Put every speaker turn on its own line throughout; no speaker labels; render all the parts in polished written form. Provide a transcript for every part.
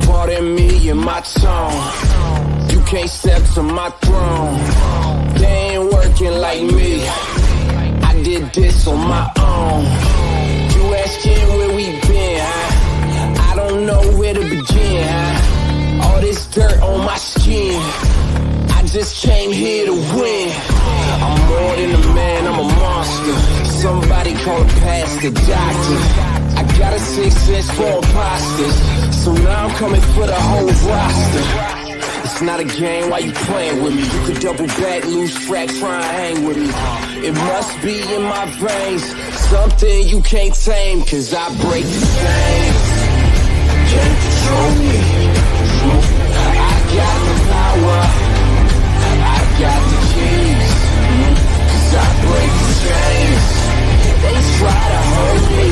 Pardon me and my tone. You can't step to my throne. They ain't working like me. I did this on my own. You asking where we been, huh? I don't know where to begin, huh? All this dirt on my skin. I just came here to win. I'm more than a man, I'm a monster. Somebody call a pastor, doctor. I got a 6 sense for imposters. So now I'm coming for the whole roster. It's not a game, why you playing with me? You could double back, lose track, try and hang with me. It must be in my veins, something you can't tame, cause I break the chains. Can't control me. I got the power, I got the keys, cause I break the chains. They try to hold me,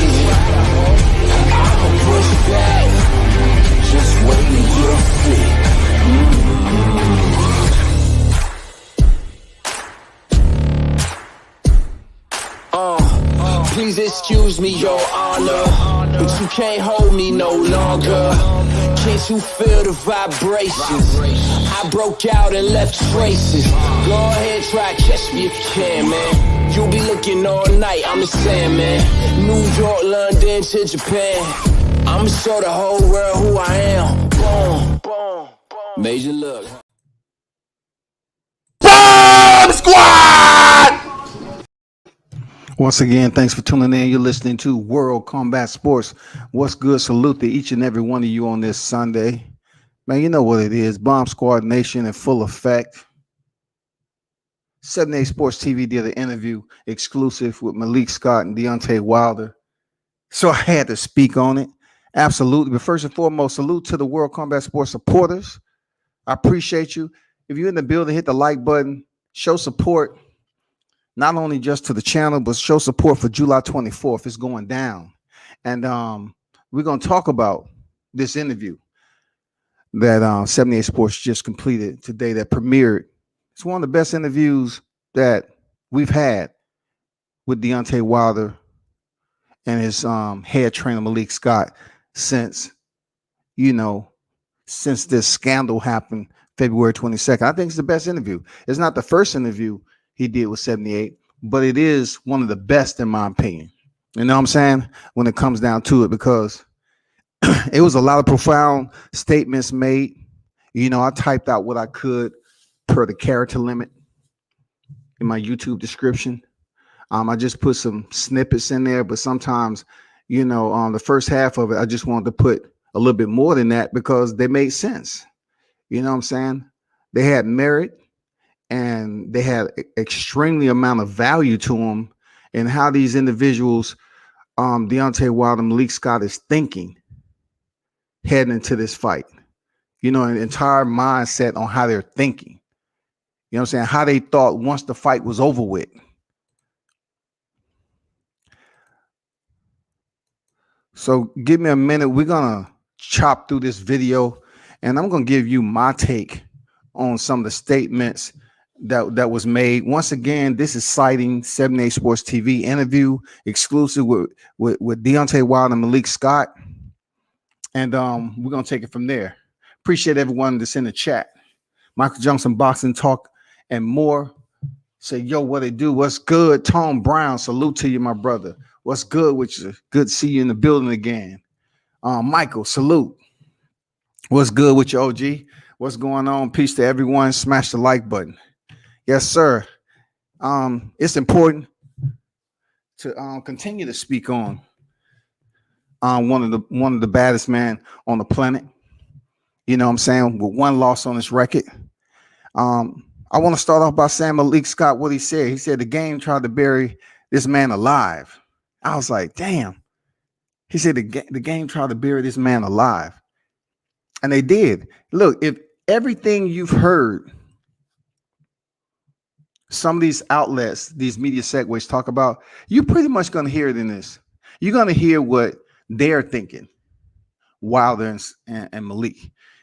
I'ma push back, just wait till you're free. Please excuse me, your honor, but you can't hold me no longer. Can't you feel the vibrations? I broke out and left traces. Go ahead, try catch me if you can, man. You'll be looking all night, I'm the Sandman. New York, London to Japan. I'ma show the whole world who I am. Boom, boom, boom. Major look.
Bomb Squad! Once again, thanks for tuning in. You're listening to World Combat Sports. What's good? Salute to each and every one of you on this Sunday. Man, you know what it is. Bomb Squad Nation in full effect. 7A Sports TV did an interview exclusive with Malik Scott and Deontay Wilder. So I had to speak on it. Absolutely. But first and foremost, salute to the World Combat Sports supporters. I appreciate you. If you're in the building, hit the like button. Show support. Not only just to the channel, but show support for July 24th. It's going down. And we're going to talk about this interview that 78 Sports just completed today that premiered. It's one of the best interviews that we've had with Deontay Wilder and his head trainer, Malik Scott, since this scandal happened February 22nd. I think it's the best interview. It's not the first interview he did with 78, but it is one of the best in my opinion. You know what I'm saying? When it comes down to it, because it was a lot of profound statements made. You know, I typed out what I could per the character limit in my YouTube description. I just put some snippets in there, but sometimes, the first half of it, I just wanted to put a little bit more than that because they made sense. You know what I'm saying? They had merit. And they had extremely amount of value to them, and how these individuals, Deontay Wilder and Malik Scott, is thinking heading into this fight. An entire mindset on how they're thinking. You know what I'm saying? How they thought once the fight was over with. So give me a minute. We're going to chop through this video, and I'm going to give you my take on some of the statements that was made. Once again, this is citing 78 Sports TV interview exclusive with Deontay Wilder and Malik Scott. And we're going to take it from there. Appreciate everyone that's in the chat. Michael Johnson, Boxing Talk, and more. Say, yo, what it do? What's good? Tom Brown, salute to you, my brother. What's good with you? Good to see you in the building again. Michael, salute. What's good with you, OG? What's going on? Peace to everyone. Smash the like button. Yes, sir. It's important to continue to speak on one of the baddest man on the planet. You know what I'm saying? With one loss on his record. I want to start off by saying Malik Scott, what he said. He said the game tried to bury this man alive. I was like, damn. He said the game tried to bury this man alive. And they did. Look, if everything you've heard some of these outlets, these media segues talk about, you're pretty much going to hear it in this. You're going to hear what they're thinking, Wilder and Malik.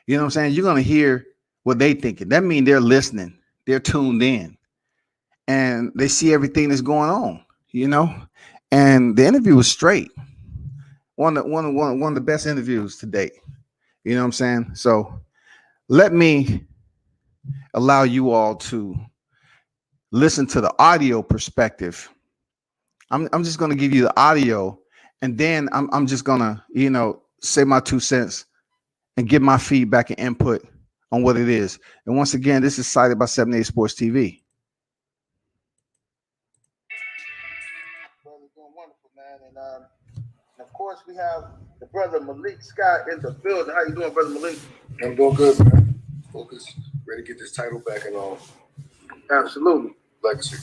You know what I'm saying? You're going to hear what they thinking. That means they're listening. They're tuned in. and they see everything that's going on, and the interview was straight. One of the best interviews to date. You know what I'm saying? So let me allow you all to listen to the audio perspective. I'm just going to give you the audio, and then I'm just going to, say my 2 cents and give my feedback and input on what it is. And once again, this is cited by 78 Sports TV.
Brother, doing wonderful, man. And of course, we have the brother Malik Scott in the building. How you doing, brother Malik?
I'm doing good, man. Focus. Ready to get this title back and all.
Absolutely.
Legacy.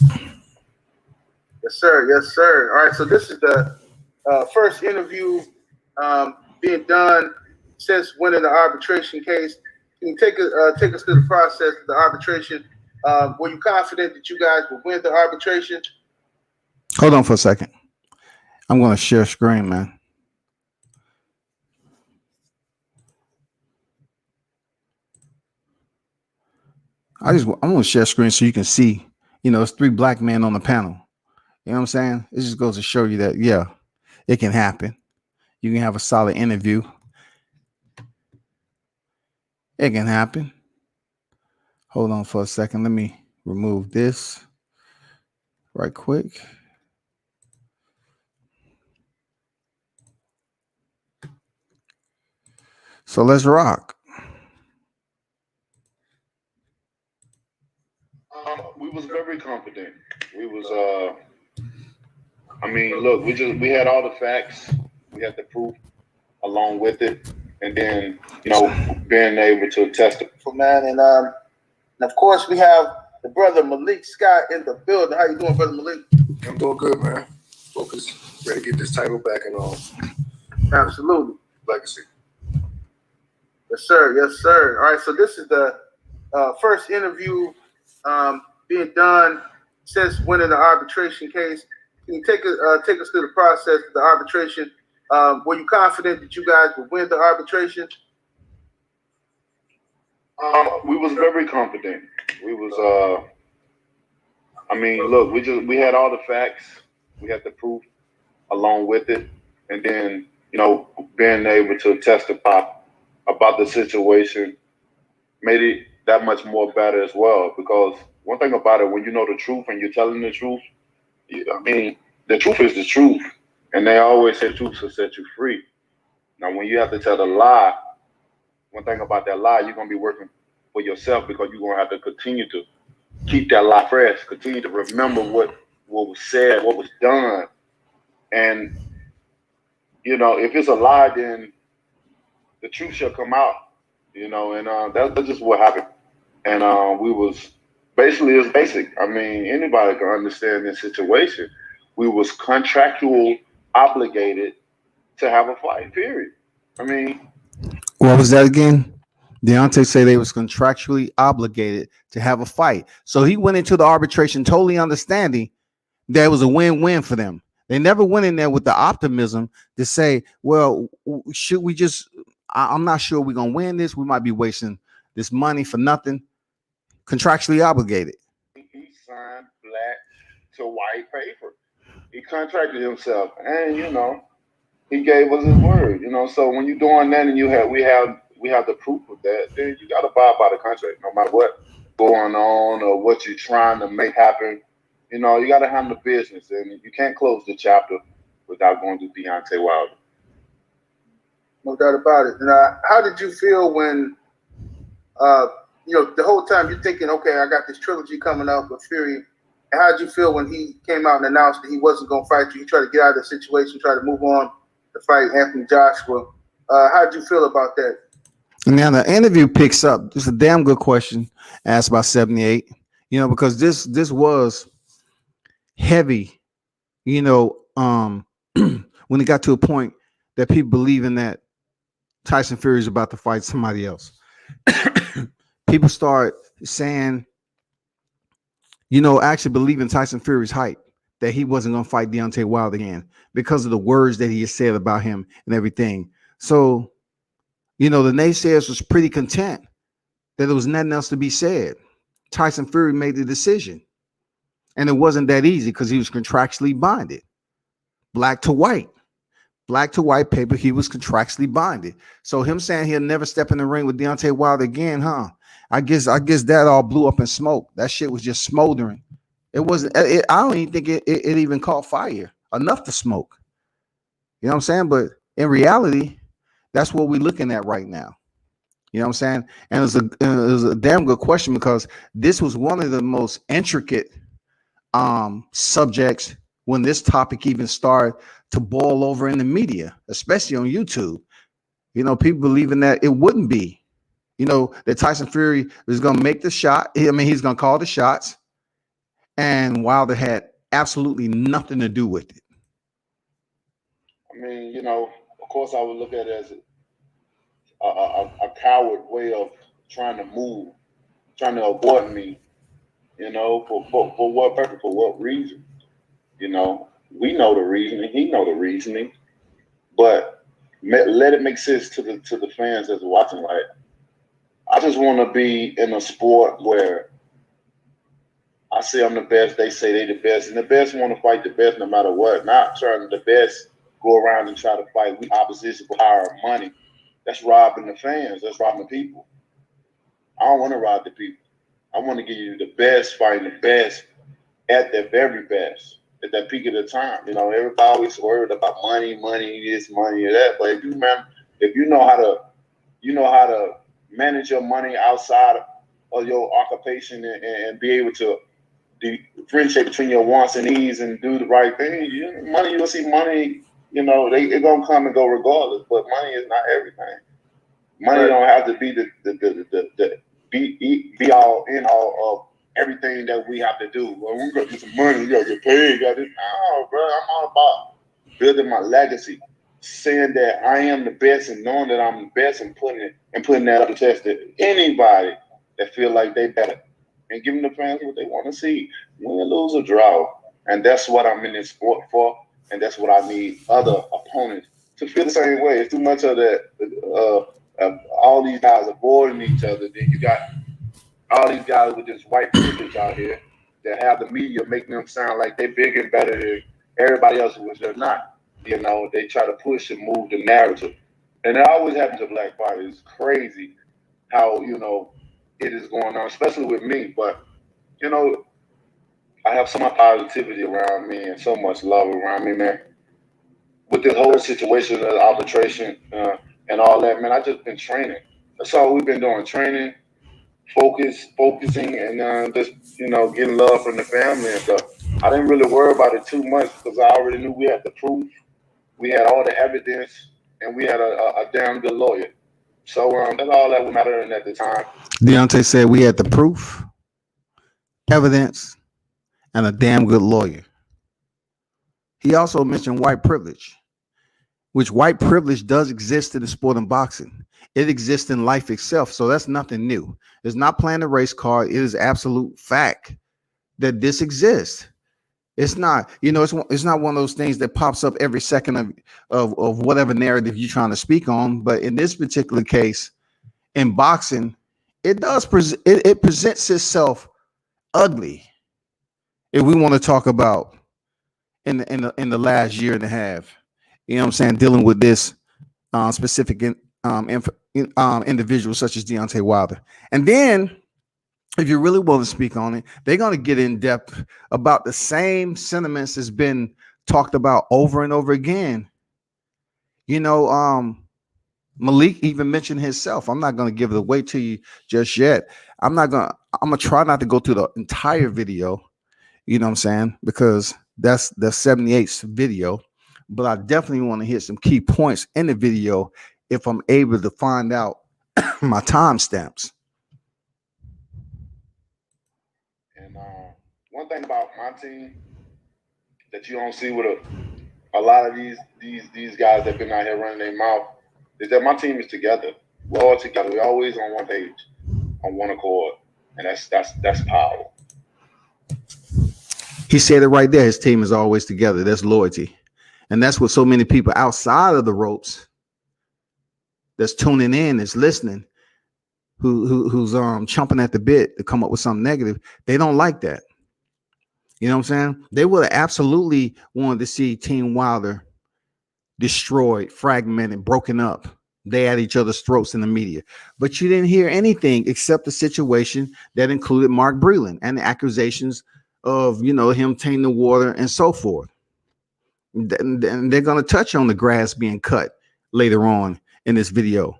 Yes, sir. Yes, sir. All right. So this is the first interview being done since winning the arbitration case. Can you take us through the process of the arbitration? Were you confident that you guys would win the arbitration?
Hold on for a second. I'm going to share screen, man. I'm going to share screen so you can see, it's 3 black men on the panel. You know what I'm saying? It just goes to show you that, yeah, it can happen. You can have a solid interview. It can happen. Hold on for a second. Let me remove this right quick. So let's rock.
We was very confident. We was, look, we had all the facts. We had the proof along with it. And then, being able to testify.
Man, and of course, we have the brother Malik Scott in the building. How you doing, brother Malik?
I'm doing good, man. Focus. Ready to get this title back and all.
Absolutely.
Legacy.
Yes, sir. Yes, sir. All right. So this is the first interview being done since winning the arbitration case. Can you take us through the process of the arbitration? Were you confident that you guys would win the arbitration?
We was very confident. We was, look, we had all the facts. We had the proof along with it. And then, being able to testify about the situation made it that much more better as well. Because one thing about it, when you know the truth and you're telling the truth, the truth is the truth. And they always say truth will set you free. Now, when you have to tell the lie, one thing about that lie, you're going to be working for yourself because you're going to have to continue to keep that lie fresh, continue to remember what was said, what was done. And, if it's a lie, then the truth shall come out, and that's just what happened. And we was basically, it's basic. Anybody can understand this situation. We was contractual obligated to have a fight, period.
What was that again? Deontay say they was contractually obligated to have a fight. So he went into the arbitration totally understanding that it was a win-win for them. They never went in there with the optimism to say, well, should we just, I'm not sure we're going to win this. We might be wasting this money for nothing. Contractually obligated.
He signed black to white paper. He contracted himself, and he gave us his word. So when you're doing that, and we have the proof of that, then you got to abide by the contract, no matter what going on or what you're trying to make happen. You got to handle business, and you can't close the chapter without going to Deontay Wilder.
No doubt about it. Now, how did you feel when, the whole time you're thinking, okay, I got this trilogy coming up with Fury. And how did you feel when he came out and announced that he wasn't going to fight you? He tried to get out of the situation, try to move on to fight Anthony Joshua. How did you feel about that?
Now the interview picks up. It's a damn good question asked by 78. Because this was heavy. When it got to a point that people believing that Tyson Fury is about to fight somebody else, people start saying, actually believing Tyson Fury's hype that he wasn't going to fight Deontay Wilder again because of the words that he has said about him and everything. So, the naysayers was pretty content that there was nothing else to be said. Tyson Fury made the decision. And it wasn't that easy because he was contractually bonded. Black to white paper, he was contractually bonded. So him saying he'll never step in the ring with Deontay Wilder again, huh? I guess that all blew up in smoke. That shit was just smoldering. It wasn't. I don't even think it even caught fire enough to smoke. You know what I'm saying? But in reality, that's what we're looking at right now. You know what I'm saying? And it was a damn good question because this was one of the most intricate subjects when this topic even started to boil over in the media, especially on YouTube. You know, people believing that it wouldn't be, you know, that Tyson Fury was going to make the shot. I mean, he's going to call the shots, and Wilder had absolutely nothing to do with it.
I mean, you know, of course, I would look at it as a coward way of trying to avoid me, you know, for what purpose, for what reason? You know, we know the reasoning, he know the reasoning, but let it make sense to the fans that's watching. Like, I just want to be in a sport where I say I'm the best, they say they the best, and the best want to fight the best no matter what. Not trying the best go around and try to fight we opposition for higher money. That's robbing the fans. That's robbing the people. I don't want to rob the people. I want to give you the best, fighting the best at the very best, at that peak of the time. You know, everybody always worried about money, this, money, or that. But if you know how to manage your money outside of your occupation and be able to differentiate between your wants and needs and do the right thing, you'll see money. You know, they're gonna come and go regardless, but money is not everything. Money don't have to be the be all in all of everything that we have to do. Well, we gotta get some money, you gotta get paid, got this. No, bro, I'm all about building my legacy, saying that I am the best and knowing that I'm the best and putting that up to test to anybody that feel like they better and giving the fans what they want to see, win, lose, or draw. And that's what I'm in this sport for. And that's what I need other opponents to feel the same way. It's too much of that. All these guys avoiding each other. Then you got all these guys with this white privilege out here that have the media making them sound like they're bigger and better than everybody else, which they're not. You know, they try to push and move the narrative. And it always happens to black fighters. It's crazy how, you know, it is going on, especially with me. But, you know, I have so much positivity around me and so much love around me, man. With this whole situation of arbitration and all that, man, I just been training. That's all we've been doing, training, focusing, and just, you know, getting love from the family and stuff. I didn't really worry about it too much because I already knew we had the proof, we had all the evidence, and we had a damn good lawyer. So that's all that was mattering at the time.
Deontay said we had the proof, evidence, and a damn good lawyer. He also mentioned white privilege, which white privilege does exist in the sport of boxing. It exists in life itself. So that's nothing new. It's not playing the race card. It is absolute fact that this exists. It's not, you know, it's not one of those things that pops up every second of whatever narrative you're trying to speak on. But in this particular case, in boxing, it does it presents itself ugly. If we want to talk about in the last year and a half, you know what I'm saying, dealing with this specific individual such as Deontay Wilder. And then if you really want to speak on it, they're going to get in depth about the same sentiments that's been talked about over and over again. You know, Malik even mentioned himself. I'm not going to give it away to you just yet. I'm going to try not to go through the entire video. You know what I'm saying? Because that's the 78th video. But I definitely want to hit some key points in the video if I'm able to find out my timestamps.
And one thing about my team that you don't see with a lot of these guys that been out here running their mouth is that my team is together. We're all together. We're always on one page, on one accord, and that's power.
He said it right there. His team is always together. That's loyalty. And that's what so many people outside of the ropes that's tuning in, is listening, who's chomping at the bit to come up with something negative. They don't like that. You know what I'm saying? They would have absolutely wanted to see Team Wilder destroyed, fragmented, broken up. They at each other's throats in the media. But you didn't hear anything except the situation that included Mark Breland and the accusations of, him tainting the water and so forth. And they're going to touch on the grass being cut later on in this video.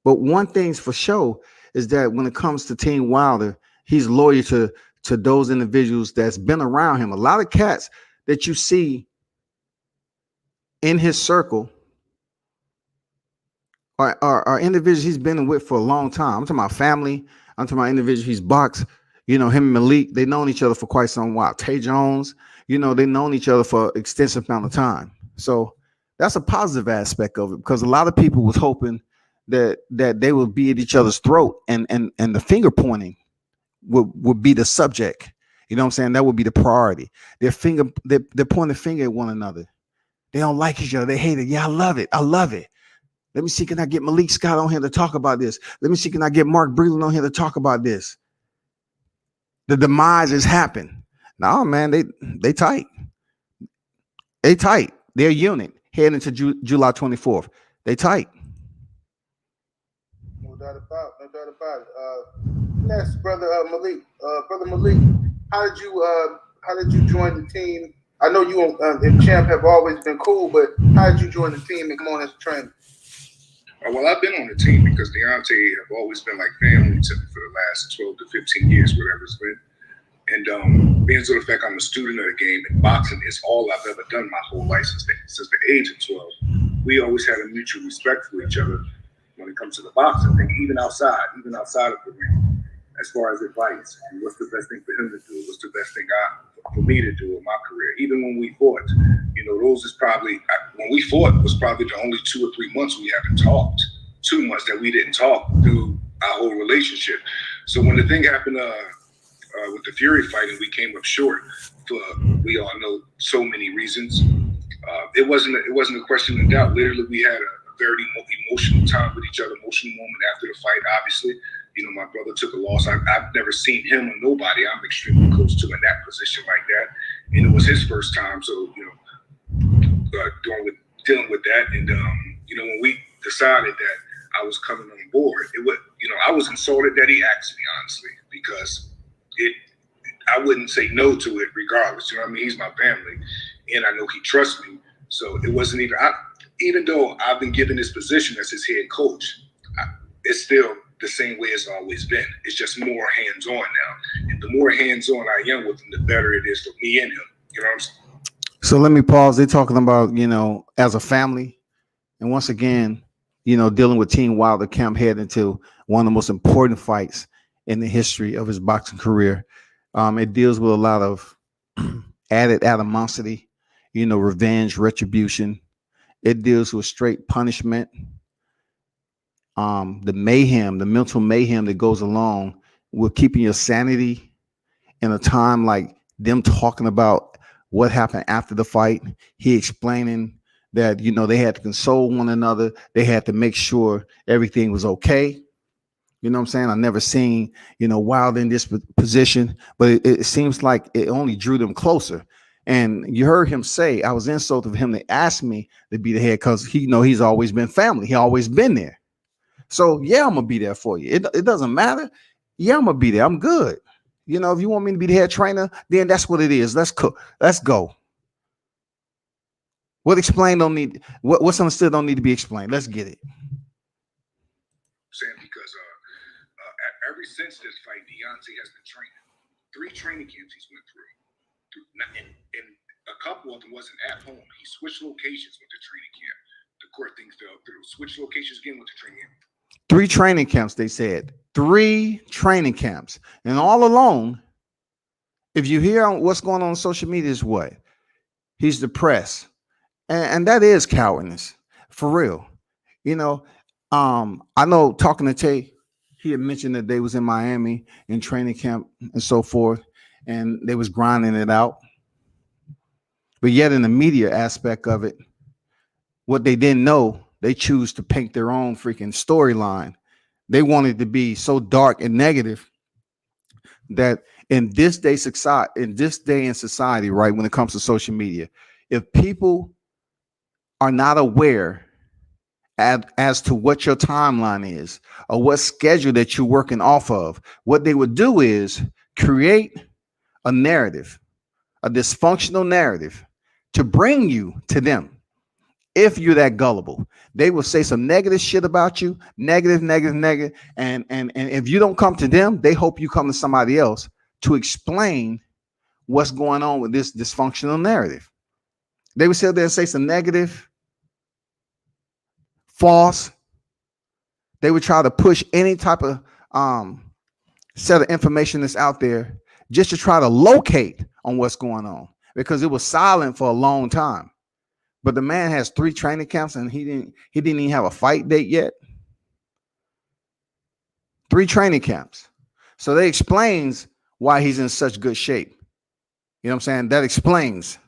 But one thing's for sure is that when it comes to Team Wilder, he's loyal to those individuals that's been around him. A lot of cats that you see in his circle are individuals he's been with for a long time. I'm talking about family. I'm talking about individuals he's boxed. Him and Malik, they known each other for quite some while. Tay Jones, they known each other for an extensive amount of time. So that's a positive aspect of it, because a lot of people was hoping that they would be at each other's throat and the finger pointing would be the subject. You know what I'm saying? That would be the priority. They're pointing the finger at one another. They don't like each other. They hate it. Yeah, I love it. I love it. Let me see, can I get Malik Scott on here to talk about this? Let me see, can I get Mark Breland on here to talk about this? The demise has happened. No, man, they tight. They tight. They're a unit heading into July 24th. They tight.
No doubt about it. Yes, brother Malik. Brother Malik, how did you join the team? I know you and Champ have always been cool, but how did you join the team and come on as a trainer?
Well, I've been on the team because Deontay have always been like family to me for the last 12 to 15 years, whatever it's been. And being to the fact I'm a student of the game, and boxing is all I've ever done my whole life since the age of 12. We always had a mutual respect for each other when it comes to the boxing thing, even outside of the ring, as far as advice. And what's the best thing for him to do? What's the best thing for me to do in my career? Even when we fought, those is probably, when we fought was probably the only 2 or 3 months we haven't talked too much, that we didn't talk through our whole relationship. So when the thing happened with the Fury fight and we came up short for, we all know, so many reasons, it wasn't a question of doubt. Literally, we had a very emotional time with each other, emotional moment after the fight, obviously. My brother took a loss. I've never seen him or nobody I'm extremely close to in that position like that. And it was his first time. So, dealing with that. And, when we decided that I was coming on board, I was insulted that he asked me, honestly, because I wouldn't say no to it regardless. You know what I mean? He's my family and I know he trusts me. So it wasn't even though I've been given this position as his head coach, it's still the same way it's always been. It's just more hands-on now. And the more hands-on I am with him, the better it is for me and him. You know what I'm saying?
So let me pause. They're talking about, as a family. And once again, dealing with Team Wilder camp heading into one of the most important fights in the history of his boxing career. It deals with a lot of added animosity, revenge, retribution. It deals with straight punishment. The mayhem, the mental mayhem that goes along with keeping your sanity in a time like them talking about what happened after the fight. He explaining that, they had to console one another. They had to make sure everything was okay. You know what I'm saying? I never seen, Wilder in this position, but it seems like it only drew them closer. And you heard him say, I was insulted of him to ask me to be the head because he's always been family. He always been there. So, yeah, I'm going to be there for you. It doesn't matter. Yeah, I'm going to be there. I'm good. If you want me to be the head trainer, then that's what it is. Let's go. What's understood don't need to be explained. Let's get it.
Saying because ever since this fight, Deontay has been training. 3 training camps he's went through. And a couple of them wasn't at home. He switched locations with the training camp. The court thing fell through. Switched locations again with the training camp.
3 training camps, they said. 3 training camps. And all along, if you hear what's going on social media, is what? He's depressed. And that is cowardness. For real. I know talking to Tay, he had mentioned that they was in Miami in training camp and so forth, and they was grinding it out. But yet in the media aspect of it, what they didn't know, they choose to paint their own freaking storyline. They wanted to be so dark and negative that in this day in society, right, when it comes to social media, if people are not aware as to what your timeline is or what schedule that you're working off of, what they would do is create a narrative, a dysfunctional narrative to bring you to them. If you're that gullible, they will say some negative shit about you, negative, and if you don't come to them, they hope you come to somebody else to explain what's going on with this dysfunctional narrative. They would sit there and say some negative, false. They would try to push any type of set of information that's out there just to try to locate on what's going on, because it was silent for a long time. But the man has 3 training camps and he didn't even have a fight date yet. 3 training camps. So that explains why he's in such good shape. You know what I'm saying? That explains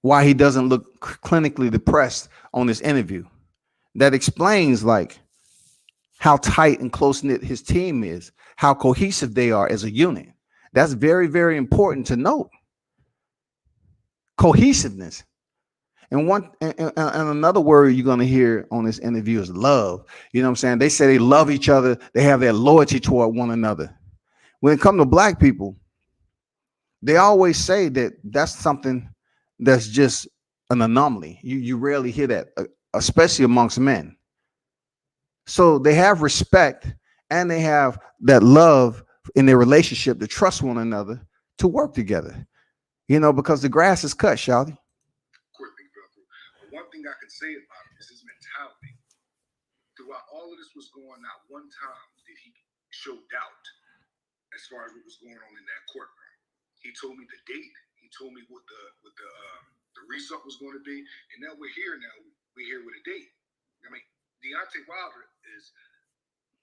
why he doesn't look clinically depressed on this interview. That explains like how tight and close-knit his team is, how cohesive they are as a unit. That's very, very important to note. Cohesiveness. And another word you're going to hear on this interview is love. You know what I'm saying? They say they love each other. They have that loyalty toward one another. When it comes to black people, they always say that that's something that's just an anomaly. You rarely hear that, especially amongst men. So they have respect and they have that love in their relationship to trust one another, to work together. You know, because the grass is cut, shawty.
One thing I can say about him is his mentality. Throughout all of this was going, not one time did he show doubt as far as what was going on in that courtroom. He told me the date. He told me what the result was going to be, and now we're here. Now we're here with a date. I mean, Deontay Wilder is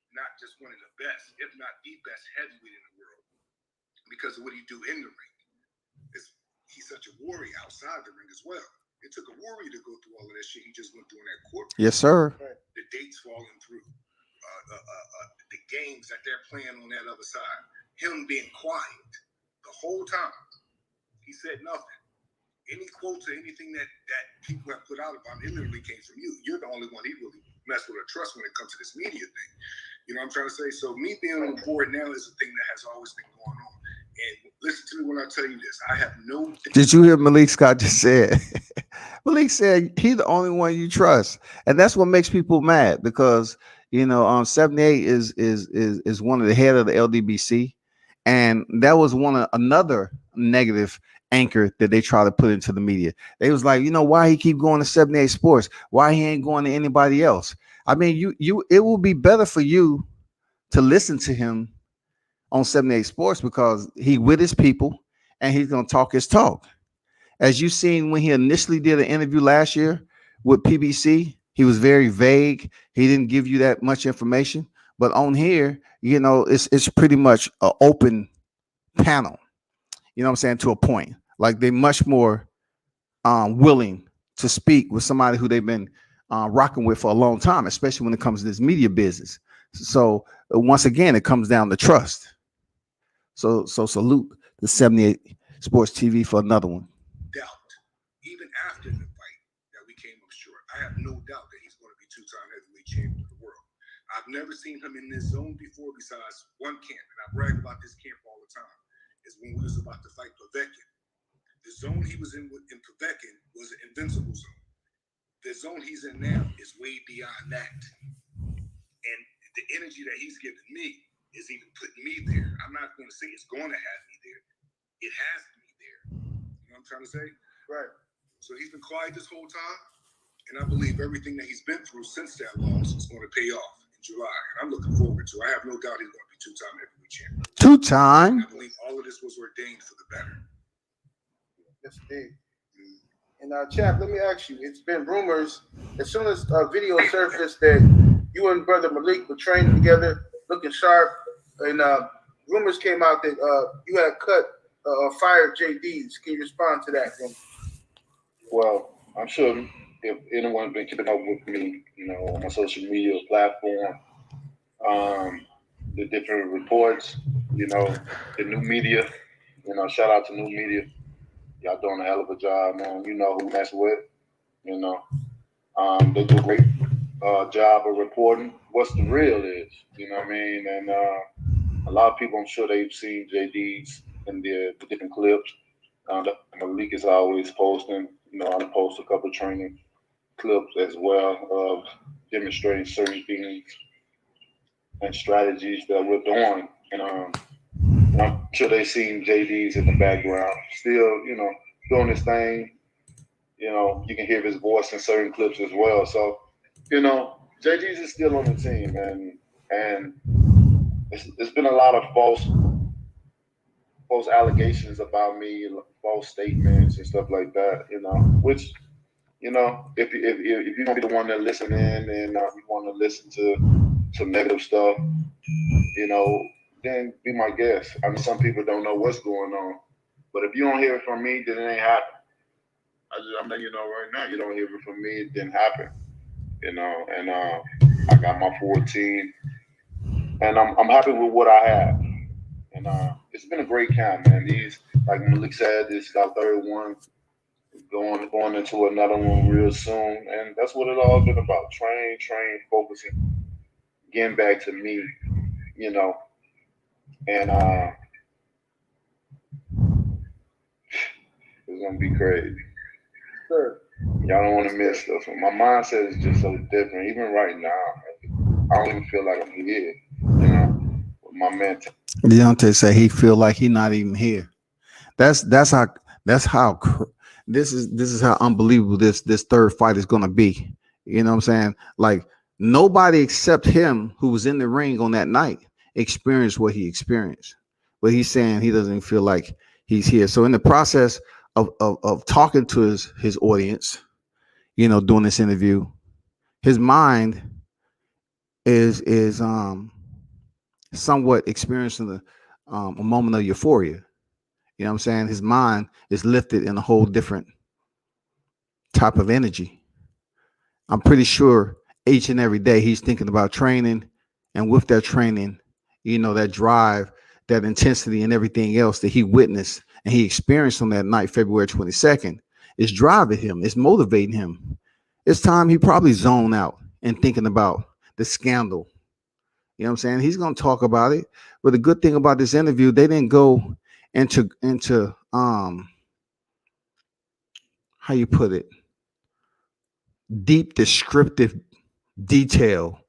not just one of the best, if not the best heavyweight in the world, because of what he do in the ring. He's such a warrior outside the ring as well. It took a warrior to go through all of that shit he just went through in that courtroom.
Yes, sir.
The dates falling through, the games that they're playing on that other side, him being quiet the whole time. He said nothing. Any quotes or anything that people have put out about him, it literally came from you. You're the only one he really messed with or trust when it comes to this media thing. You know what I'm trying to say? So me being on board now is a thing that has always been going on. And listen to me when I tell you this. I have no.
Did you hear Malik Scott just said? Malik said he's the only one you trust, and that's what makes people mad, because 78 is one of the head of the LDBC, and that was another negative anchor that they try to put into the media. They was like, why he keep going to 78 Sports? Why he ain't going to anybody else? I mean, it will be better for you to listen to him on 78 Sports, because he with his people and he's going to talk his talk. As you seen when he initially did an interview last year with PBC, he was very vague. He didn't give you that much information. But on here, it's pretty much an open panel. You know what I'm saying? To a point. Like they're much more willing to speak with somebody who they've been rocking with for a long time, especially when it comes to this media business. So once again, it comes down to trust. So salute the 78 Sports TV for another one.
Doubt, even after the fight that we came up short, I have no doubt that he's going to be 2-time heavyweight champion of the world. I've never seen him in this zone before, besides one camp, and I brag about this camp all the time, is when we was about to fight Povetkin. The zone he was in Povetkin was an invincible zone. The zone he's in now is way beyond that. And the energy that he's giving me is even putting me there. I'm not going to say it's going to have me there. It has me there. You know what I'm trying to say?
Right.
So he's been quiet this whole time, and I believe everything that he's been through since that loss is going to pay off in July. And I'm looking forward to it. I have no doubt he's going to be 2-time heavyweight champion.
2-time?
I believe all of this was ordained for the better.
Yes, indeed. And Chap, let me ask you, it's been rumors, as soon as video surfaced that you and Brother Malik were training together, looking sharp, and rumors came out that you had cut or fired JDs. Can you respond to that?
Well, I'm sure if anyone's been keeping up with me, on my social media platform, the different reports, you know, the new media, you know, shout out to new media. Y'all doing a hell of a job, man. You know who mess with, you know. They do a great job of reporting what's the real is, you know what I mean? And a lot of people, I'm sure they've seen JD's in the different clips. Malik is always posting, you know, I post a couple of training clips as well of demonstrating certain things and strategies that we're doing. And I'm sure they've seen JD's in the background, still, you know, doing his thing. You know, you can hear his voice in certain clips as well. So, you know, JD's is still on the team, and it's been a lot of false allegations about me, false statements and stuff like that. You know, which, you know, if you're gonna be the one that listen in and you want to listen to some negative stuff, you know, then be my guest. I mean, some people don't know what's going on, but if you don't hear it from me, then it ain't happening. I'm letting you know right now, you don't hear it from me, it didn't happen. You know, and I got my 14, and I'm happy with what I have. And it's been a great camp, man. These, like Malik said, this is our third one, going into another one real soon, and that's what it all been about. Train, focusing, getting back to me, you know, and it's gonna be crazy.
Sure.
Y'all don't want to miss stuff. My mindset is just so different. Even right now, I don't even feel like I'm here. You know, with my mental.
Deontay say he feel like he not even here. That's how this is how unbelievable this third fight is gonna be. You know what I'm saying? Like nobody except him who was in the ring on that night experienced what he experienced. But he's saying he doesn't feel like he's here. So in the process of talking to his audience, you know, doing this interview, his mind is somewhat experiencing a moment of euphoria. You know what I'm saying? His mind is lifted in a whole different type of energy. I'm pretty sure each and every day he's thinking about training, and with that training, you know, that drive, that intensity and everything else that he witnessed and he experienced on that night, February 22nd, is driving him, it's motivating him. It's time he probably zone out and thinking about the scandal. You know what I'm saying? He's going to talk about it. But the good thing about this interview, they didn't go into how you put it, deep descriptive detail.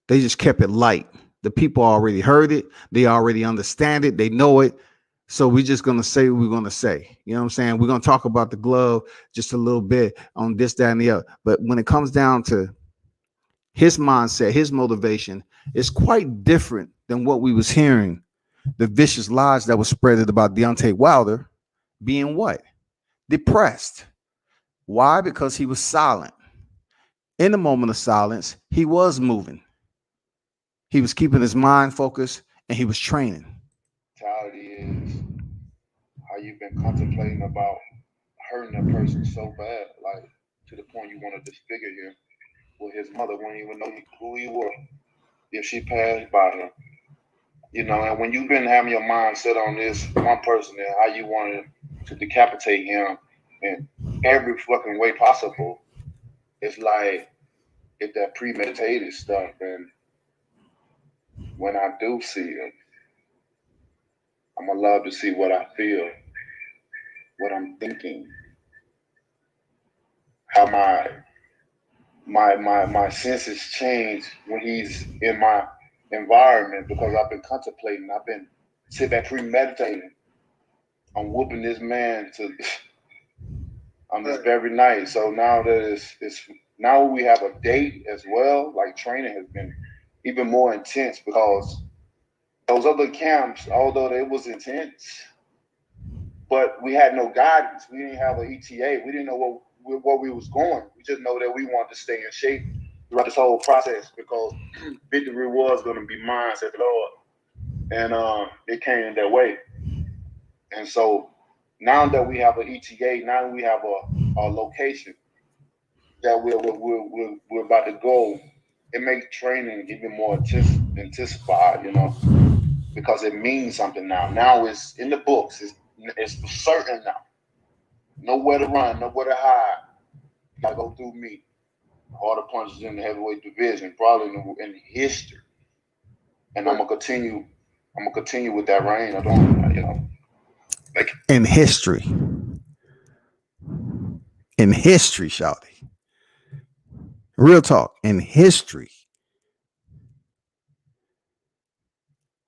They just kept it light. The people already heard it. They already understand it. They know it. So we're just going to say what we're going to say. You know what I'm saying? We're going to talk about the glove just a little bit on this, that, and the other. But when it comes down to his mindset, his motivation, is quite different than what we was hearing. The vicious lies that was spread about Deontay Wilder being what? Depressed. Why? Because he was silent. In the moment of silence, he was moving. He was keeping his mind focused and he was training.
Mentality is how you've been contemplating about hurting a person so bad, like to the point you want to disfigure him. With his mother wouldn't even know who he was if she passed by him. You know, and when you've been having your mind set on this one person and how you wanted to decapitate him in every fucking way possible, it's like it's that premeditated stuff. And when I do see him, I'm gonna love to see what I feel, what I'm thinking, how my senses change when he's in my environment, because I've been contemplating, I've been sitting back premeditating. I'm whooping this man on this very night. So now that it's now we have a date as well. Like training has been even more intense because those other camps, although it was intense, but we had no guidance. We didn't have an ETA. We didn't know what we was going. We just know that we wanted to stay in shape throughout this whole process because victory was going to be mine, said the Lord. And it came that way. And so now that we have an ETA, now we have a location that we're about to go, it makes training even more intense. anticipate, because it means something now. Now it's in the books. It's certain now. Nowhere to run, nowhere to hide. Gotta go through me. Harder punches in the heavyweight division, probably in history. And I'm gonna continue with that reign. I don't, like
in history. In history, shawty. Real talk. In history.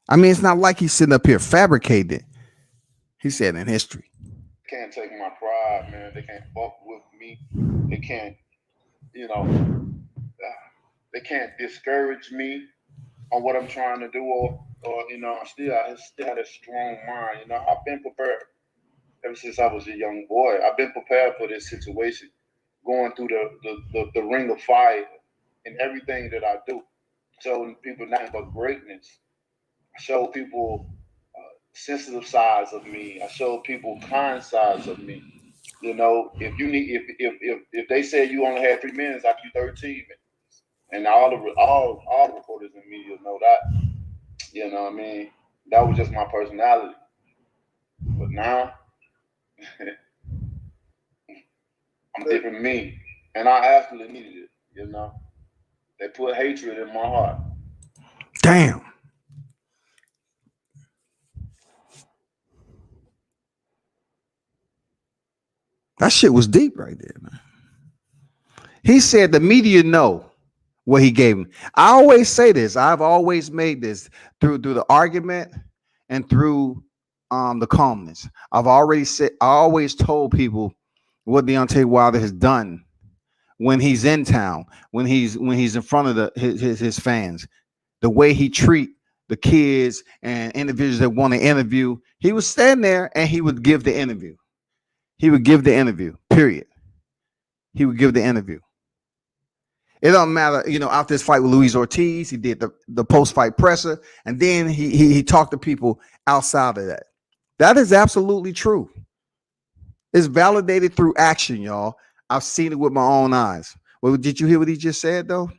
I mean, it's not like he's sitting up here fabricating it. He said in history.
They can't take my pride, man. They can't fuck with me. They can't, they can't discourage me on what I'm trying to do, or I still had a strong mind. I've been prepared ever since I was a young boy. I've been prepared for this situation, going through the ring of fire in everything that I do. Showing people nothing but greatness. I show people sensitive sides of me. I show people kind sides of me. If you need, if they say you only had 3 minutes, I give you 13 minutes, and all the reporters and media know that. You know what I mean? That was just my personality. But now, I'm different me, and I absolutely needed it. They put hatred in my heart.
Damn. That shit was deep right there, man. He said the media know what he gave him. I always say this. I've always made this through the argument and through the calmness. I always told people what Deontay Wilder has done when he's in town, when he's in front of his fans, the way he treat the kids and individuals that want to interview. He would stand there and he would give the interview. He would give the interview, period. He would give the interview. It doesn't matter, after his fight with Luis Ortiz, he did the post-fight presser, and then he talked to people outside of that. That is absolutely true. It's validated through action, y'all. I've seen it with my own eyes. Well, did you hear what he just said, though?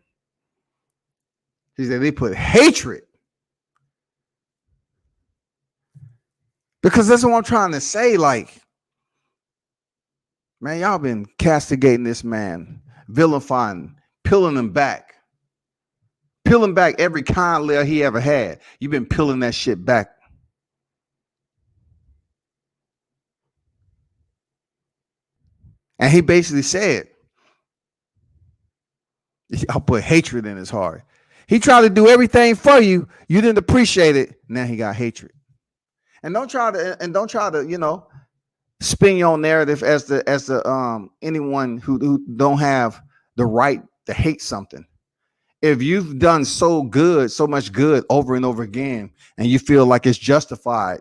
He said they put hatred. Because that's what I'm trying to say. Like, man, y'all been castigating this man, vilifying, peeling him back every kind layer he ever had. You've been peeling that shit back. And he basically said, I'll put hatred in his heart. He tried to do everything for you. You didn't appreciate it. Now he got hatred. And don't try to, spin your narrative as the anyone who don't have the right to hate something. If you've done so much good over and over again, and you feel like it's justified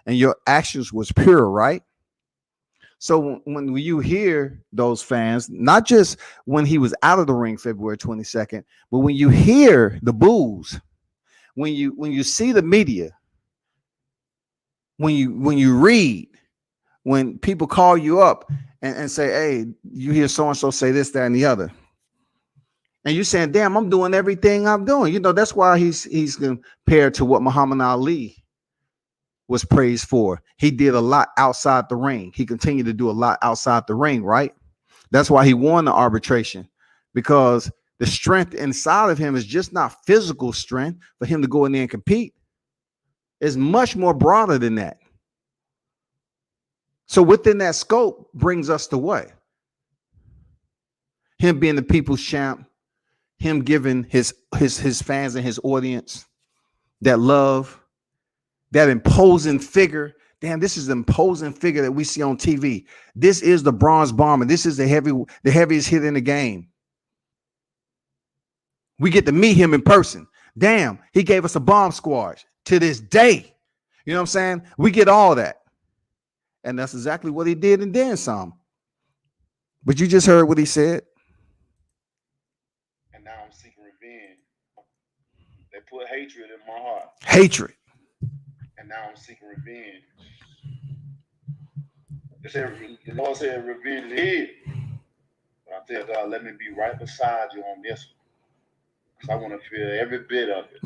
and your actions was pure, right? So when you hear those fans, not just when he was out of the ring February 22nd, but when you hear the boos, when you see the media, when you read, when people call you up and say, hey, you hear so-and-so say this, that, and the other. And you're saying, damn, I'm doing everything I'm doing. That's why he's compared to what Muhammad Ali was praised for. He did a lot outside the ring. He continued to do a lot outside the ring, right? That's why he won the arbitration, because the strength inside of him is just not physical strength for him to go in there and compete. It's much more broader than that. So within that scope brings us to what? Him being the people's champ, him giving his fans and his audience that love, that imposing figure. Damn, this is the imposing figure that we see on TV. This is the Bronze Bomber. This is the heaviest hit in the game. We get to meet him in person. Damn, he gave us a bomb squad to this day. You know what I'm saying? We get all that. And that's exactly what he did and then some. But you just heard what he said.
And now I'm seeking revenge. They put hatred in my heart.
Hatred.
And now I'm seeking revenge. The Lord said revenge is here. But I tell God, let me be right beside you on this one. because I want to feel every bit of it.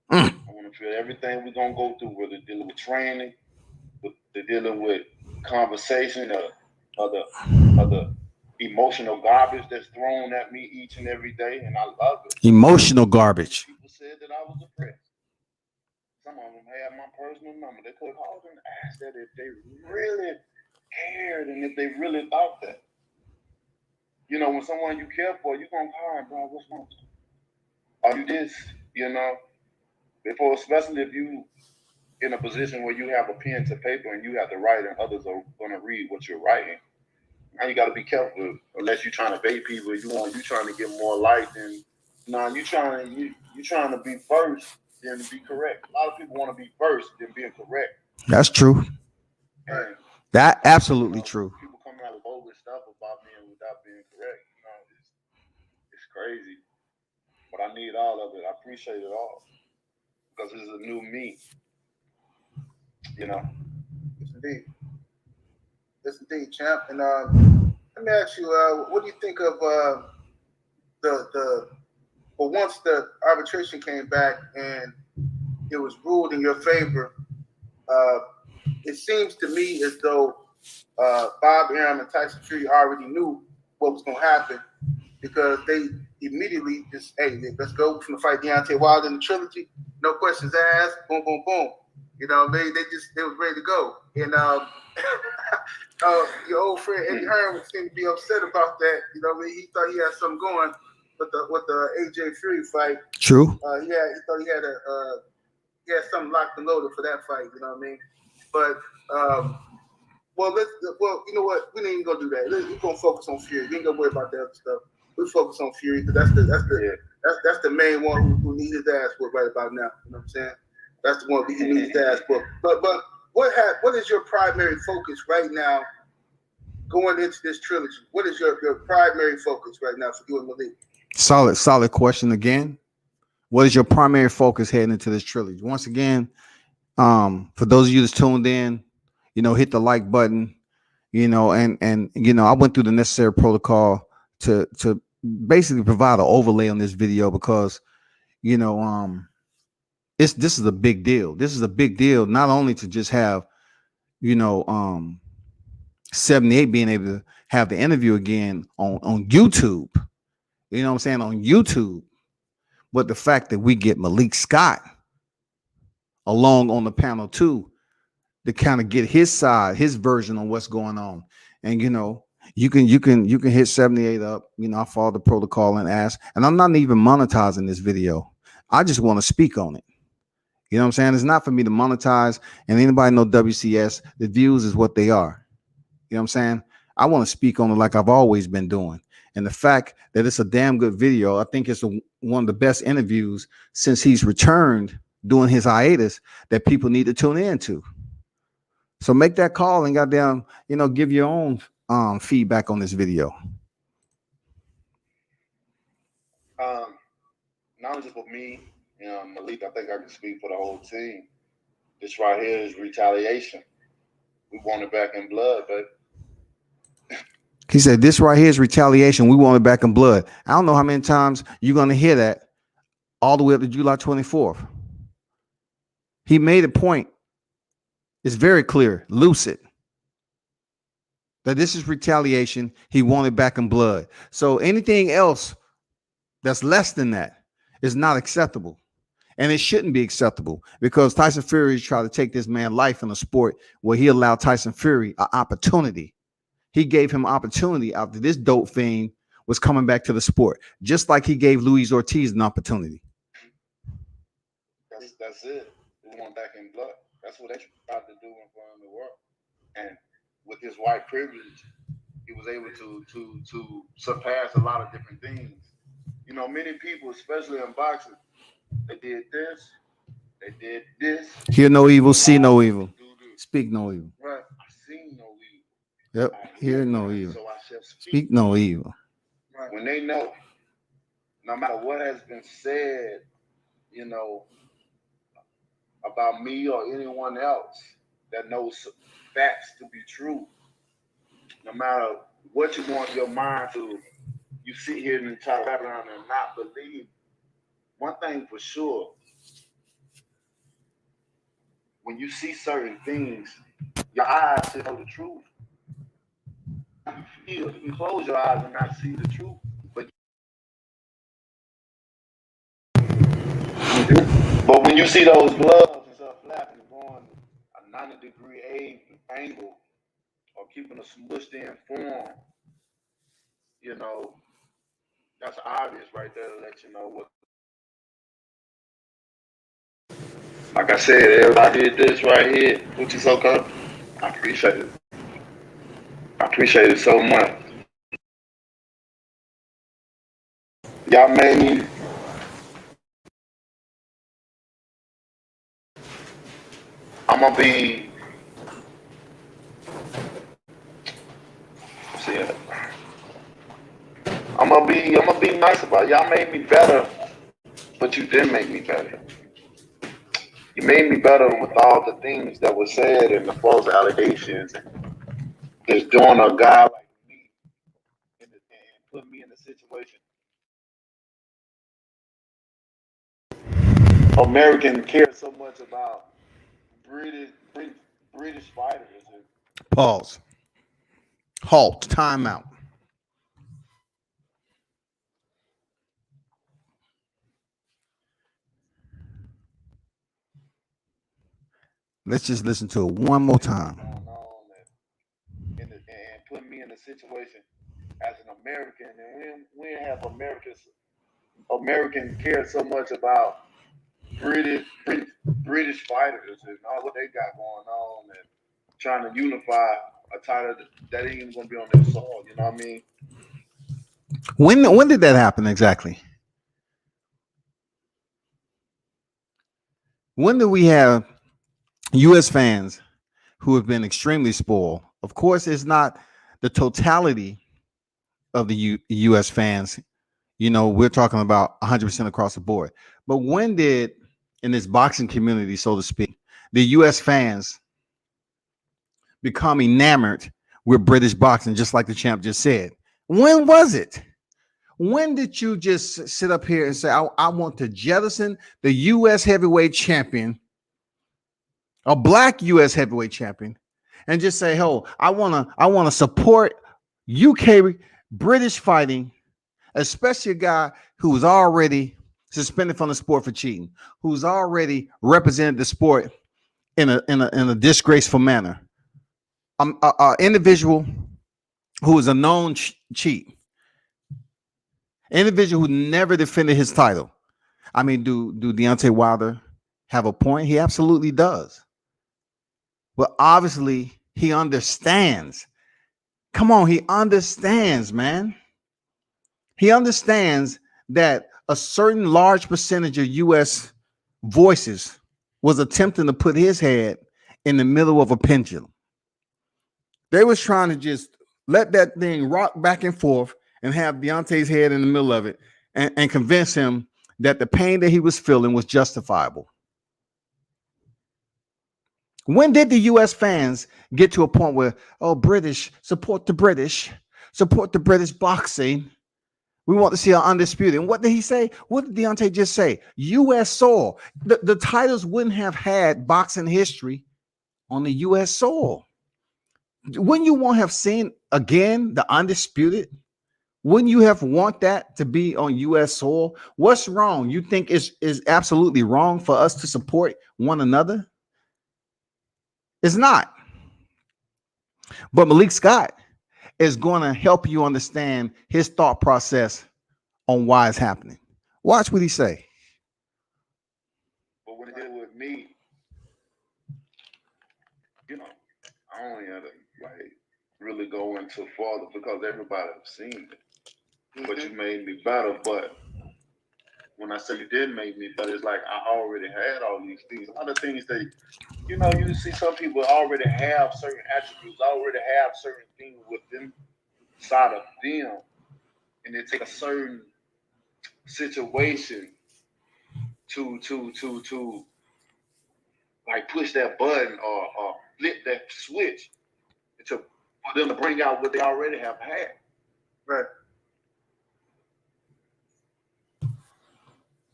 I want to feel everything we're gonna go through, whether dealing with training, with dealing with conversation, or the emotional garbage that's thrown at me each and every day, and I love it.
Emotional garbage.
People said that I was depressed. Some of them had my personal number. They could have called and asked that if they really cared and if they really thought that. You know, when someone you care for, you're going to call and, bro, what's wrong? Are you this? You know? Before, especially if you in a position where you have a pen to paper and you have to write and others are going to read what you're writing. Now you got to be careful. Unless you're trying to bait people, you trying to get more light than, you trying to be first than to be correct. A lot of people want to be first than being correct.
That's true.
And,
that absolutely true.
People coming out with bogus stuff about me without being correct. You know, it's crazy. But I need all of it. I appreciate it all because it's a new me. You know.
Yes, indeed. Yes, indeed, champ. And let me ask you, what do you think of once the arbitration came back and it was ruled in your favor, it seems to me as though Bob Arum and Tyson Fury already knew what was going to happen because they immediately just, hey, let's go from the fight Deontay Wilders in the trilogy. No questions asked. Boom, boom, boom. You know, they was ready to go. And your old friend Eddie Hearn seemed to be upset about that. You know, he thought he had something going with the AJ Fury fight.
True.
He thought he had something locked and loaded for that fight. You know what I mean? But you know what? We ain't even gonna do that. We're gonna focus on Fury. We ain't gonna worry about the other stuff. We focus on Fury because that's the main one who needs his ass whooped right about now. You know what I'm saying? That's the one who needs his ass whooped. But what is your primary focus right now going into this trilogy? What is your primary focus right now for you and Malik?
Solid question again. What is your primary focus heading into this trilogy? Once again, for those of you that's tuned in, you know, hit the like button, you know, and you know, I went through the necessary protocol to basically provide an overlay on this video because, you know, this is a big deal. This is a big deal, not only to just have, you know, 78 being able to have the interview again on YouTube, you know what I'm saying, on YouTube, but the fact that we get Malik Scott along on the panel too, to kind of get his side, his version on what's going on. And, you know, you can hit 78 up, you know, I follow the protocol and ask, and I'm not even monetizing this video. I just want to speak on it. You know what I'm saying? It's not for me to monetize, and anybody know WCS, the views is what they are. You know what I'm saying? I want to speak on it like I've always been doing. And the fact that it's a damn good video, I think it's one of the best interviews since he's returned doing his hiatus that people need to tune into. So make that call and goddamn, you know, give your own feedback on this video.
Not just for me, you know, Malik, I think I can speak for the whole team. This right here is retaliation. We want it back in blood, baby.
He said, this right here is retaliation. We want it back in blood. I don't know how many times you're going to hear that all the way up to July 24th. He made a point. It's very clear, lucid, that this is retaliation. He wanted back in blood. So anything else that's less than that is not acceptable. And it shouldn't be acceptable because Tyson Fury tried to take this man's life in a sport where he allowed Tyson Fury an opportunity. He gave him opportunity after this dope fiend was coming back to the sport, just like he gave Luis Ortiz an opportunity.
That's it. We want back in blood. That's what they tried to do in front of the world. And with his white privilege, he was able to surpass a lot of different things. You know, many people, especially in boxing, they did this, they did this.
Hear no evil, see no evil, speak no evil.
Right. I've seen no evil.
Yep. Hear no evil.
So I shall
speak no evil.
Right. When they know, no matter what has been said, you know, about me or anyone else that knows facts to be true, no matter what you want your mind to, you sit here and try to wrap around and not believe one thing for sure, when you see certain things, your eyes should know the truth. You can close your eyes and not see the truth. But when you see those gloves and stuff flapping, going a 90-degree angle, or keeping a smushed in form, you know, that's obvious right there to let you know what. Like I said, everybody did this right here, which is okay. I appreciate it. I appreciate it so much. Y'all made me. I'm gonna be. See it. I'm gonna be nice about it. Y'all made me better, but you didn't make me better. You made me better with all the things that were said and the false allegations and just doing a guy like me and put me in a situation. American care so much about British fighters.
Pause. Halt. Time out. Let's just listen to it one more time.
And put me in a situation as an American, and we have American care so much about British fighters and all what they got going on, and trying to unify a title that ain't even gonna be on their soil. You know what I mean?
When did that happen exactly? When do we have U.S. fans who have been extremely spoiled? Of course, it's not the totality of the U.S. fans. You know, we're talking about 100% across the board. But when did, in this boxing community, so to speak, the U.S. fans become enamored with British boxing, just like the champ just said? When was it? When did you just sit up here and say, I want to jettison the U.S. heavyweight champion, a black U.S. heavyweight champion, and just say, oh, I wanna support UK British fighting, especially a guy who was already suspended from the sport for cheating, who's already represented the sport in a disgraceful manner, an individual who is a known cheat, individual who never defended his title. I mean, do Deontay Wilder have a point? He absolutely does. But obviously, he understands. Come on, he understands, man. He understands that a certain large percentage of U.S. voices was attempting to put his head in the middle of a pendulum. They was trying to just let that thing rock back and forth and have Deontay's head in the middle of it and convince him that the pain that he was feeling was justifiable. When did the U.S. fans get to a point where, oh, British, support the British boxing? We want to see our undisputed. And what did he say? What did Deontay just say? U.S. soil. The titles wouldn't have had boxing history on the U.S. soil. Wouldn't you want to have seen again the undisputed? Wouldn't you have want that to be on U.S. soil? What's wrong? You think is absolutely wrong for us to support one another? It's not. But Malik Scott is going to help you understand his thought process on why it's happening. Watch what he say.
But when it did with me, you know, I only had to really go into further because everybody has seen it. Mm-hmm. But you made me better. But when I say you did make me better, it's like I already had all these things. Other things that, you know, you see some people already have certain attributes, already have certain things within side of them, and it takes a certain situation to like push that button or flip that switch for them to bring out what they already have had.
Right.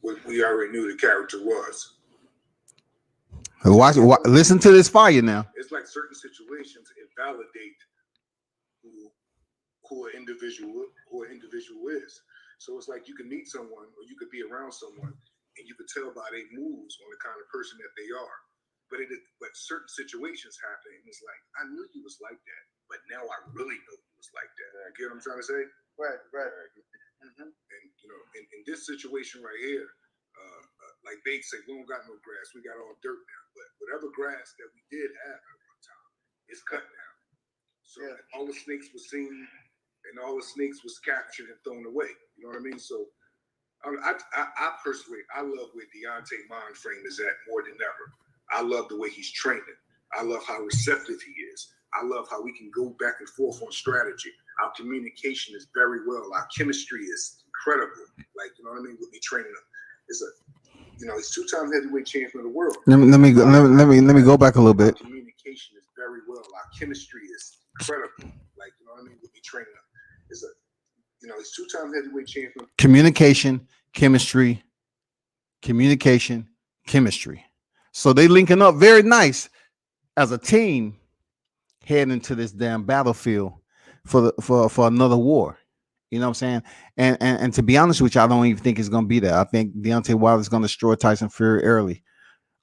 what we already knew the character was.
Watch, listen to this fire now.
It's like certain situations invalidate who an individual is. So it's like you can meet someone or you could be around someone and you could tell by their moves on the kind of person that they are. But certain situations happen and it's like, I knew you was like that, but now I really know you was like that. You get what I'm trying to say?
Right.
And in this situation right here, like they say, we don't got no grass, we got all dirt now. But whatever grass that we did have at one time, it's cut now. So all the snakes were seen, and all the snakes was captured and thrown away. You know what I mean? So I personally, I love where Deontay mind frame is at more than ever. I love the way he's training. I love how receptive he is. I love how we can go back and forth on strategy. Our communication is very well. Our chemistry is incredible. Like, you know what I mean? We'll be training him. He's two-time heavyweight champion of the world. Let
me go back a little bit.
Our communication is very well. Our chemistry is incredible. Like, you know what I mean? We'll be training him. He's two-time heavyweight champion.
Communication, chemistry. So they linking up very nice as a team heading into this damn battlefield for another war. You know what I'm saying? And to be honest with you, I don't even think it's gonna be that. I think Deontay Wilders is gonna destroy Tyson Fury early.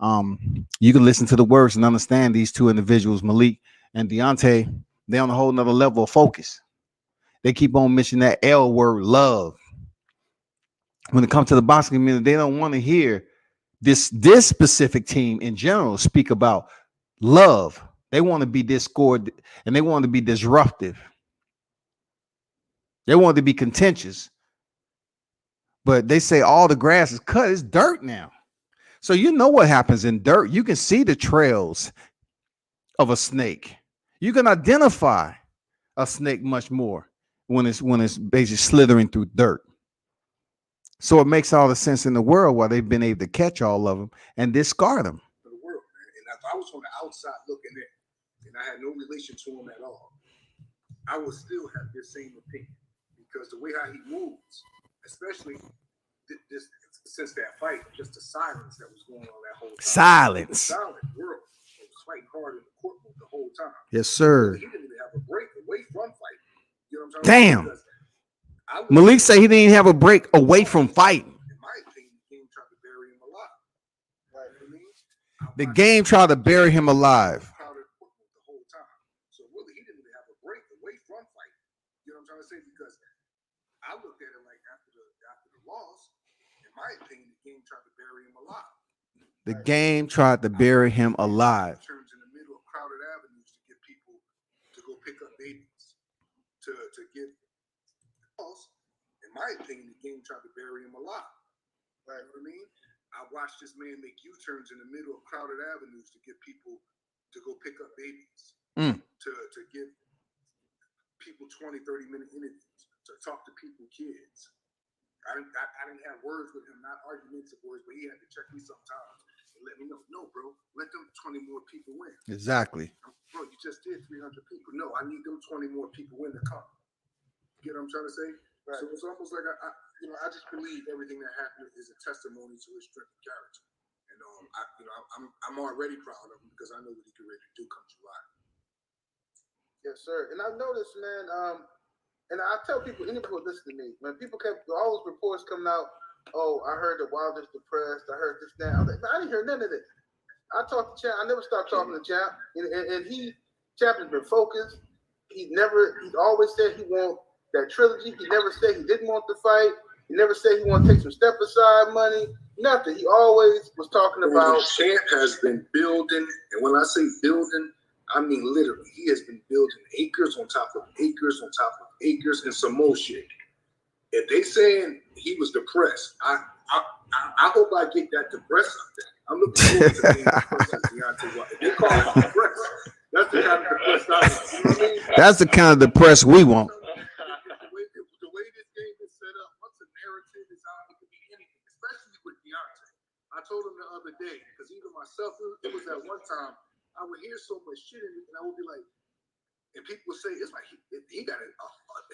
You can listen to the words and understand these two individuals, Malik and Deontay, they're on a whole nother level of focus. They keep on mentioning that L word, love. When it comes to the boxing community, they don't want to hear this specific team in general speak about love. They want to be discord and they want to be disruptive. They want to be contentious. But they say all the grass is cut. It's dirt now. So you know what happens in dirt. You can see the trails of a snake. You can identify a snake much more when it's basically slithering through dirt. So it makes all the sense in the world why they've been able to catch all of them and discard them.
For the world, man. And if I was on the outside looking in, and I had no relation to him at all, I would still have this same opinion because the way how he moves, especially this since that fight, just the silence that was going on that whole time.
Silence.
Silent world. It was fighting hard in the courtroom the whole time.
Yes, sir.
He didn't even have a break away from fighting. You know what I'm
talking about?
Damn.
Malik said he didn't have a break away from fighting.
In my opinion, the game tried to bury him alive. Right? You know what I mean?
The game tried to bury him alive.
The whole time. So really, he didn't even have a break away from fighting. You know what I'm trying to say? Because I looked at it like after the loss, in my opinion, the game tried to bury him alive.
The game tried to bury him alive.
Turns in the middle of crowded avenues to get people to go pick up babies, to get. In my opinion, the game tried to bury him alive. Right? You know what I mean? I watched this man make U-turns in the middle of crowded avenues to get people to go pick up babies, to give people 20, 30-minute interviews, to talk to people, kids. I didn't have words with him, not argumentative words, but he had to check me sometimes and let me know, no, bro, let them 20 more people win.
Exactly.
Bro, you just did 300 people. No, I need them 20 more people win to come. You know what I'm trying to say? Right. So it's almost like I just believe everything that happened is a testimony to his strength of character, and I'm already proud of him because I know what he can really do come July.
Yes, sir. And I've noticed, man. And I tell people, anybody who listen to me, when people kept all those reports coming out, oh, I heard that Wilder's depressed. I heard this now. I didn't hear none of this. I talked to Champ. I never stopped talking to Champ, and Champ has been focused. He's always said he wants that trilogy. He never said he didn't want the fight. He never said he want to take some step aside money. Nothing. He always was talking about.
Champ has been building, and when I say building, I mean literally. He has been building acres on top of acres on top of acres and some more shit. If they saying he was depressed, I hope I get that depressed out there. I'm looking forward to being depressed as Deontay Wilders. If they call it depressed, that's the kind of depressed I want. You know what I mean?
That's the kind of depressed we want.
The way this game is set up, once the narrative is out, it can be anything, especially with Deontay. I told him the other day, because even myself, it was at one time, I would hear so much shit in it, and I would be like, and people would say, it's like he got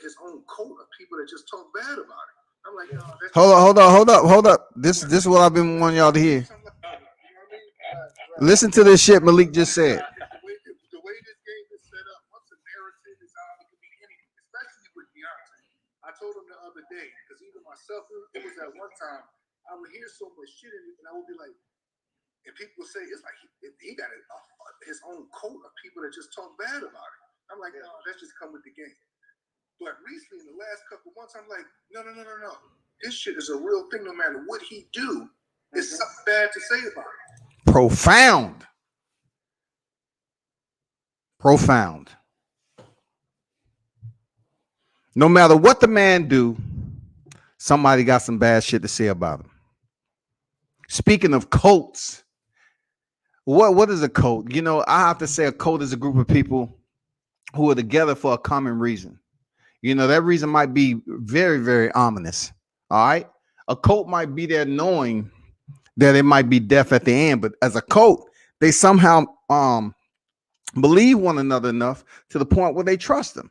his own cult of people that just talk bad about him. I'm like, no, that's
Hold up. This is what I've been wanting y'all to hear. Listen to this shit Malik just said.
The way this game is set up, once a narrative is out, it can be anything, especially with Deontay. I told him the other day, because even myself, it was at one time, I would hear so much shit in it, and I would be like, and people would say, it's like he got his own cult of people that just talk bad about it. I'm like, no, that's just come with the game. But recently, in the last couple months, I'm like, no. This shit is a real thing. No matter what he do, there's something bad to say about it.
Profound. No matter what the man do, somebody got some bad shit to say about him. Speaking of cults, what is a cult? You know, I have to say a cult is a group of people who are together for a common reason. You know, that reason might be very, very ominous. All right. A cult might be there knowing that it might be death at the end, but as a cult, they somehow believe one another enough to the point where they trust them.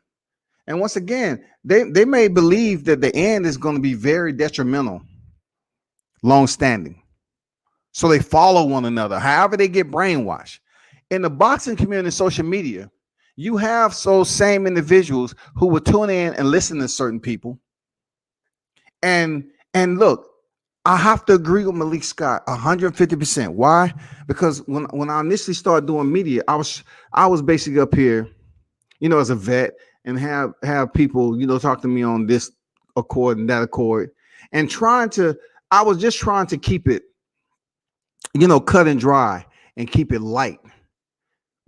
And once again, they may believe that the end is going to be very detrimental, long-standing. So they follow one another. However, they get brainwashed. In the boxing community, social media, you have those same individuals who will tune in and listen to certain people. And look, I have to agree with Malik Scott 150%. Why? Because when I initially started doing media, I was basically up here, you know, as a vet, and have people, you know, talk to me on this accord and that accord, and I was just trying to keep it, you know, cut and dry and keep it light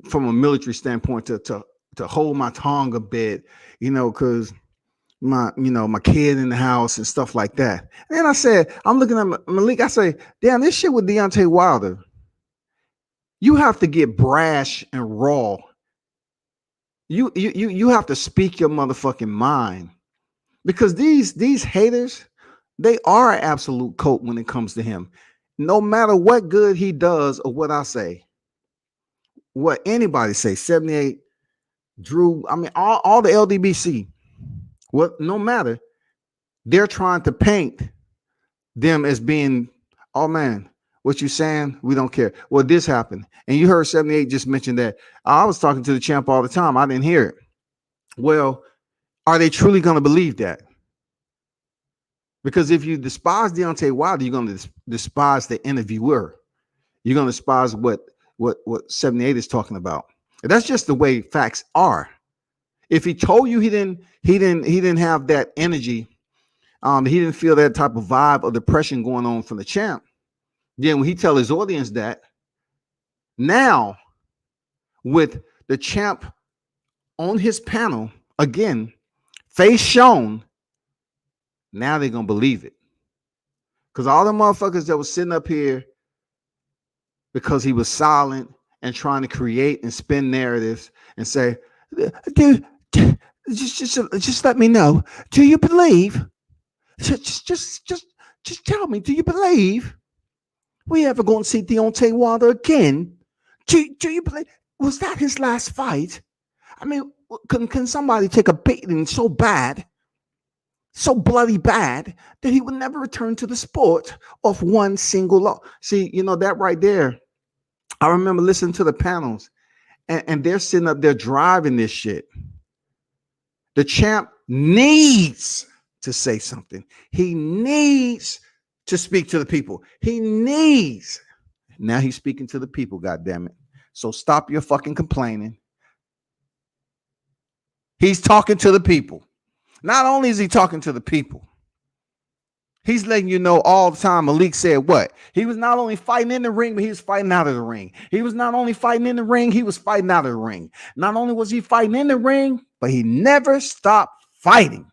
from a military standpoint to hold my tongue a bit, you know, because my kid in the house and stuff like that. And I said, I'm looking at Malik, I say, damn, this shit with Deontay Wilder, you have to get brash and raw. You have to speak your motherfucking mind, because these haters, they are an absolute cult when it comes to him. No matter what good he does or what I say, what anybody say, 78, Drew, I mean, all the LDBC, no matter, they're trying to paint them as being, oh man, what you saying? We don't care. Well, this happened. And you heard 78 just mention that. I was talking to the champ all the time. I didn't hear it. Well, are they truly going to believe that? Because if you despise Deontay Wilder, you're going to despise the interviewer. You're going to despise what 78 is talking about. And that's just the way facts are. If he told you he didn't have that energy, he didn't feel that type of vibe or depression going on from the champ, then when he tell his audience that, now with the champ on his panel again, face shown, now they're gonna believe it. Because all the motherfuckers that was sitting up here because he was silent and trying to create and spin narratives and say, dude, just let me know. Do you believe? Just tell me, do you believe we ever going to see Deontay Wilder again? Do you believe? Was that his last fight? I mean, can somebody take a beating so bad, so bloody bad, that he would never return to the sport of one single loss? See, you know, that right there, I remember listening to the panels, and they're sitting up there driving this shit. The champ needs to say something. He needs to speak to the people. Now he's speaking to the people, goddammit. So stop your fucking complaining. He's talking to the people. Not only is he talking to the people, he's letting you know all the time. Malik said what? He was not only fighting in the ring, but he was fighting out of the ring. He was not only fighting in the ring, he was fighting out of the ring. Not only was he fighting in the ring, but he never stopped fighting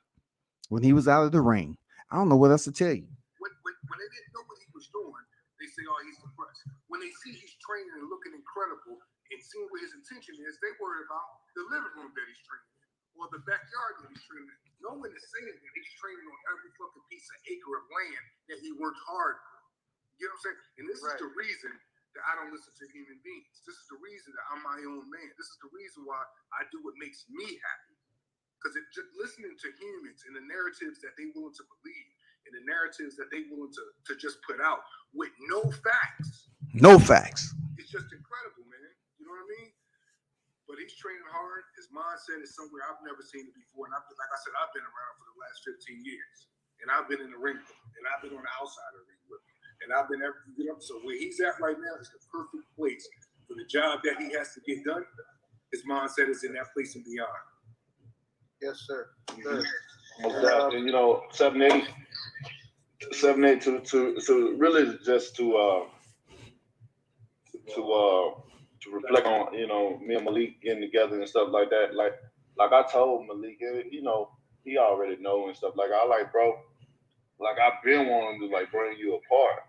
when he was out of the ring. I don't know what else to tell you.
When they didn't know what he was doing, they say, oh, he's depressed. When they see he's training and looking incredible and seeing what his intention is, they worry about the living room that he's training in or the backyard that he's training in. No one is saying that he's training on every fucking piece of acre of land that he worked hard for. You know what I'm saying? And this is the reason that I don't listen to human beings. This is the reason that I'm my own man. This is the reason why I do what makes me happy. Because just listening to humans and the narratives that they willing to believe, and the narratives that they willing to just put out with no facts.
No facts.
It's just incredible, man. You know what I mean? But he's training hard. His mindset is somewhere I've never seen it before. And like I said, I've been around for the last 15 years. And I've been in the ring with him. And I've been on the outside of the ring with him. And I've been everything. You know, so where he's at right now is the perfect place for the job that he has to get done. His mindset is in that place and beyond.
Yes, sir. Sure.
And you know, 7-8 to really just to reflect on, you know, me and Malik getting together and stuff like that. Like I told Malik, you know, he already know and stuff. Like I like, bro, like I've been wanting to like bring you apart.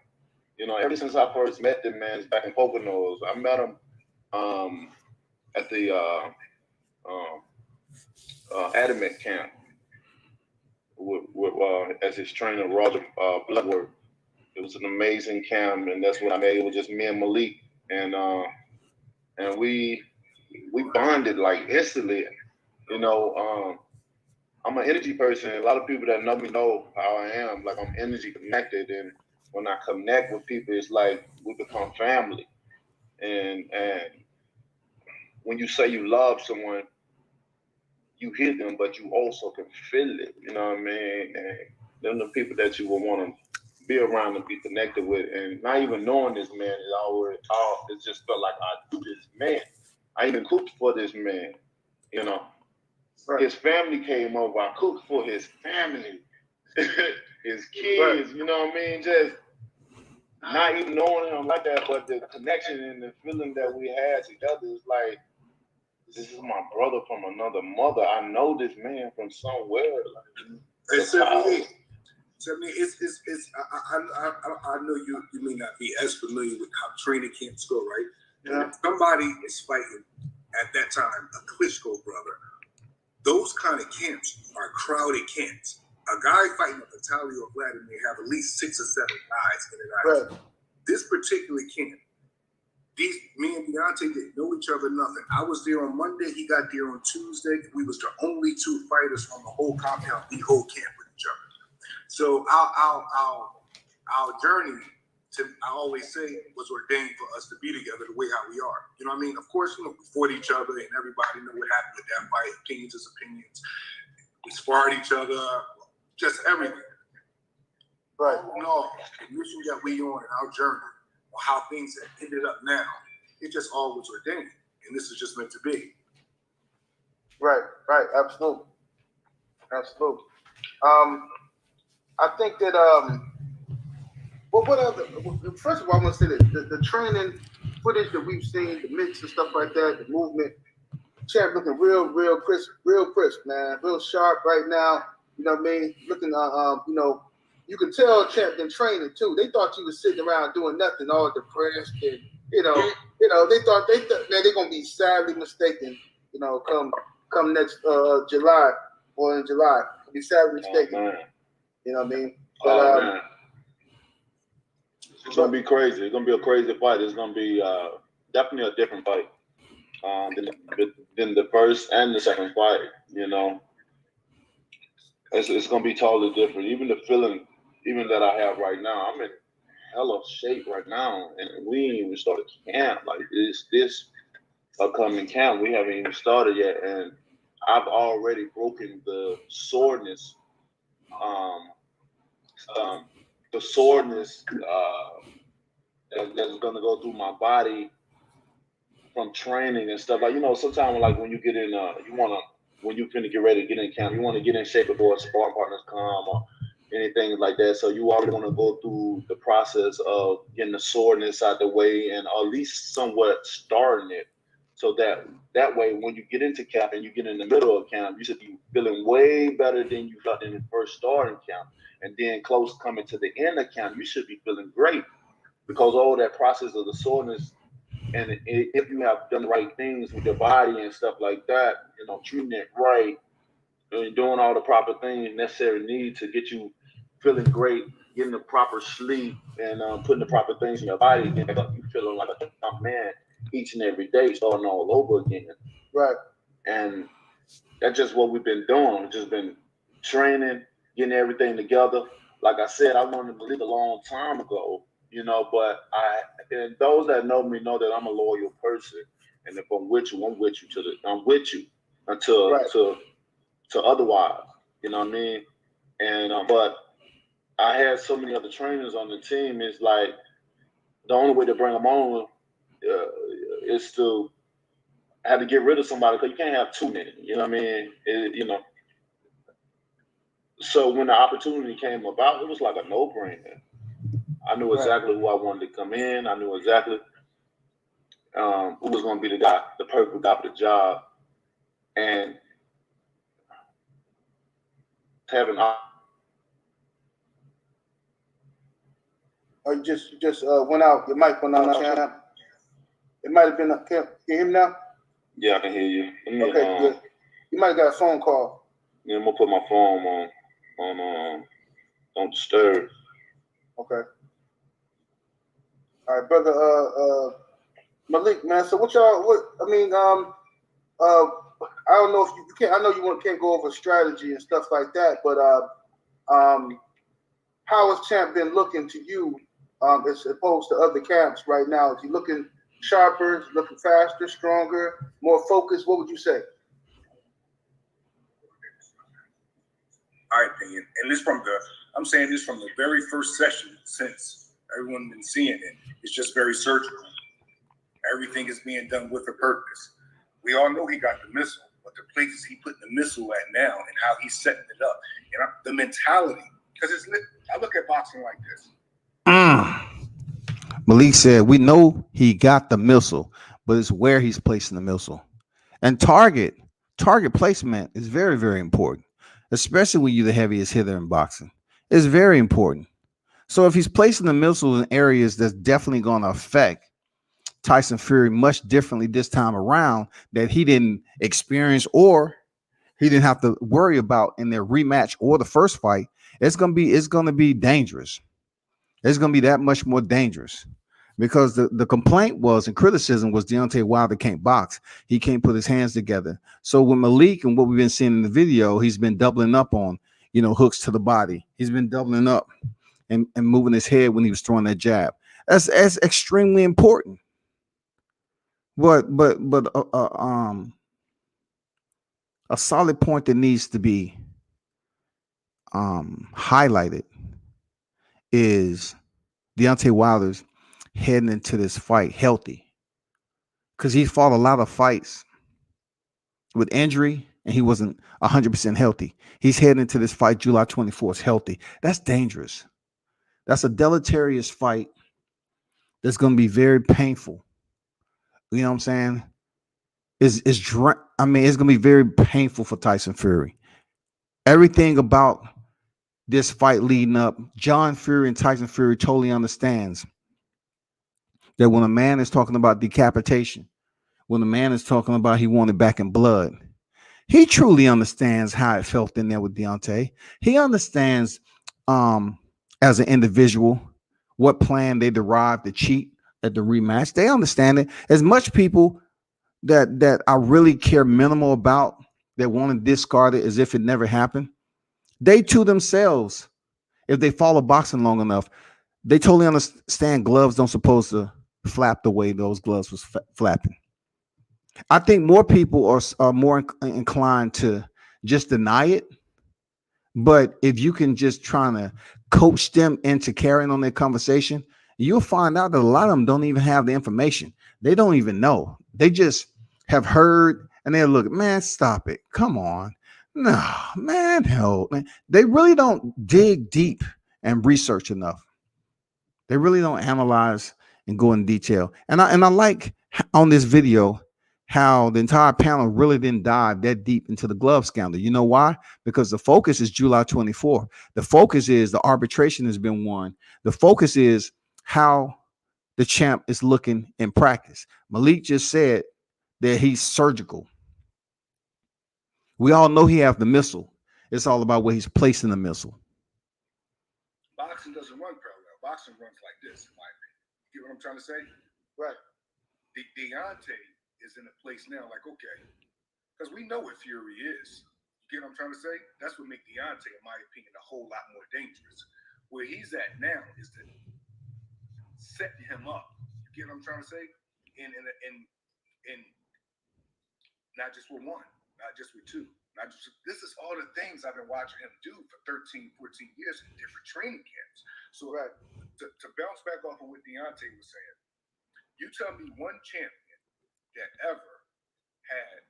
You know, ever since I first met them man back in Poconos, I met him at the Adamant camp with as his trainer, Roger Bloodworth. It was an amazing camp, and that's what I made. It was just me and Malik, and we bonded like instantly. You know, I'm an energy person. A lot of people that know me know how I am. Like I'm energy connected, and when I connect with people, it's like we become family. And when you say you love someone, you hear them, but you also can feel it. You know what I mean? And them the people that you will want to be around and be connected with. And not even knowing this man is always it just felt like I do this man. I even cooked for this man. You know, right. His family came over. I cooked for his family, his kids. Right. You know what I mean? Just not even knowing him like that, but the connection and the feeling that we had together is like, this is my brother from another mother. I know this man from somewhere. Like,
it's 78. 78. I know you may not be as familiar with how training camps go, right? Yeah. If somebody is fighting at that time, a Klitschko brother, those kind of camps are crowded camps. A guy fighting a Vitaly or Vladimir may have at least 6 or 7 guys in it. Right. This particular camp, me and Deontay didn't know each other, nothing. I was there on Monday. He got there on Tuesday. We was the only 2 fighters on the whole compound, the whole camp with each other. So our journey, I always say, was ordained for us to be together the way how we are. You know what I mean? Of course, you know, we fought each other, and everybody know what happened with that fight. Opinions is opinions. We sparred each other, just everything. Right. No, the mission that we on in our journey, or how things have ended up now, it just all was ordained, and this is just meant to be.
Right, absolutely. I think that what other? First of all, I want to say that the training footage that we've seen, the mix and stuff like that, the movement, Champ looking real crisp, man, real sharp right now. You know what I mean? Looking, you know. You can tell Champ been training too. They thought you was sitting around doing nothing, all depressed, and they thought man, they're gonna be sadly mistaken. You know, come next July or in July, be sadly mistaken. You know what I mean? But
it's gonna be crazy. It's gonna be a crazy fight. It's gonna be definitely a different fight than the first and the second fight. You know, it's gonna be totally different. Even the feeling. Even that I have right now, I'm in hella shape right now, and we ain't even started camp. Like this upcoming camp, we haven't even started yet, and I've already broken the soreness. The soreness that's gonna go through my body from training and stuff. Like, you know, sometimes like when you get in, when you finna get ready to get in camp, you want to get in shape before sparring partners come or anything like that. So you already want to go through the process of getting the soreness out the way and at least somewhat starting it. So that way, when you get into camp and you get in the middle of camp, you should be feeling way better than you felt in the first starting camp. And then close coming to the end of camp, you should be feeling great because all that process of the soreness, and if you have done the right things with your body and stuff like that, you know, treating it right, and doing all the proper things necessary need to get you feeling great, getting the proper sleep, and putting the proper things in your body, and you feeling like a man each and every day, starting all over again.
Right.
And that's just what we've been doing. We've just been training, getting everything together, like I said, I wanted Malik a long time ago, you know, but and those that know me know that I'm a loyal person. And if I'm with you, I'm with you until to otherwise, you know what I mean? And but I had so many other trainers on the team. It's like the only way to bring them on is to have to get rid of somebody, because you can't have too many. You know what I mean? You know. So when the opportunity came about, it was like a no-brainer. I knew exactly who I wanted to come in. I knew exactly who was going to be the guy, the perfect guy for the job, and having.
Or you just went out. Your mic went out, champ. It might have been. Can you hear me now?
Yeah, I can hear you.
Okay, good. You might have got a phone call.
Yeah, I'm gonna put my phone on don't disturb.
Okay. All right, brother. Malik, man. So what y'all? I mean, I don't know if you can't. I know you can't go over strategy and stuff like that, but how has Champ been looking to you, as opposed to other camps right now? Is he looking sharper? Is he looking faster, stronger, more focused? What would you say?
My opinion, and I'm saying this from the very first session, since everyone's been seeing it. It's just very surgical. Everything is being done with a purpose. We all know he got the missile, but the places he putting the missile at now and how he's setting it up, and the mentality, because I look at boxing like this.
Malik said, we know he got the missile, but it's where he's placing the missile. And target placement is very, very important, especially when you're the heaviest hitter in boxing. It's very important. So if he's placing the missile in areas that's definitely going to affect Tyson Fury much differently this time around, that he didn't experience or he didn't have to worry about in their rematch or the first fight, it's going to be dangerous. It's going to be that much more dangerous, because the complaint was, and criticism was, Deontay Wilder can't box. He can't put his hands together. So with Malik and what we've been seeing in the video, he's been doubling up on, hooks to the body. He's been doubling up and moving his head when he was throwing that jab. That's extremely important. But a solid point that needs to be highlighted is Deontay Wilders heading into this fight healthy, because he fought a lot of fights with injury and he wasn't 100% healthy. He's heading into this fight July 24th healthy. That's dangerous. That's a deleterious fight that's going to be very painful. You know what I'm saying? It's going to be very painful for Tyson Fury. Everything about this fight leading up, John Fury and Tyson Fury totally understands that when a man is talking about decapitation, when a man is talking about he wanted back in blood, he truly understands how it felt in there with Deontay. He understands as an individual what plan they derived to cheat at the rematch. They understand it. As much people that I really care minimal about, that want to discard it as if it never happened, they too themselves, if they follow boxing long enough, they totally understand gloves don't supposed to flap the way those gloves was flapping. I think more people are more inclined to just deny it. But if you can just try to coach them into carrying on their conversation, you'll find out that a lot of them don't even have the information. They don't even know. They just have heard and they'll look, man, stop it. Come on. No, man, hell, man. They really don't dig deep and research enough. They really don't analyze and go in detail. And I like on this video how the entire panel really didn't dive that deep into the glove scandal. You know why? Because the focus is July 24th. The focus is the arbitration has been won. The focus is how the champ is looking in practice. Malik just said that he's surgical. We all know he has the missile. It's all about where he's placing the missile.
Boxing doesn't run parallel. Boxing runs like this, in my opinion. You get what I'm trying to say?
Right.
Deontay is in a place now like, okay, because we know what Fury is. You get what I'm trying to say? That's what makes Deontay, in my opinion, a whole lot more dangerous. where he's at now is to set him up. You get what I'm trying to say? And not just with one, not just with two. This is all the things I've been watching him do for 13, 14 years in different training camps. So to bounce back off of what Deontay was saying, you tell me one champion that ever had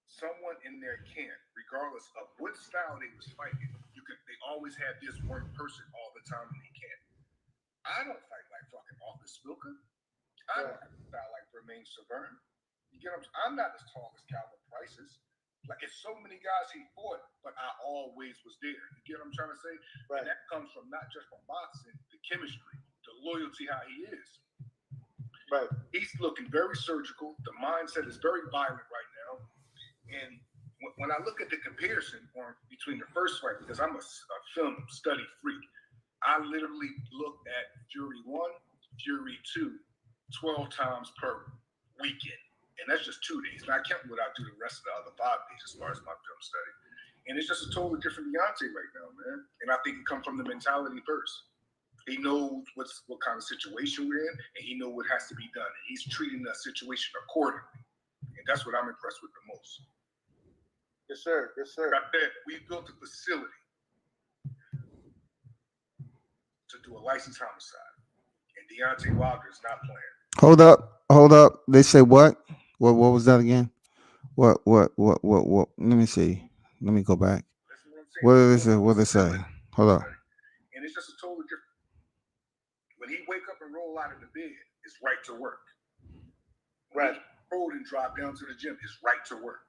someone in their camp, regardless of what style they was fighting, they always had this one person all the time in their camp. I don't fight like fucking Office Spilker. I don't style like Romain Severn. You get what I'm not as tall as Calvin Price is. Like, it's so many guys he fought, but I always was there. You get what I'm trying to say? Right. And that comes from not just from boxing, the chemistry, the loyalty, how he is. Right. He's looking very surgical. The mindset is very violent right now. And when I look at the comparison between the first fight, because I'm a film study freak, I literally looked at Fury 1, Fury 2, 12 times per weekend. And that's just 2 days. Now, I can't what I do the rest of the other 5 days as far as my film study. And it's just a totally different Deontay right now, man. And I think it comes from the mentality first. He knows what kind of situation we're in, and he knows what has to be done. And he's treating the situation accordingly. And that's what I'm impressed with the most.
Yes, sir. Yes, sir.
Like that, we built a facility to do a licensed homicide. And Deontay Wilders is not playing.
Hold up. They say what? What was that again? What? Let me see. Let me go back. What did they say? What did they say? Hold up.
And it's just a totally different. When he wake up and roll out of the bed, it's right to work. Right. Roll and drive down to the gym, it's right to work.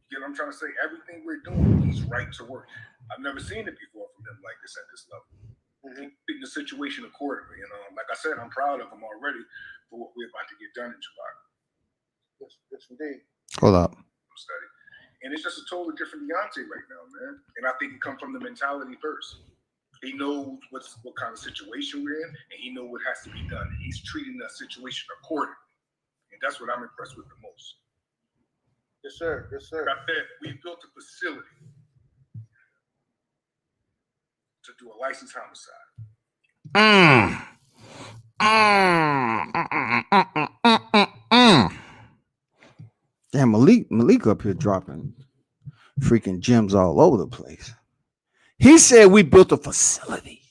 You know what I'm trying to say? Everything we're doing, he's right to work. I've never seen it before from him like this at this level. Treating the situation accordingly. You know, like I said, I'm proud of him already for what we're about to get done in July.
Yes, indeed.
Hold up.
Study. And it's just a totally different Deontay right now, man. And I think it comes from the mentality first. He knows what kind of situation we're in, and he knows what has to be done. And he's treating the situation accordingly. And that's what I'm impressed with the most.
Yes, sir. Yes, sir.
Like that, we built a facility to do a licensed homicide.
Damn, Malik up here dropping freaking gems all over the place. He said we built a facility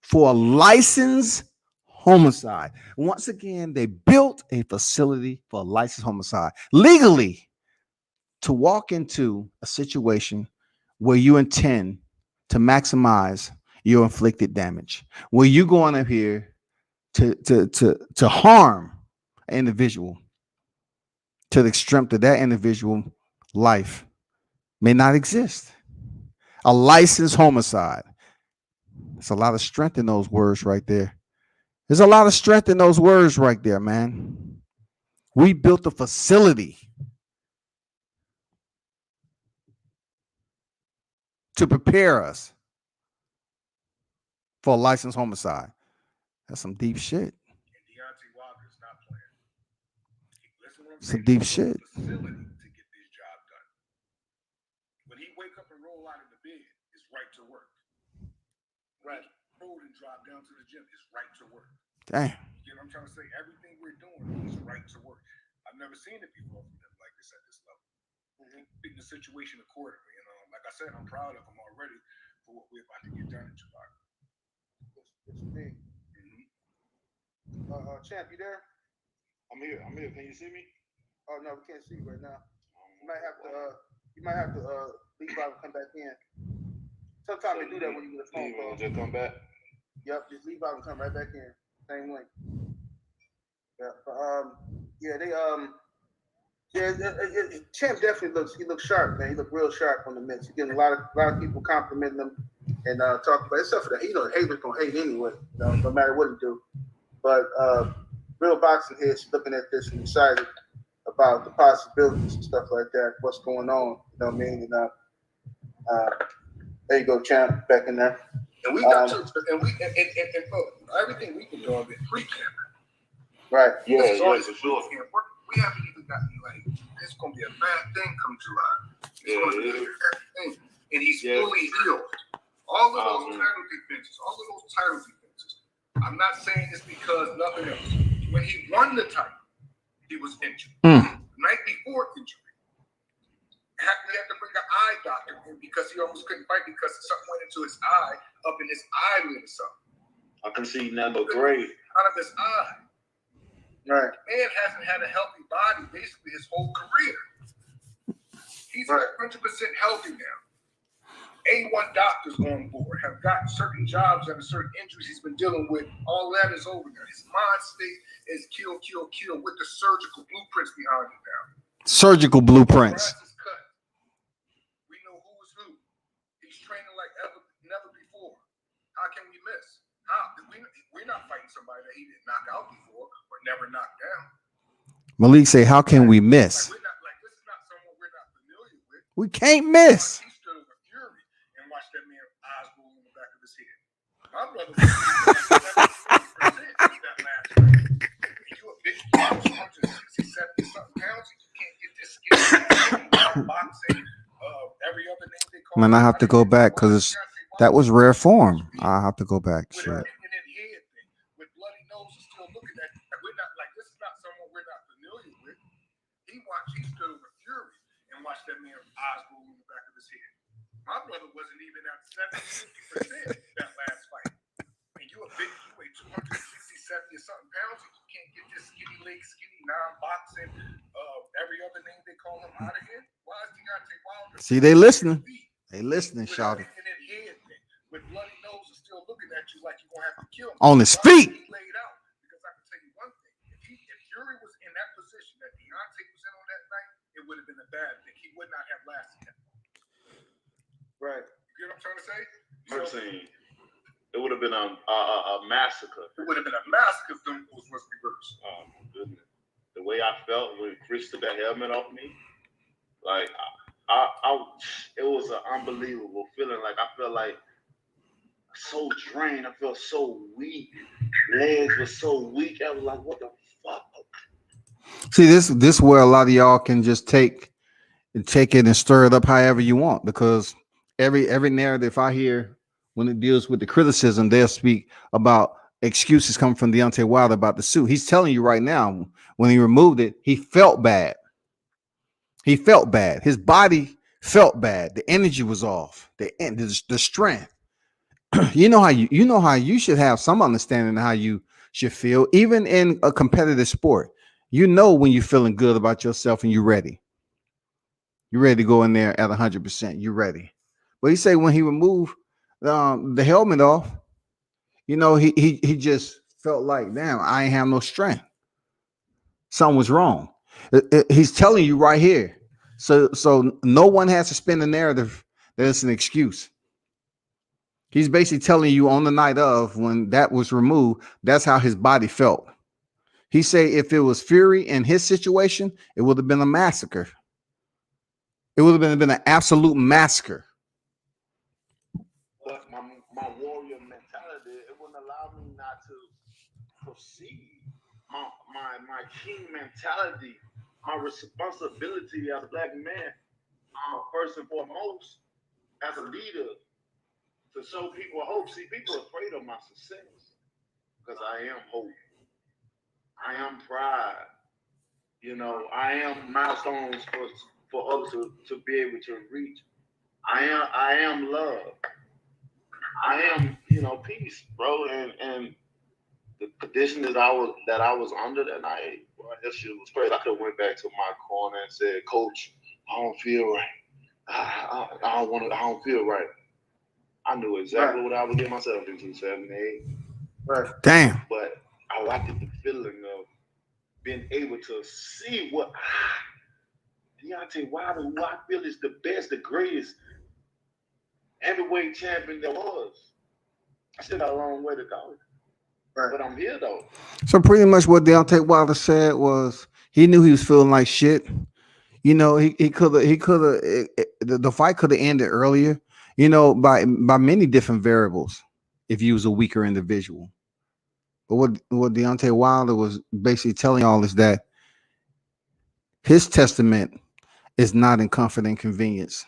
for a licensed homicide. Once again, they built a facility for a licensed homicide legally to walk into a situation where you intend to maximize your inflicted damage, where you're going up here to harm an individual to the extent that individual life may not exist. A licensed homicide. There's a lot of strength in those words right there. There's a lot of strength in those words right there, man. We built a facility to prepare us for a licensed homicide. That's some deep shit.
Deontay Wilders not playing. Listen what I'm
Some
saying.
deep shit.
Facility to get this job done. When he wake up and roll out of the bed, it's right to work. Right. Roll and drive down to the gym, it's right to work.
Damn.
You know what I'm trying to say? Everything we're doing is right to work. I've never seen it before from him like this at this level. Treating the situation accordingly. You know, like I said, I'm proud of him already for what we're about to get done in July.
It's big. Champ, you there?
I'm here. Can you see me?
Oh no, we can't see you right now. You might have to leave out and come back in. Sometimes they do that when you get a phone call.
Just come back.
Yep, just leave out and come right back in. Same link. Yeah, Champ definitely looks sharp, man. He looked real sharp on the mix. He's getting a lot of people complimenting him and talking about it. Except for that, haters gonna hate anyway, no matter what he do. But real boxing heads looking at this and excited about the possibilities and stuff like that. What's going on? You know what I mean? And there you go, Champ, back in there.
And we got everything we can do of it pre-camp.
Right.
Yeah,
for
sure.
We haven't even gotten it's gonna be a bad thing come July. It's gonna be a bad thing. And he's fully healed. All of those title defenses. I'm not saying it's because nothing else. When he won the title, he was injured. Night before injury, we had to bring an eye doctor in because he almost couldn't fight because something went into his eye, up in his eyelid or something.
I can see number 3
out of his eye.
Right.
The man hasn't had a healthy body basically his whole career. He's 100% healthy now. A1 doctors on board have gotten certain jobs and certain injuries he's been dealing with. All that is over now. His mind state is kill with the surgical blueprints behind it now.
Surgical blueprints.
We know who is who. He's training like never before. How can we miss? How? We're not fighting somebody that he didn't knock out before or never knocked down.
Malik say, how can we miss?
Like, this is not someone we're not familiar with.
We can't miss.
He stood with fury and watched that man's eyes roll in the back of his head. My brother was that last night. And you a big 160, 70 something pounds. You can't get this skin boxing. Every other name they call.
Man, I have to go back because that was rare form. I have to go back. Shit.
With bloody noses still looking at. We're not like this is not someone we're not familiar with. He stood with fury and watched that man's eyes roll in the back of his head. My brother wasn't even at 70-50% that last fight. And you weigh 260, 70 or something pounds. You can't get this skinny leg, skinny non-boxing, every other name they call him out of here. Why is Deontay Wilders?
See, they listening. They listening, shouting.
With bloody noses still looking at you like you're gonna have to kill him.
On his feet.
Laid out. Because I can tell you one thing. If Fury was in that position that Deontay was in on that night, it would have been a bad thing. He would not have lasted that.
Right.
You know what I'm trying to say?
It would have been a massacre.
It would have been a massacre if them was reversed.
Oh my goodness. The way I felt when Chris took that helmet off me, like it was an unbelievable feeling. Like I felt like so drained. I felt so weak. Legs were so weak. I was like, what the fuck?
See, this where a lot of y'all can just take it and stir it up however you want, because every narrative I hear when it deals with the criticism, they'll speak about excuses coming from Deontay Wilder about the suit. He's telling you right now, when he removed it, he felt bad. He felt bad. His body felt bad. The energy was off. The strength. You know how you should have some understanding of how you should feel, even in a competitive sport. You know when you're feeling good about yourself and you're ready. You're ready to go in there at 100%. You're ready. But he said when he removed the helmet off, you know, he just felt like, damn, I ain't have no strength. Something was wrong. He's telling you right here. So no one has to spin the narrative that it's an excuse. He's basically telling you on the night of when that was removed, that's how his body felt. He said if it was Fury in his situation, it would have been a massacre. It would have been an absolute massacre.
But my warrior mentality, it wouldn't allow me not to proceed. My king mentality, my responsibility as a black man, first and foremost, as a leader, to show people hope. See, people are afraid of my success because I am hope. I am pride. You know, I am milestones for others to be able to reach. I am love. I am, peace, bro. And the condition that I was under that night, bro, that shit was crazy. I could have went back to my corner and said, Coach, I don't feel right. I don't feel right. I knew exactly what I was getting myself into, 7, 8.
Right.
Damn.
But I liked the feeling of being able to see what Deontay Wilder, who I feel is the best, the greatest heavyweight champion there was. I still got a long way to go. Right. But I'm here though.
So pretty much what Deontay Wilder said was he knew he was feeling like shit. You know, he could have the fight could have ended earlier, by many different variables if he was a weaker individual. But what Deontay Wilder was basically telling y'all is that his testament is not in comfort and convenience.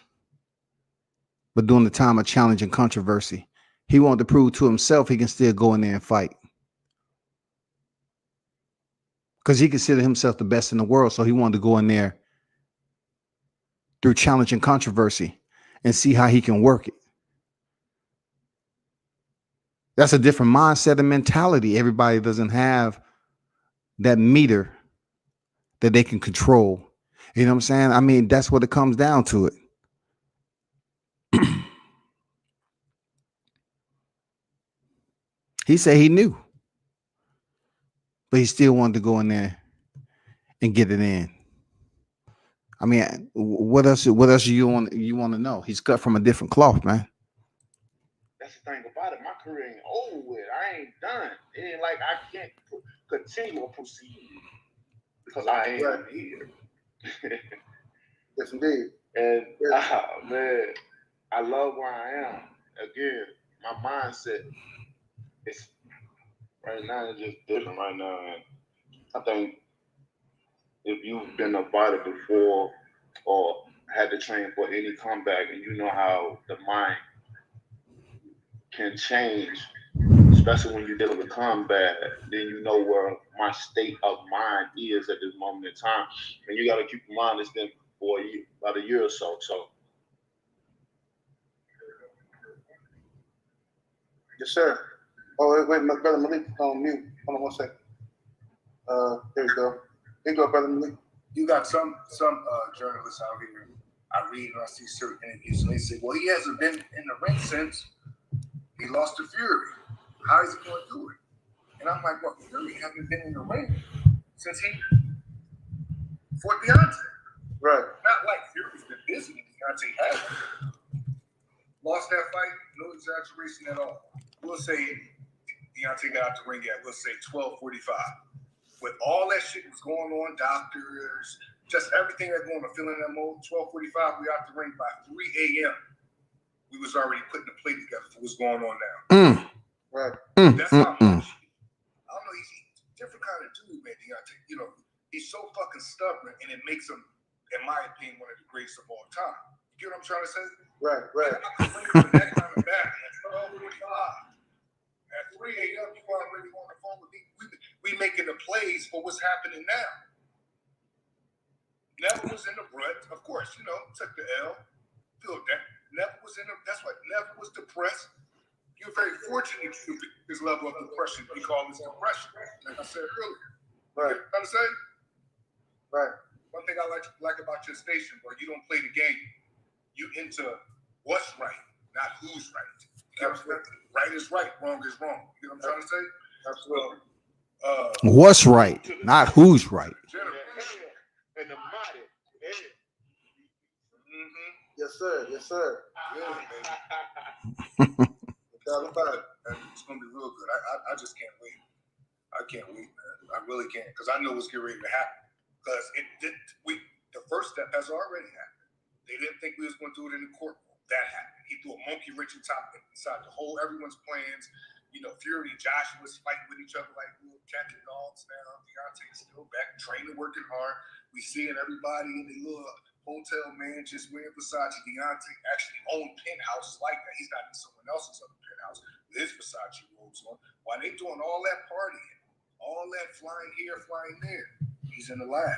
But during the time of challenge and controversy, he wanted to prove to himself he can still go in there and fight. Because he considered himself the best in the world. So he wanted to go in there through challenge and controversy and see how he can work it. That's a different mindset and mentality. Everybody doesn't have that meter that they can control. You know what I'm saying? I mean, that's what it comes down to it. He said he knew, but he still wanted to go in there and get it in. I mean, what else you want to know? He's cut from a different cloth, man.
That's the thing about it. My career ain't over with. I ain't done. It ain't like I can't continue or proceed because I am here.
Yes, indeed.
And man, I love where I am. Again, my mindset is right now. It's just different right now, and I think if you've been a fighter before or had to train for any comeback, and you know how the mind can change, especially when you're dealing with combat, then you know where my state of mind is at this moment in time. And you got to keep in mind it's been for about a year or so. So,
yes, sir. Oh, wait, my brother Malik on mute. Hold on one second. There you go. Here you go, brother Malik.
You got some journalists out here. I read and I see certain interviews, and they say, "Well, he hasn't been in the ring since he lost to Fury. How is he going to do it?" And I'm like, "Well, Fury hasn't been in the ring since he fought Deontay.
Right.
Not like Fury's been busy. Deontay hasn't. Lost that fight, no exaggeration at all. We'll say Deontay got out the ring at, let's say, 12:45. With all that shit was going on, doctors, just everything that's going on, feeling that mode, 12:45, we out the ring by 3 a.m. We was already putting the plate together for what's going on now.
Right.
That's how much. I don't know, he's a different kind of dude, man, Deontay. You know, he's so fucking stubborn, and it makes him, in my opinion, one of the greatest of all time. You get what I'm trying to say?
Right, right.
I could bring that kind of back at 12:45. At 3 a.m., you already on the phone with me. We making the plays for what's happening now. Never was in the brunt, of course, you know, took the L, feel that. Never was in the, that's what, never was depressed. You're very fortunate to this level of depression. We call this depression, like I said earlier.
Right.
You understand?
Right.
One thing I like about your station, where you don't play the game. You into what's right, not who's right. Absolutely. Right is right, wrong is wrong. You know what I'm trying to say?
Absolutely.
What's right, not who's right.
and the mighty.
Yes, sir. Yes, sir.
Good, baby. It's gonna be real good. I just can't wait. I can't wait, man. I really can't, because I know what's getting ready to happen. Because the first step has already happened. They didn't think we was going to do it in the courtroom. That happened. He threw a monkey wrench on top inside the whole everyone's plans. You know, Fury and Joshua's fighting with each other like little cat and dogs now. Deontay is still back, training, working hard. We seeing everybody in the little hotel mansions wearing Versace. Deontay actually owned penthouses like that. He's not in someone else's other penthouse with his Versace robes on. While they doing all that partying, all that flying here, flying there, he's in the lab.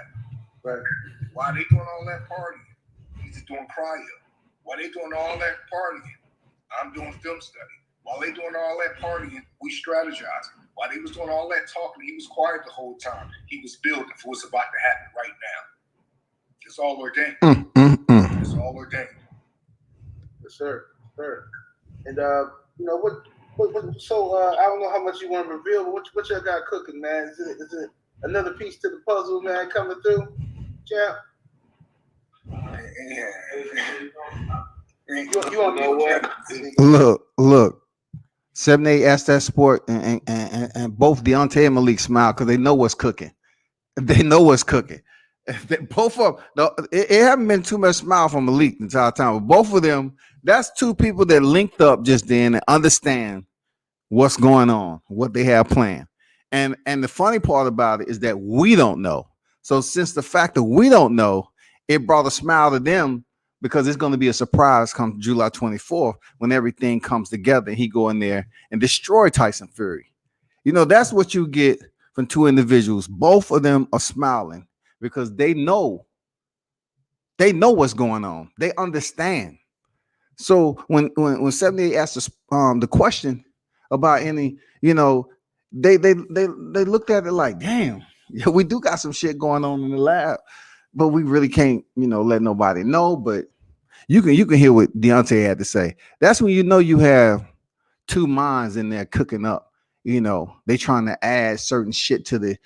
Right.
While they doing all that partying, he's doing cryo. While they doing all that partying, I'm doing film study. While they doing all that partying, we strategizing. While they was doing all that talking, he was quiet the whole time. He was building for what's about to happen right now. It's all ordained. It's all ordained.
Yes, sir. Sir. And you know what? So I don't know how much you want to reveal, but what y'all got cooking, man? Is it another piece to the puzzle, man, coming through, champ? You on what?
Look. 7-8 asked that sport, and both Deontay and Malik smile because they know what's cooking. They know what's cooking. Both of them, it haven't been too much smile from Malik the entire time, but both of them, that's two people that linked up just then and understand what's going on, what they have planned. And the funny part about it is that we don't know. So since the fact that we don't know, it brought a smile to them because it's going to be a surprise come July 24th when everything comes together and he go in there and destroy Tyson Fury. You know, that's what you get from two individuals. Both of them are smiling because they know what's going on. They understand. So when 78 asked us the question about any, you know, they looked at it like, damn, yeah, we do got some shit going on in the lab, but we really can't, you know, let nobody know. But you can hear what Deontay had to say. That's when you know you have two minds in there cooking up. You know, they trying to add certain shit to the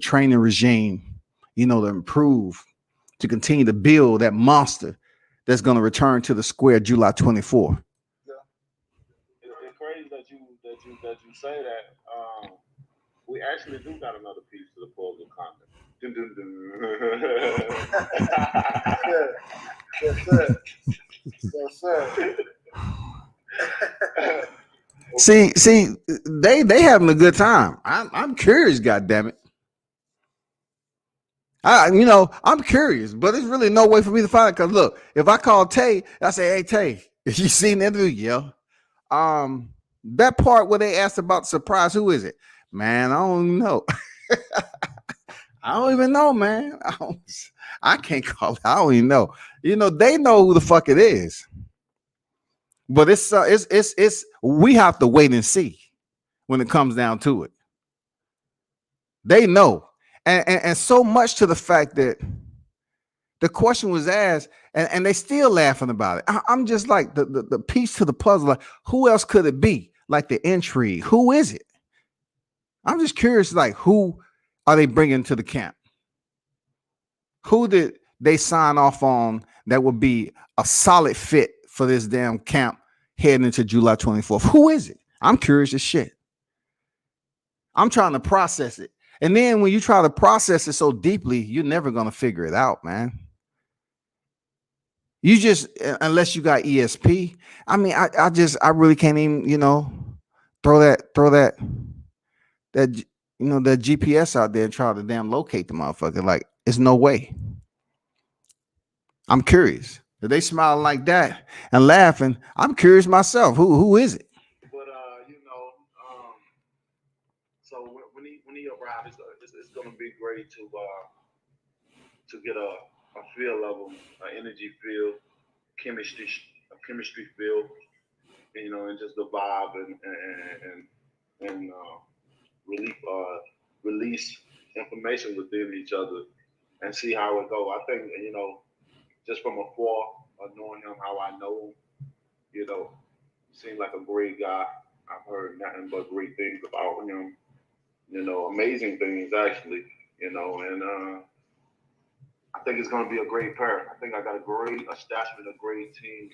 training regime, you know, to improve, to continue to build that monster that's going to return to the square July 24th.
It's crazy that you say that. We actually do got another piece to the puzzle content.
Yes, sir. Yes, sir.
See, they having a good time. I'm curious, goddammit. I'm curious, but there's really no way for me to find it. Because look, if I call Tay, I say, "Hey Tay, if you seen the interview, that part where they asked about the surprise, who is it? Man, I don't even know. I don't even know, man. I can't call it. I don't even know. You know, they know who the fuck it is, but it's we have to wait and see when it comes down to it. They know. And so much to the fact that the question was asked and they still laughing about it. I'm just like the piece to the puzzle. Like, who else could it be? Like the intrigue. Who is it? I'm just curious, like, who are they bringing to the camp? Who did they sign off on that would be a solid fit for this damn camp heading into July 24th? Who is it? I'm curious as shit. I'm trying to process it. And then when you try to process it so deeply, you're never going to figure it out, man. You just, unless you got ESP. I mean, I really can't even, you know, throw that GPS out there and try to damn locate the motherfucker. Like, it's no way. I'm curious. If they smiling like that and laughing, I'm curious myself. Who is it?
But so when he arrives, it's gonna be great to get a feel of him, an energy feel, a chemistry feel, you know, and just the vibe and release information within each other and see how it go. I think, you know, just from afar, knowing him how I know him, you know, seems like a great guy. I've heard nothing but great things about him, you know, amazing things actually, you know, and I think it's going to be a great pair. I think I got a great establishment, a great team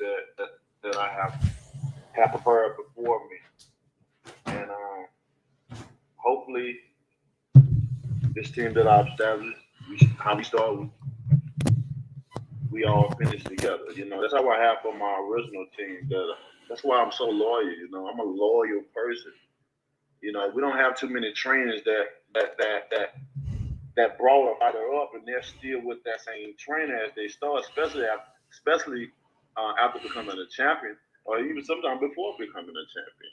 that I have prepared before me, and hopefully this team that I've established, how we start, we all finish together. You know, that's how I have for my original team. That's why I'm so loyal. You know, I'm a loyal person. You know, we don't have too many trainers that brought a fighter up, and they're still with that same trainer as they start, especially after becoming a champion, or even sometimes before becoming a champion.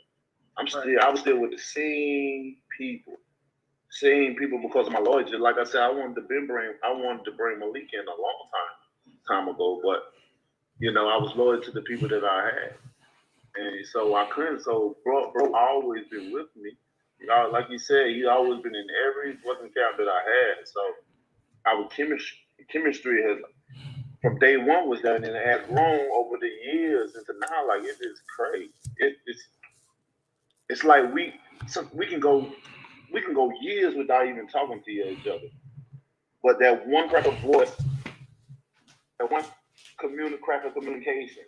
I was still with the same people because of my loyalty. Like I said, I wanted to bring Malik in a long time ago, but you know, I was loyal to the people that I had, and so I couldn't. So bro always been with me. You know, like you said, he always been in every fucking camp that I had. So our chemistry has, from day one, was that, and it has grown over the years into now. Like, it is crazy. It's like we can go years without even talking to each other. But that one crack of voice, that one crack of communication,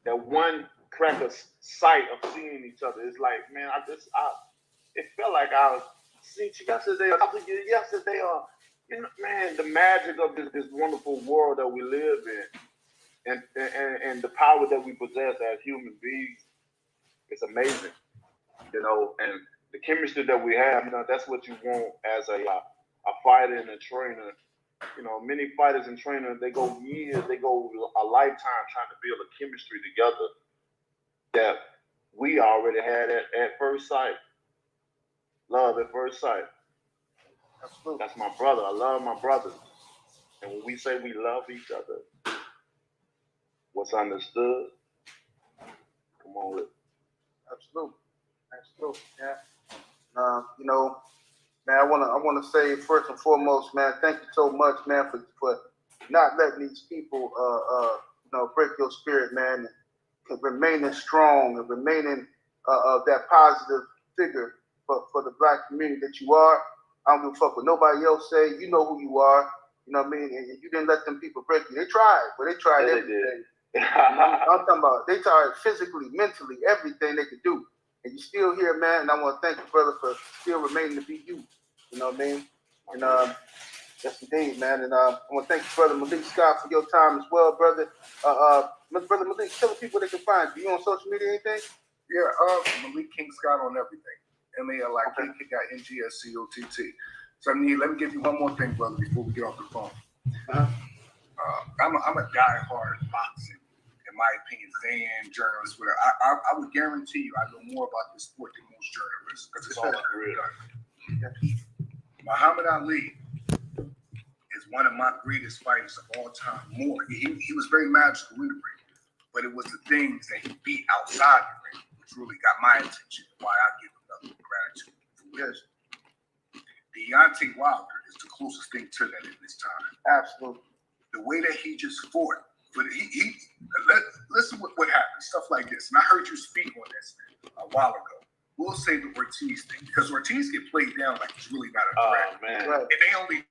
that one crack of sight of seeing each other, it's like, man, it felt like I was seeing you yesterday, or talking to you yesterday, or, you know, man, the magic of this wonderful world that we live in, and the power that we possess as human beings, it's amazing, you know, and the chemistry that we have, you know, that's what you want as a fighter and a trainer You know, many fighters and trainers, they go years, they go a lifetime trying to build a chemistry together that we already had at first sight. Love at first sight.
Absolutely.
That's my brother. I love my brother. And when we say we love each other, what's understood, come on with it.
Absolutely. Absolutely. Yeah. You know, man, I wanna say first and foremost, man, thank you so much, man, for not letting these people you know, break your spirit, man, and remaining strong and remaining that positive figure for the black community that you are. I don't give a fuck what nobody else say. You know who you are. You know what I mean? And you didn't let them people break you. They tried, but they tried everything. I'm talking about they tried physically, mentally, everything they could do. And you're still here, man. And I want to thank you, brother, for still remaining to be you. You know what I mean? And yes, indeed, man. And I want to thank you, brother Malik Scott, for your time as well, brother. Brother Malik, tell the people they can find you. You on social media, anything?
Yeah, Malik King Scott on everything. MALIKKINGSCOTT. So let me give you one more thing, brother, before we get off the phone. I'm a diehard boxing, in my opinion, fan, journalist, whatever. I would guarantee you I know more about this sport than most journalists, because it's all I've ever done. Muhammad Ali is one of my greatest fighters of all time. He was very magical in the ring, but it was the things that he beat outside the ring which really got my attention, why I give him nothing but gratitude.
Yes.
Deontay Wilder is the closest thing to that in this time.
Absolutely.
The way that he just fought, but listen what happened, stuff like this. And I heard you speak on this a while ago. We'll say the Ortiz thing, because Ortiz get played down like he's really not a threat.
Oh, man.
Right.
And they only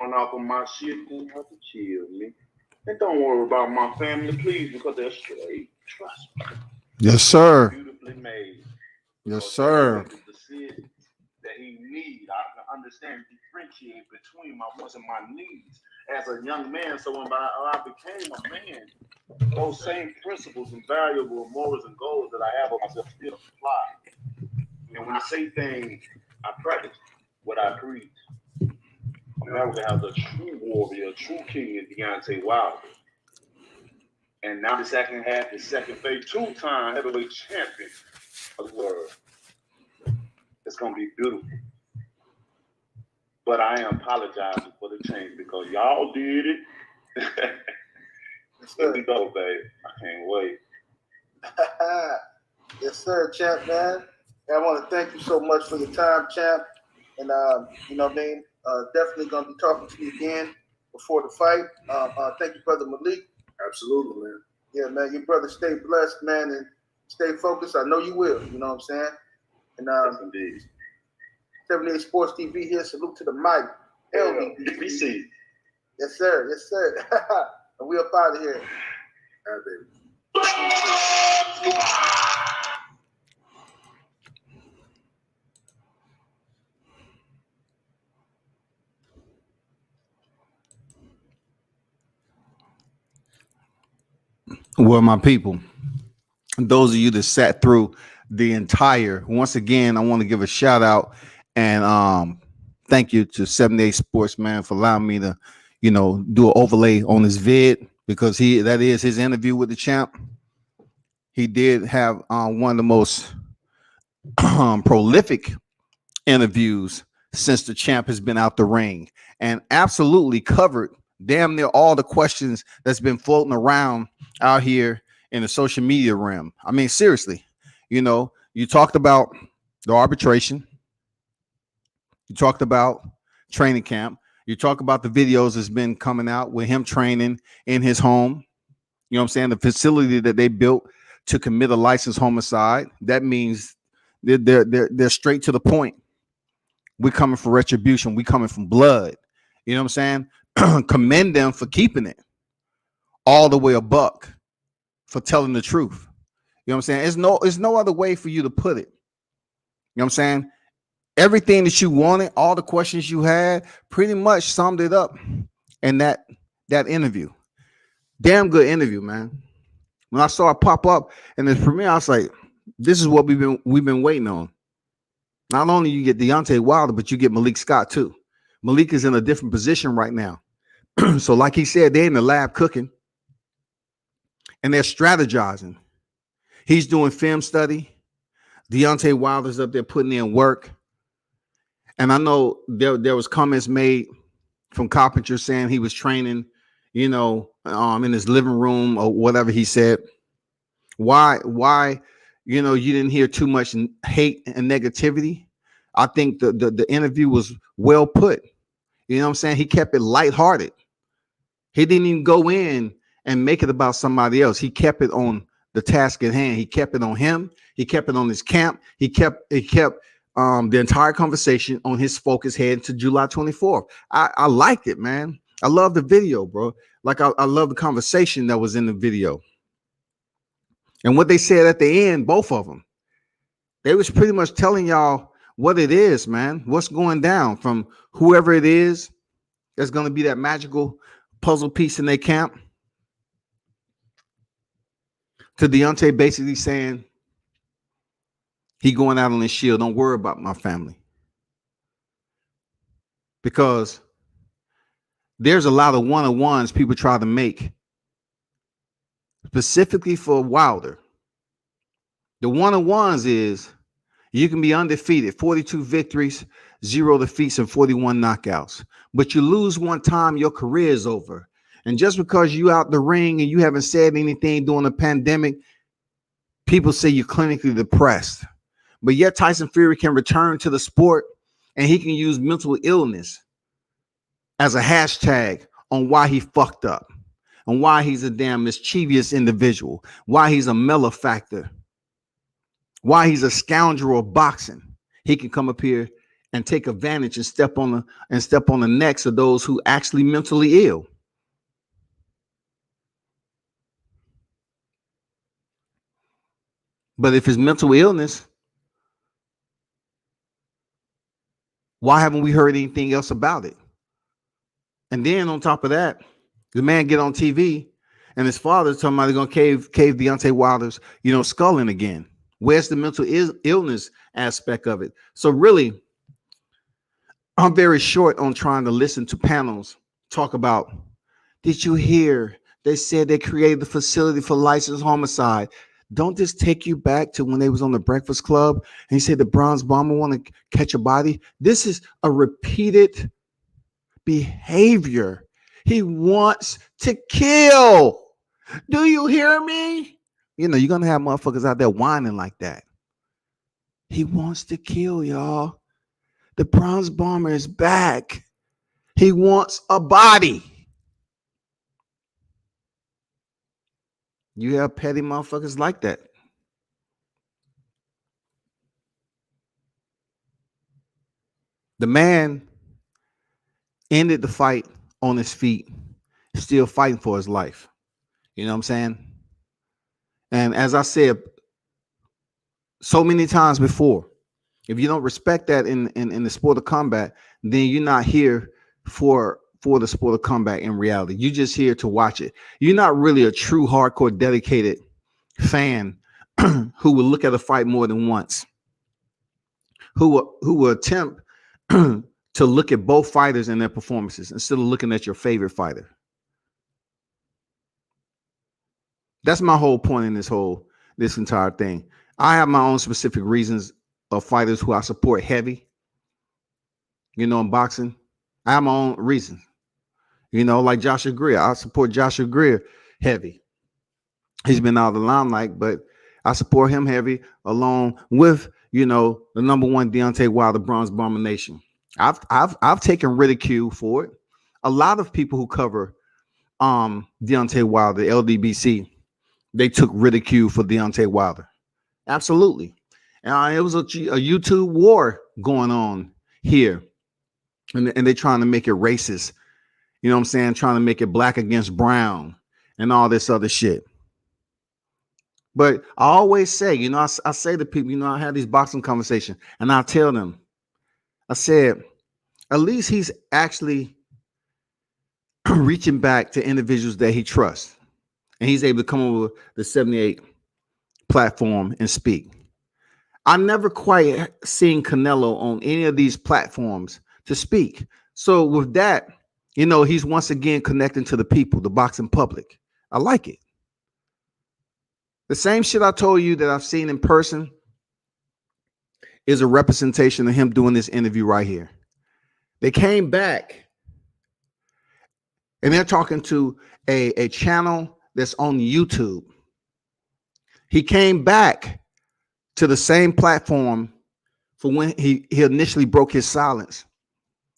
off of my shit, then you have to chill, man. And don't worry about my family, please, because they're straight. Trust me.
Yes, sir.
Beautifully made.
Yes, sir.
The decisions that he needs, I can understand, differentiate between my wants and my needs as a young man. So when I became a man, those same principles and valuable morals and goals that I have on myself still apply. And when I say things, I practice what I preach. America has a true warrior, a true king in Deontay Wilders. And now the second half, the second phase, two-time heavyweight champion of the world. It's going to be beautiful. But I am apologizing for the change because y'all did it. Let me go, babe. I can't wait.
Yes, sir, champ, man. And I want to thank you so much for your time, champ. And, you know what I mean? Definitely going to be talking to you again before the fight. Thank you, Brother Malik.
Absolutely, man.
Yeah, man. Your brother stay blessed, man, and stay focused. I know you will. You know what I'm saying? And
Yes, indeed.
78 Sports TV here. Salute to the mic.
LBC.
Yes, sir. Yes, sir. And we up out of here.
All right, baby.
Well, my people, those of you that sat through the entire, once again, I want to give a shout out and thank you to 78 Sports, man, for allowing me to, do an overlay on his vid because that is his interview with the champ. He did have one of the most prolific interviews since the champ has been out the ring and absolutely covered damn near all the questions that's been floating around out here in the social media realm. I mean, seriously, you talked about the arbitration. You talked about training camp. You talk about the videos that's been coming out with him training in his home. You know what I'm saying? The facility that they built to commit a licensed homicide. That means they're straight to the point. We're coming for retribution. We coming from blood. You know what I'm saying? Commend them for keeping it all the way a buck, for telling the truth. You know what I'm saying? There's no other way for you to put it. You know what I'm saying? Everything that you wanted, all the questions you had, pretty much summed it up in that interview. Damn good interview, man. When I saw it pop up in the premiere, I was like, this is what we've been waiting on. Not only you get Deontay Wilder, but you get Malik Scott too. Malik is in a different position right now. So like he said, they're in the lab cooking and they're strategizing. He's doing film study. Deontay Wilder's up there putting in work. And I know there was comments made from Carpenter saying he was training, in his living room or whatever he said. Why, you didn't hear too much hate and negativity. I think the interview was well put. You know what I'm saying? He kept it lighthearted. He didn't even go in and make it about somebody else. He kept it on the task at hand. He kept it on him. He kept it on his camp. He kept the entire conversation on his focus heading to July 24th. I liked it, man. I love the video, bro. Like I love the conversation that was in the video. And what they said at the end, both of them, they was pretty much telling y'all what it is, man. What's going down from whoever it is that's going to be that magical puzzle piece in their camp, to Deontay basically saying he going out on his shield. Don't worry about my family. Because there's a lot of one-on-ones people try to make specifically for Wilder. The one-on-ones is you can be undefeated, 42 victories, 0 defeats, and 41 knockouts. But you lose one time, your career is over. And just because you out the ring and you haven't said anything during the pandemic, people say you're clinically depressed. But yet Tyson Fury can return to the sport and he can use mental illness as a hashtag on why he fucked up and why he's a damn mischievous individual, why he's a malefactor, why he's a scoundrel of boxing. He can come up here and take advantage and step on the necks of those who actually mentally ill. But if it's mental illness, why haven't we heard anything else about it? And then on top of that, the man get on TV and his father's talking about they're going to cave Deontay Wilders, skull in again. Where's the mental illness aspect of it? So really, I'm very short on trying to listen to panels talk about, did you hear? They said they created the facility for licensed homicide. Don't this take you back to when they was on the Breakfast Club and he said the bronze bomber want to catch a body? This is a repeated behavior. He wants to kill. Do you hear me? You're going to have motherfuckers out there whining like that. He wants to kill, y'all. The bronze bomber is back. He wants a body. You have petty motherfuckers like that. The man ended the fight on his feet, still fighting for his life. You know what I'm saying? And as I said so many times before, if you don't respect that in the sport of combat, then you're not here for the sport of combat in reality. You're just here to watch it. You're not really a true hardcore dedicated fan who will look at a fight more than once, who will attempt to look at both fighters and their performances instead of looking at your favorite fighter. That's my whole point in this entire thing. I have my own specific reasons of fighters who I support heavy, in boxing. I have my own reasons, like Joshua Greer. I support Joshua Greer heavy. He's been out of the limelight, but I support him heavy along with, the number one Deontay Wilder bronze bomber nation. I've taken ridicule for it. A lot of people who cover Deontay Wilder, LDBC, they took ridicule for Deontay Wilder. Absolutely. And it was a YouTube war going on here. And they're trying to make it racist. You know what I'm saying? Trying to make it black against brown and all this other shit. But I always say, I say to people, I have these boxing conversations and I tell them, I said, at least he's actually reaching back to individuals that he trusts. And he's able to come over the 78 platform and speak. I never quite seen Canelo on any of these platforms to speak. So with that, he's once again connecting to the people, the boxing public. I like it. The same shit I told you that I've seen in person is a representation of him doing this interview right here. They came back and they're talking to a channel that's on YouTube. He came back to the same platform for when he initially broke his silence.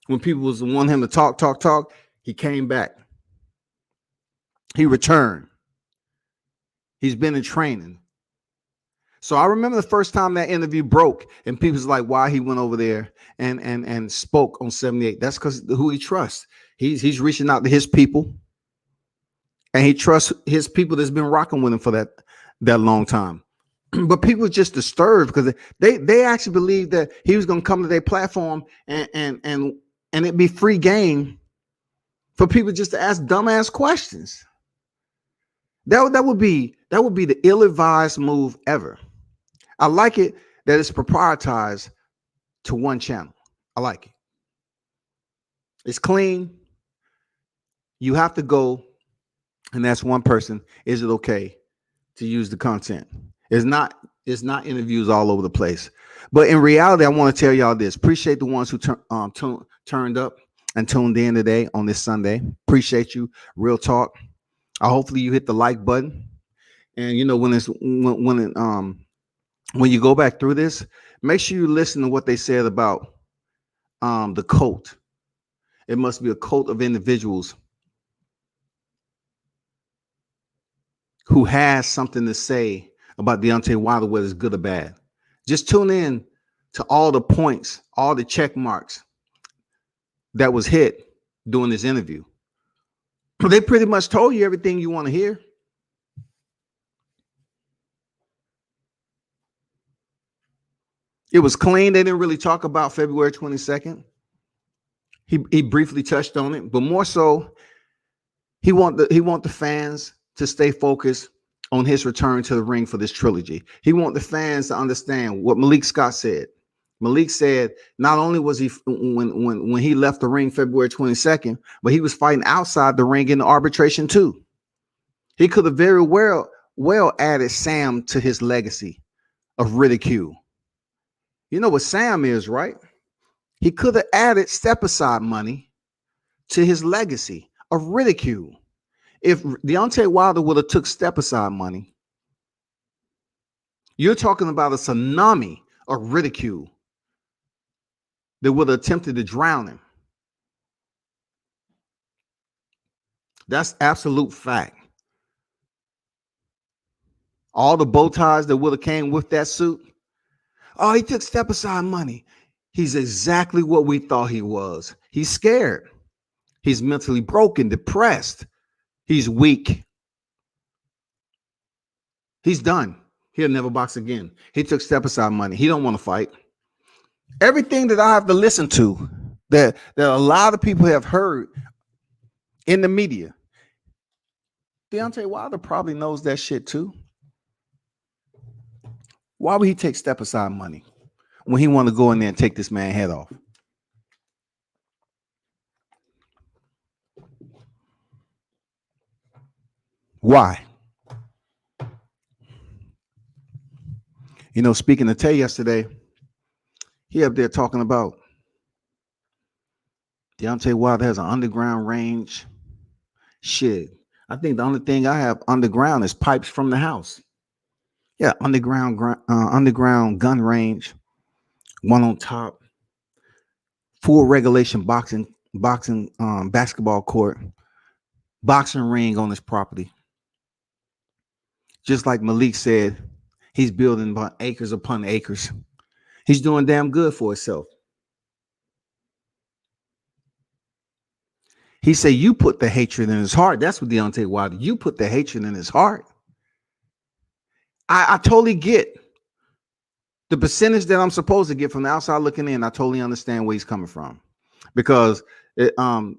When people was wanting him to talk, he came back. He returned. He's been in training. So I remember the first time that interview broke and people was like, why he went over there and spoke on 78. That's because who he trusts. He's reaching out to his people and he trusts his people that's been rocking with him for that long time. But people were just disturbed because they actually believed that he was going to come to their platform and it'd be free game for people just to ask dumbass questions. That would be the ill-advised move ever. I like it that it's proprietized to one channel. I like it. It's clean. You have to go and that's one person. Is it okay to use the content? It's not interviews all over the place. But in reality, I want to tell y'all this. Appreciate the ones who turned up and tuned in today on this Sunday. Appreciate you. Real talk. Hopefully you hit the like button. And when you go back through this, make sure you listen to what they said about the cult. It must be a cult of individuals who has something to say about Deontay Wilder, whether it's good or bad. Just tune in to all the points, all the check marks that was hit during this interview. They pretty much told you everything you want to hear. It was clean. They didn't really talk about February 22nd. He briefly touched on it, but more so, he want the fans to stay focused on his return to the ring for this trilogy. He want the fans to understand what Malik Scott said. Malik said not only was he when he left the ring February 22nd, but he was fighting outside the ring in the arbitration too. He could have very well added Sam to his legacy of ridicule. You know what Sam is, right? He could have added step aside money to his legacy of ridicule. If Deontay Wilder would have took step aside money, you're talking about a tsunami of ridicule that would have attempted to drown him. That's absolute fact. All the bow ties that would have came with that suit. Oh, he took step aside money. He's exactly what we thought he was. He's scared. He's mentally broken, depressed. He's weak. He's done. He'll never box again. He took step aside money. He don't want to fight. Everything that I have to listen to that a lot of people have heard in the media, Deontay Wilder probably knows that shit too. Why would he take step aside money when he want to go in there and take this man's head off? Why? You know, speaking to Tay yesterday, he up there talking about Deontay Wilder has an underground range. Shit, I think the only thing I have underground is pipes from the house. Yeah, underground gun range, one on top, full regulation boxing basketball court, boxing ring on his property. Just like Malik said, he's building acres upon acres. He's doing damn good for himself. He said, you put the hatred in his heart. That's what Deontay Wilder, you put the hatred in his heart. I totally get the percentage that I'm supposed to get from the outside looking in. I totally understand where he's coming from, because from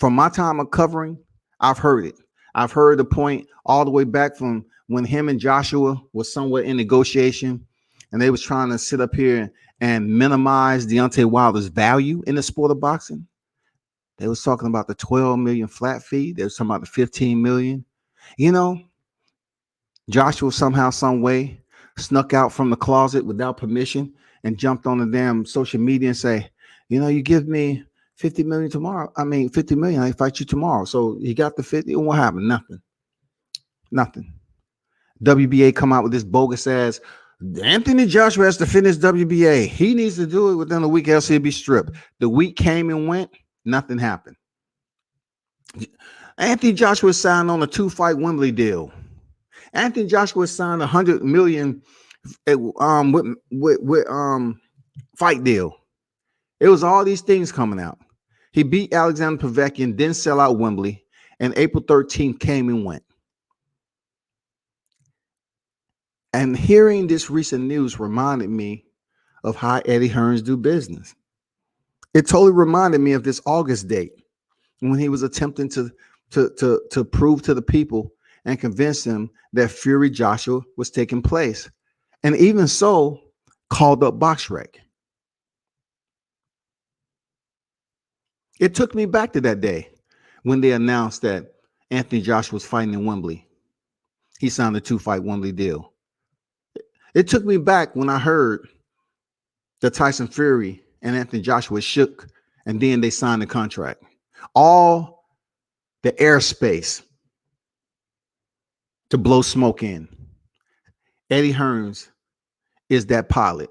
my time of covering, I've heard it. I've heard the point all the way back from when him and Joshua was somewhere in negotiation, and they was trying to sit up here and minimize Deontay Wilder's value in the sport of boxing. They was talking about the 12 million flat fee. They was talking about the 15 million. You know, Joshua somehow, some way snuck out from the closet without permission and jumped on the damn social media and say, you know, you give me 50 million tomorrow. I mean, 50 million, I fight you tomorrow. So he got the 50. What happened? Nothing. WBA come out with this bogus ass. Anthony Joshua has to finish WBA. He needs to do it within a week, else he'll be stripped. The week came and went. Nothing happened. Anthony Joshua signed on a 2-fight Wembley deal. Anthony Joshua signed $100 million with fight deal. It was all these things coming out. He beat Alexander Povetkin, didn't sell out Wembley, and April 13th came and went. And hearing this recent news reminded me of how Eddie Hearns do business. It totally reminded me of this August date when he was attempting to prove to the people and convince them that Fury Joshua was taking place. And even so, called up BoxRec. It took me back to that day when they announced that Anthony Joshua was fighting in Wembley. He signed a 2-fight Wembley deal. It took me back when I heard that Tyson Fury and Anthony Joshua shook, and then they signed the contract. All the airspace to blow smoke in. Eddie Hearns is that pilot.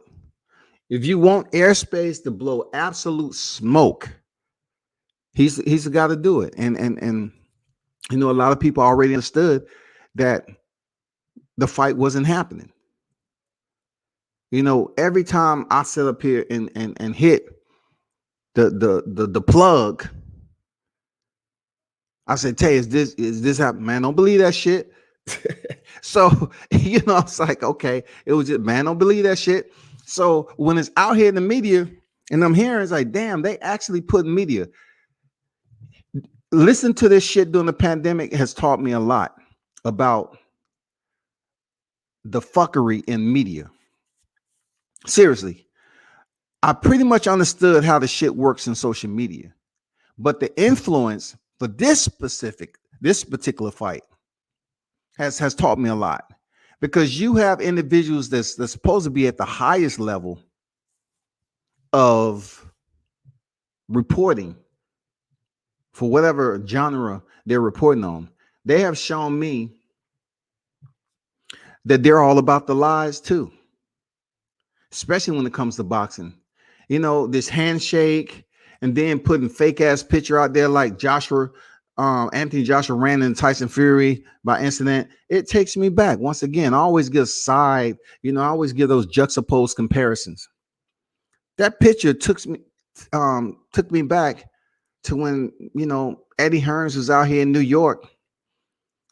If you want airspace to blow absolute smoke, he's the guy to do it. And you know, a lot of people already understood that the fight wasn't happening. You know, every time I sit up here and hit the plug, I said, Tay, is this happening? Man, don't believe that shit. So, you know, it's like, okay, it was just, man, don't believe that shit. So when it's out here in the media and I'm hearing, it's like, damn, they actually put media. Listen to this shit during the pandemic has taught me a lot about the fuckery in media. Seriously, I pretty much understood how the shit works in social media, but the influence for this particular fight has taught me a lot, because you have individuals that's supposed to be at the highest level of reporting for whatever genre they're reporting on. They have shown me that they're all about the lies too, especially when it comes to boxing. You know, this handshake and then putting fake ass picture out there like Anthony Joshua ran into Tyson Fury by incident. It takes me back. Once again, I always give I always give those juxtaposed comparisons. That picture took me back to when, you know, Eddie Hearns was out here in New York,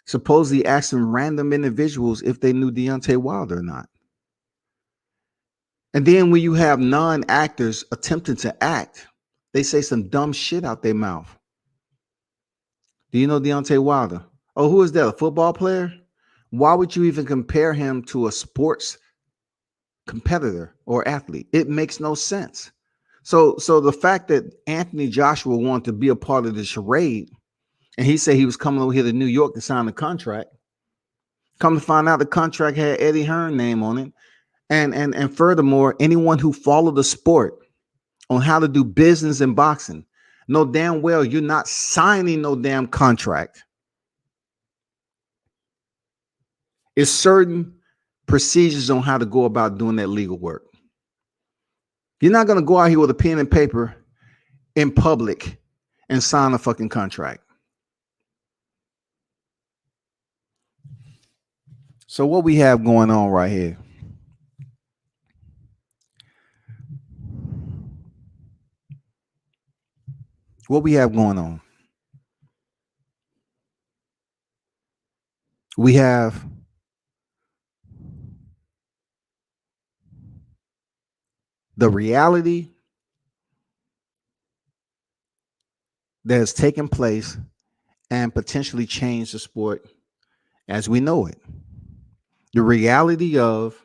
supposedly asking random individuals if they knew Deontay Wilder or not. And then when you have non-actors attempting to act, they say some dumb shit out their mouth. Do you know Deontay Wilder? Oh, who is that? A football player? Why would you even compare him to a sports competitor or athlete? It makes no sense. So the fact that Anthony Joshua wanted to be a part of the charade, and he said he was coming over here to New York to sign the contract, come to find out the contract had Eddie Hearn's name on it. And furthermore, anyone who followed the sport on how to do business in boxing know damn well you're not signing no damn contract. It's certain procedures on how to go about doing that legal work. You're not going to go out here with a pen and paper in public and sign a fucking contract. So what we have going on right here. What we have going on. We have the reality that has taken place and potentially changed the sport as we know it. The reality of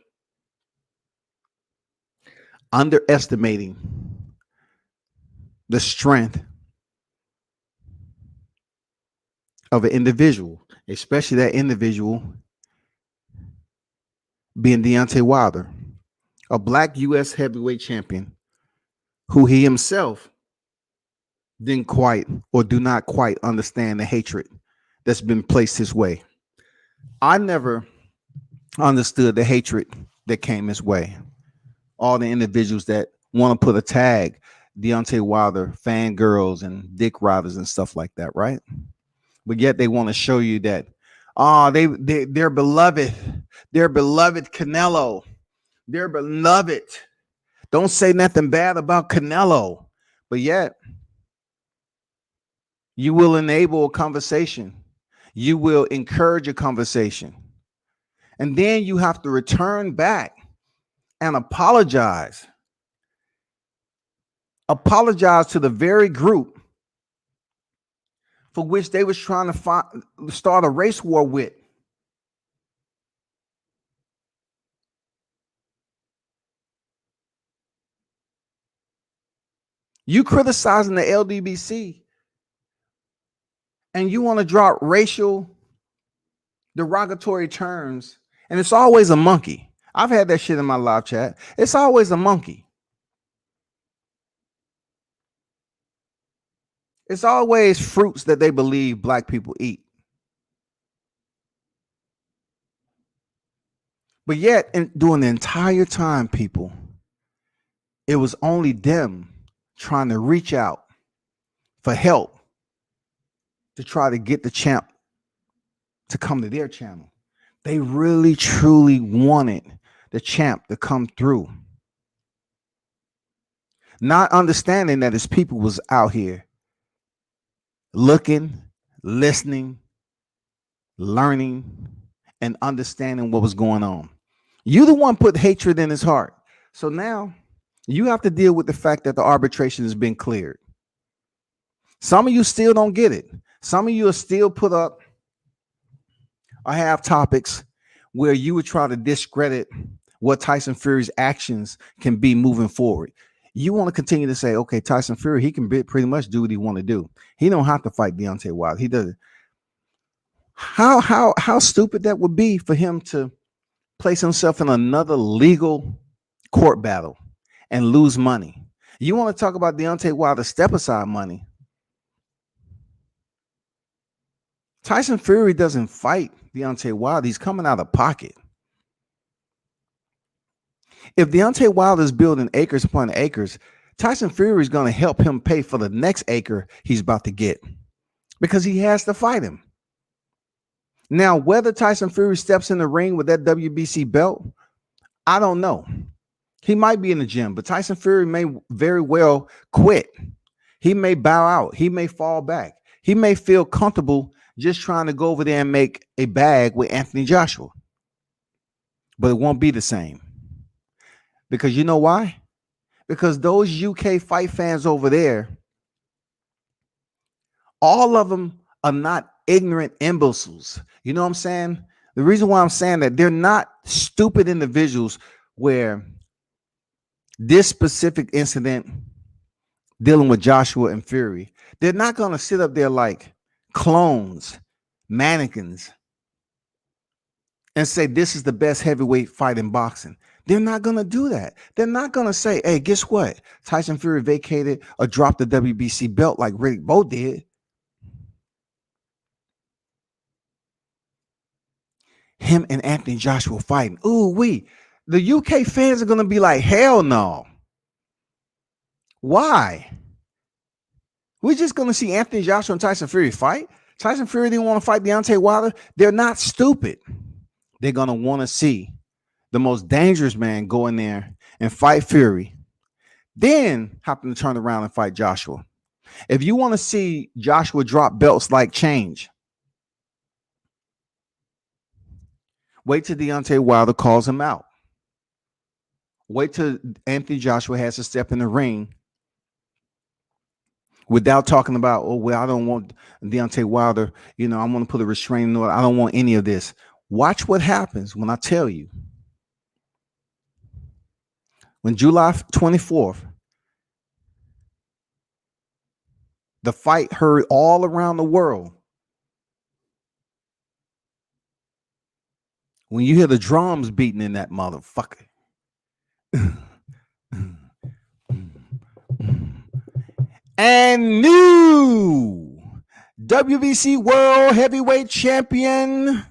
underestimating the strength of an individual, especially that individual being Deontay Wilder, a black U.S. heavyweight champion who he himself didn't quite or do not quite understand the hatred that's been placed his way. I never understood the hatred that came his way. All the individuals that want to put a tag, Deontay Wilder, fangirls and dick riders and stuff like that, right? But yet they want to show you that, they're beloved. They're beloved Canelo. They're beloved. Don't say nothing bad about Canelo. But yet, you will enable a conversation. You will encourage a conversation. And then you have to return back and apologize. Apologize to the very group for which they was trying to start a race war with. You criticizing the LDBC and you want to drop racial derogatory terms, and it's always a monkey. I've had that shit in my live chat. It's always a monkey. It's always fruits that they believe black people eat. But yet, during the entire time, people, it was only them trying to reach out for help to try to get the champ to come to their channel. They really, truly wanted the champ to come through. Not understanding that his people was out here looking, listening, learning, and understanding what was going on. You the one put hatred in his heart. So now you have to deal with the fact that the arbitration has been cleared. Some of you still don't get it. Some of you are still put up or have topics where you would try to discredit what Tyson Fury's actions can be moving forward. You want to continue to say, okay, Tyson Fury, he can pretty much do what he want to do. He don't have to fight Deontay Wilder. He doesn't. How stupid that would be for him to place himself in another legal court battle and lose money. You want to talk about Deontay Wilder step aside money? Tyson Fury doesn't fight Deontay Wilder. He's coming out of pocket. If Deontay Wilder is building acres upon acres, Tyson Fury is going to help him pay for the next acre he's about to get because he has to fight him. Now, whether Tyson Fury steps in the ring with that WBC belt, I don't know. He might be in the gym, but Tyson Fury may very well quit. He may bow out. He may fall back. He may feel comfortable just trying to go over there and make a bag with Anthony Joshua. But it won't be the same. Because you know why? Because those UK fight fans over there, all of them are not ignorant imbeciles. You know what I'm saying? The reason why I'm saying that, they're not stupid individuals where this specific incident dealing with Joshua and Fury, they're not going to sit up there like clones, mannequins, and say this is the best heavyweight fight in boxing. They're not going to do that. They're not going to say, hey, guess what? Tyson Fury vacated or dropped the WBC belt like Riddick Bowe did. Him and Anthony Joshua fighting. Ooh, the UK fans are going to be like, hell no. Why? We're just going to see Anthony Joshua and Tyson Fury fight. Tyson Fury didn't want to fight Deontay Wilder. They're not stupid. They're going to want to see the most dangerous man go in there and fight Fury, then happen to turn around and fight Joshua. If you want to see Joshua drop belts like change, wait till Deontay Wilder calls him out. Wait till Anthony Joshua has to step in the ring without talking about, oh, well, I don't want Deontay Wilder. You know, I want to put a restraining order. I don't want any of this. Watch what happens when I tell you. When July 24th, the fight heard all around the world. When you hear the drums beating in that motherfucker. And new WBC World Heavyweight Champion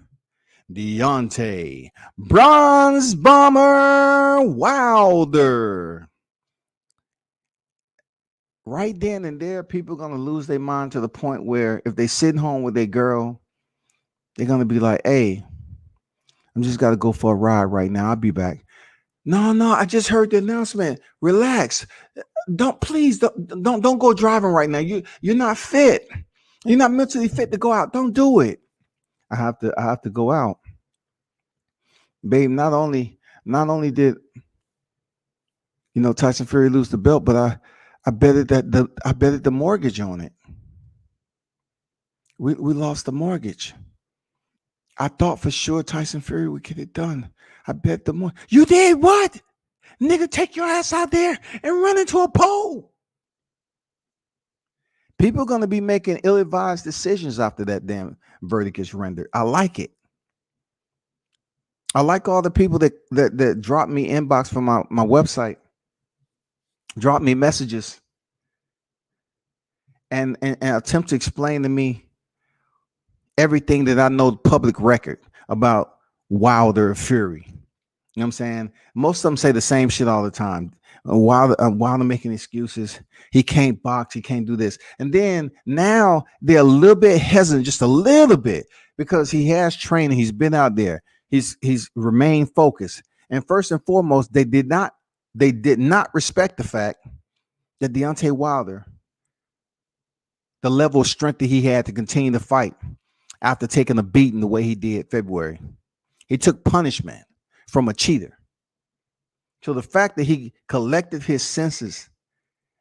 Deontay Bronze Bomber Wilder. Right then and there, people are going to lose their mind to the point where if they sit home with their girl, they're going to be like, hey, I'm just got to go for a ride right now. I'll be back. No, I just heard the announcement. Relax. Don't go driving right now. You're not fit. You're not mentally fit to go out. Don't do it. I have to go out. Babe, not only did Tyson Fury lose the belt, but I betted the mortgage on it. We lost the mortgage. I thought for sure Tyson Fury would get it done. I bet the mortgage. You did what? Nigga, take your ass out there and run into a pole. People are going to be making ill-advised decisions after that damn verdict is rendered. I like it. I like all the people that drop me inbox from my website, drop me messages, and attempt to explain to me everything that I know public record about Wilder Fury. You know what I'm saying? Most of them say the same shit all the time. Wilder making excuses. He can't box. He can't do this. And then now they're a little bit hesitant, just a little bit, because he has training. He's been out there. He's remained focused. And first and foremost, they did not respect the fact that Deontay Wilder, the level of strength that he had to continue to fight after taking a beating the way he did February. He took punishment from a cheater. So the fact that he collected his senses,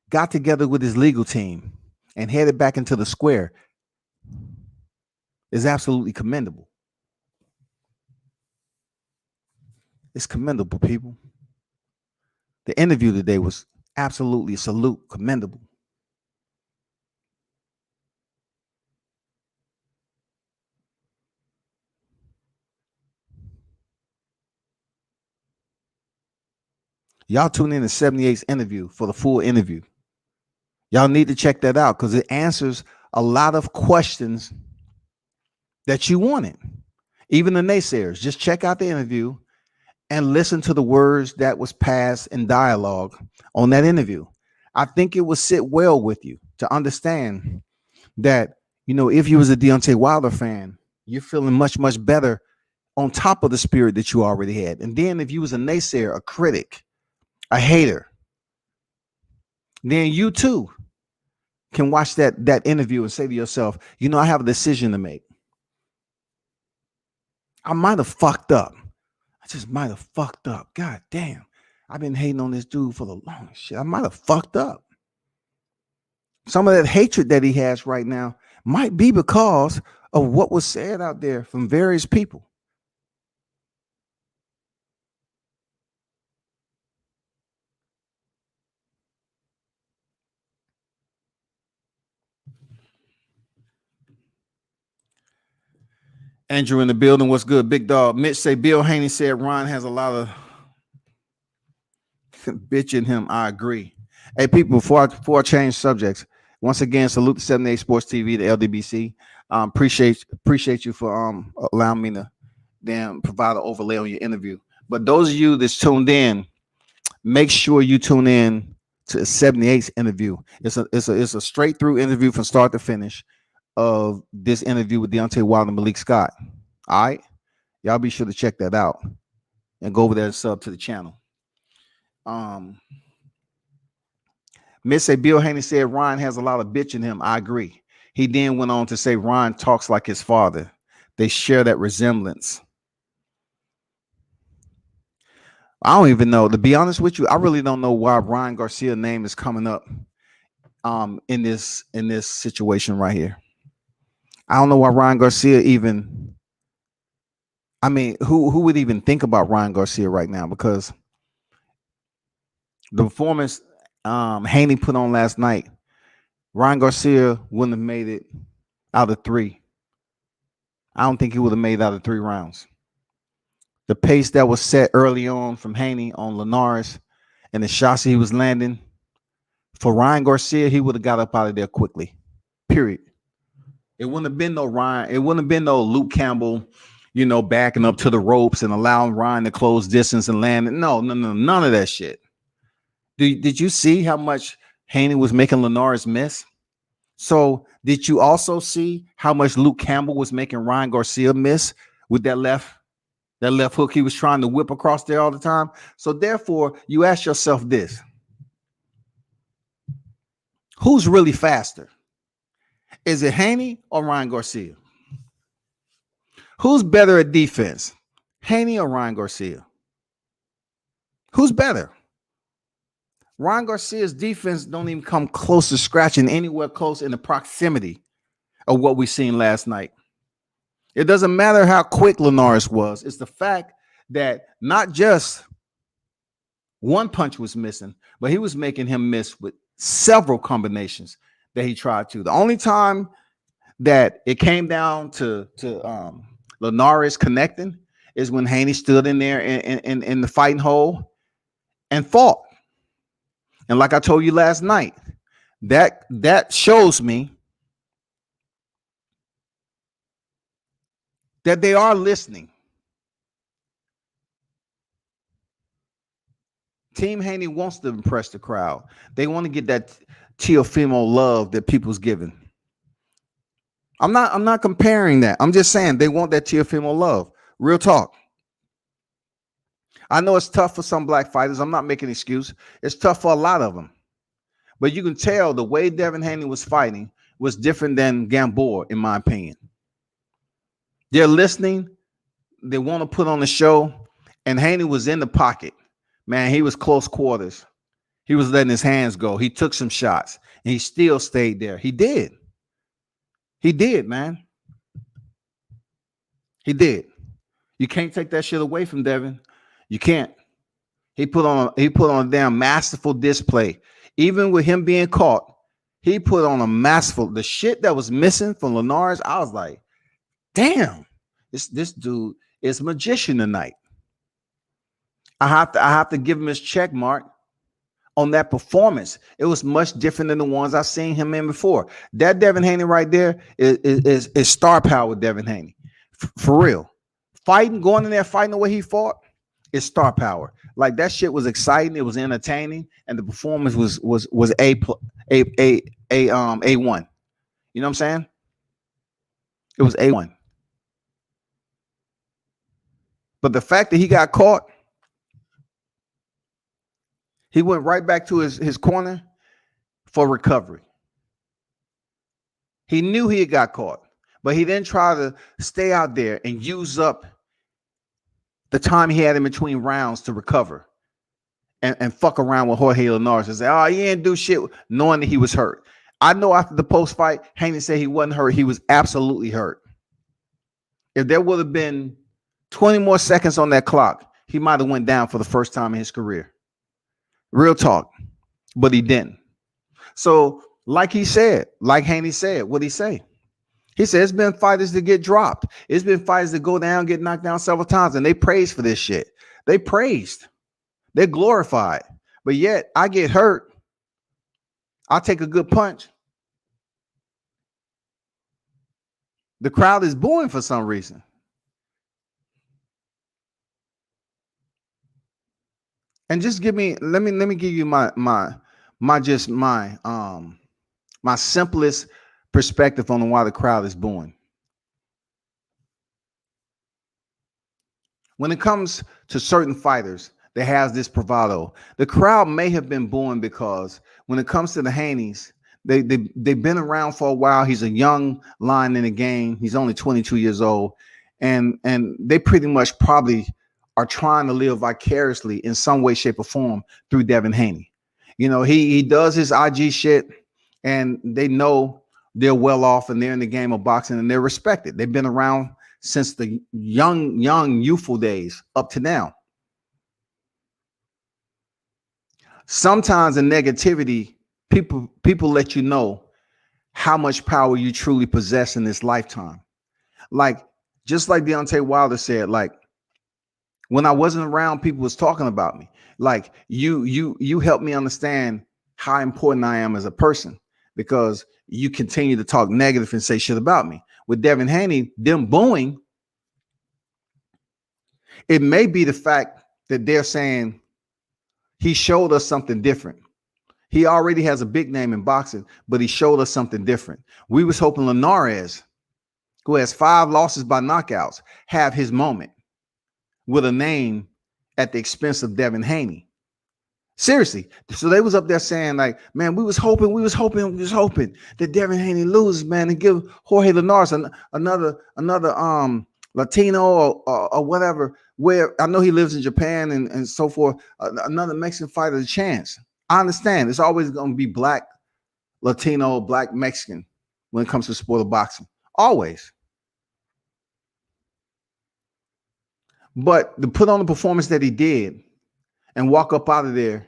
got together with his legal team, and headed back into the square is absolutely commendable. It's commendable, people. The interview today was absolutely a salute, commendable. Y'all tune in to 78's interview for the full interview. Y'all need to check that out because it answers a lot of questions that you wanted. Even the naysayers, just check out the interview and listen to the words that was passed in dialogue on that interview. I think it will sit well with you to understand that, if you was a Deontay Wilder fan, you're feeling much, much better on top of the spirit that you already had. And then if you was a naysayer, a critic, a hater, then you too can watch that interview and say to yourself, I have a decision to make. I might have fucked up. I just might have fucked up. God damn. I've been hating on this dude for the longest shit. I might have fucked up. Some of that hatred that he has right now might be because of what was said out there from various people. Andrew in the building. What's good, big dog? Mitch say Bill Haney said Ron has a lot of bitch in him. I agree. Hey, people, before I change subjects, once again, salute the 78 Sports TV, the LDBC. Appreciate you for allowing me to provide an overlay on your interview. But those of you that's tuned in, make sure you tune in to 78's interview. It's a straight through interview from start to finish of this interview with Deontay Wilder and Malik Scott. All right, y'all be sure to check that out and go over there and sub to the channel. Miss say Bill Haney said Ryan has a lot of bitch in him. I agree. He then went on to say Ryan talks like his father. They share that resemblance. I don't even know. To be honest with you, I really don't know why Ryan Garcia's name is coming up in this situation right here. I don't know why Ryan Garcia even. I mean, who would even think about Ryan Garcia right now? Because the performance Haney put on last night, Ryan Garcia wouldn't have made it out of 3. I don't think he would have made it out of 3 rounds. The pace that was set early on from Haney on Linares and the shots he was landing, for Ryan Garcia, he would have got up out of there quickly. Period. It wouldn't have been no Ryan. It wouldn't have been no Luke Campbell, backing up to the ropes and allowing Ryan to close distance and land. No, none of that shit. Did you see how much Haney was making Linares miss? So did you also see how much Luke Campbell was making Ryan Garcia miss with that left hook he was trying to whip across there all the time? So therefore, you ask yourself this: who's really faster? Is it Haney or Ryan Garcia? Who's better at defense? Haney or Ryan Garcia? Who's better? Ryan Garcia's defense don't even come close to scratching anywhere close in the proximity of what we seen last night. It doesn't matter how quick Linares was. It's the fact that not just one punch was missing, but he was making him miss with several combinations that he tried to. The only time that it came down to Linares connecting is when Haney stood in there in the fighting hole and fought. And like I told you last night, that shows me that they are listening. Team Haney wants to impress the crowd. They want to get that Teofimo love that people's giving. I'm not comparing that. I'm just saying they want that Teofimo love. Real talk. I know it's tough for some black fighters. I'm not making an excuse. It's tough for a lot of them. But you can tell the way Devin Haney was fighting was different than Gamboa, in my opinion. They're listening. They want to put on the show. And Haney was in the pocket. Man, he was close quarters. He was letting his hands go. He took some shots. And he still stayed there. He did. He did, man. He did. You can't take that shit away from Devin. You can't. He put on a damn masterful display. Even with him being caught, he put on a masterful. The shit that was missing from Linares, I was like, damn, this dude is a magician tonight. I have to give him his check mark on that performance. It was much different than the ones I've seen him in before. That Devin Haney right there is star power. Devin Haney, for real. Going in there fighting the way he fought is star power. Like, that shit was exciting. It was entertaining, and the performance was A1. You know what I'm saying? It was A1. But the fact that he got caught, he went right back to his corner for recovery. He knew he had got caught, but he didn't try to stay out there and use up the time he had in between rounds to recover and fuck around with Jorge Linares and say, oh, he didn't do shit, knowing that he was hurt. I know after the post-fight, Haney said he wasn't hurt. He was absolutely hurt. If there would have been 20 more seconds on that clock, he might have went down for the first time in his career. Real talk. But he didn't. So, like he said, like Haney said, what'd he say? He said, it's been fighters that get dropped. It's been fighters that go down, get knocked down several times, and they praised for this shit. They praised. They're glorified. But yet, I get hurt. I take a good punch. The crowd is booing for some reason. And just let me give you my simplest perspective on why the crowd is booing. When it comes to certain fighters that has this bravado, the crowd may have been booing because when it comes to the Haneys, they've been around for a while. He's a young lion in the game. He's only 22 years old, and they pretty much probably are trying to live vicariously in some way, shape, or form through Devin Haney. You know, he does his IG shit, and they know they're well off and they're in the game of boxing and they're respected. They've been around since the young, youthful days up to now. Sometimes in negativity, people let you know how much power you truly possess in this lifetime. Like, just like Deontay Wilder said, like, when I wasn't around, people was talking about me. Like, you helped me understand how important I am as a person because you continue to talk negative and say shit about me. With Devin Haney, them booing, it may be the fact that they're saying he showed us something different. He already has a big name in boxing, but he showed us something different. We was hoping Linares, who has 5 losses by knockouts, have his moment with a name at the expense of Devin Haney. Seriously. So they was up there saying, like, man, we was hoping that Devin Haney loses, man, and give Jorge Linares another Latino or whatever, where I know he lives in Japan and so forth, another Mexican fighter a chance. I understand it's always going to be black, Latino, black, Mexican when it comes to the sport of boxing. Always. But to put on the performance that he did and walk up out of there,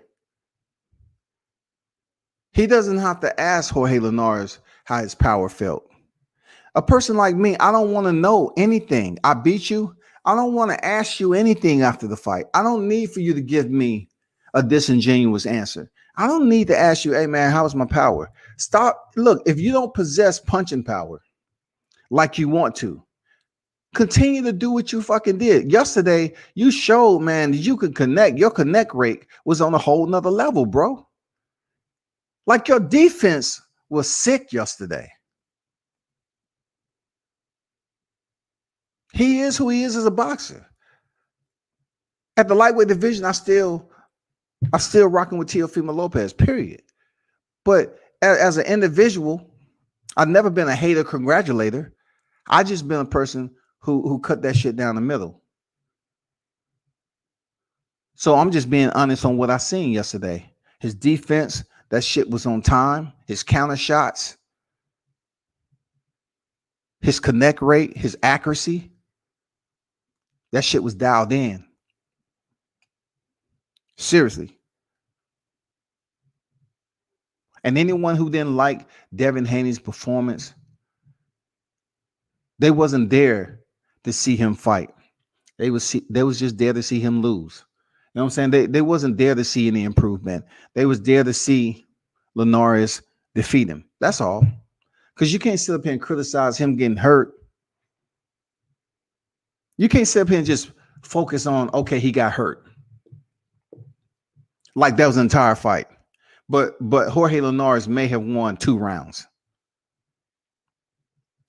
he doesn't have to ask Jorge Linares how his power felt. A person like me, I don't want to know anything. I beat you. I don't want to ask you anything after the fight. I don't need for you to give me a disingenuous answer. I don't need to ask you, hey, man, how was my power? Stop. Look, if you don't possess punching power like you want to, continue to do what you fucking did. Yesterday, you showed, man, that you could connect. Your connect rate was on a whole nother level, bro. Like, your defense was sick yesterday. He is who he is as a boxer. At the lightweight division, I still rocking with Teofimo Lopez, period. But as an individual, I've never been a hater congratulator. I just been a person who cut that shit down the middle. So I'm just being honest on what I seen yesterday. His defense, that shit was on time. His counter shots, his connect rate, his accuracy, that shit was dialed in. Seriously. And anyone who didn't like Devin Haney's performance, they wasn't there to see him fight. They was just there to see him lose. You know what I'm saying? They wasn't there to see any improvement. They was there to see Linares defeat him. That's all. Because you can't sit up here and criticize him getting hurt. You can't sit up here and just focus on, okay, he got hurt. Like that was an entire fight. But Jorge Linares may have won 2 rounds.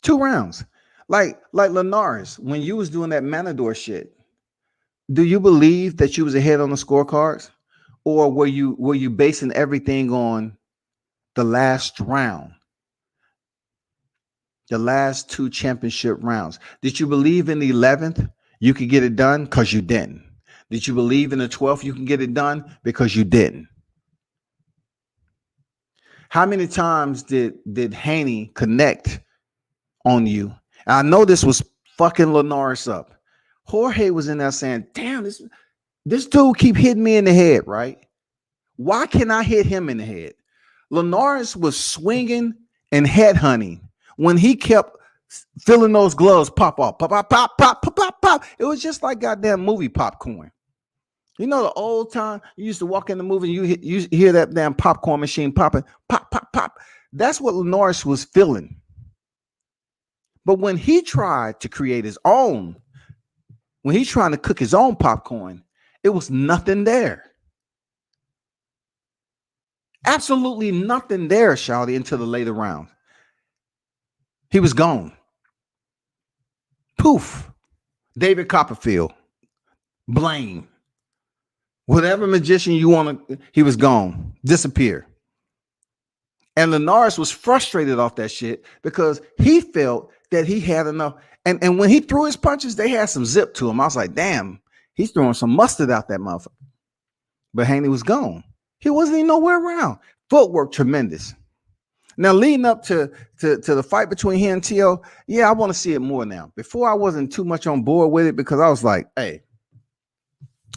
2 rounds. Like Linares, when you was doing that Matador shit, do you believe that you was ahead on the scorecards? Or were you basing everything on the last round? The last 2 championship rounds. Did you believe in the 11th you could get it done? Because you didn't. Did you believe in the 12th you can get it done? Because you didn't. How many times did Haney connect on you? And I know this was fucking Linares up. Jorge was in there saying, damn, this dude keep hitting me in the head, right? Why can't I hit him in the head? Linares was swinging and headhunting when he kept feeling those gloves pop off, pop, pop, pop, pop, pop, pop, pop. It was just like goddamn movie popcorn. You know, the old time you used to walk in the movie and you hear that damn popcorn machine popping, pop, pop, pop. That's what Linares was feeling. But when he tried to create his own, when he's trying to cook his own popcorn, it was nothing there. Absolutely nothing there, Shawty, until the later round. He was gone. Poof. David Copperfield. Blame. Whatever magician you want to, he was gone. Disappear. And Linares was frustrated off that shit because he felt that he had enough. And when he threw his punches, they had some zip to him. I was like, damn, he's throwing some mustard out that motherfucker. But Haney was gone. He wasn't even nowhere around. Footwork tremendous. Now, leading up to the fight between him and Tio, yeah, I want to see it more now. Before I wasn't too much on board with it because I was like, hey,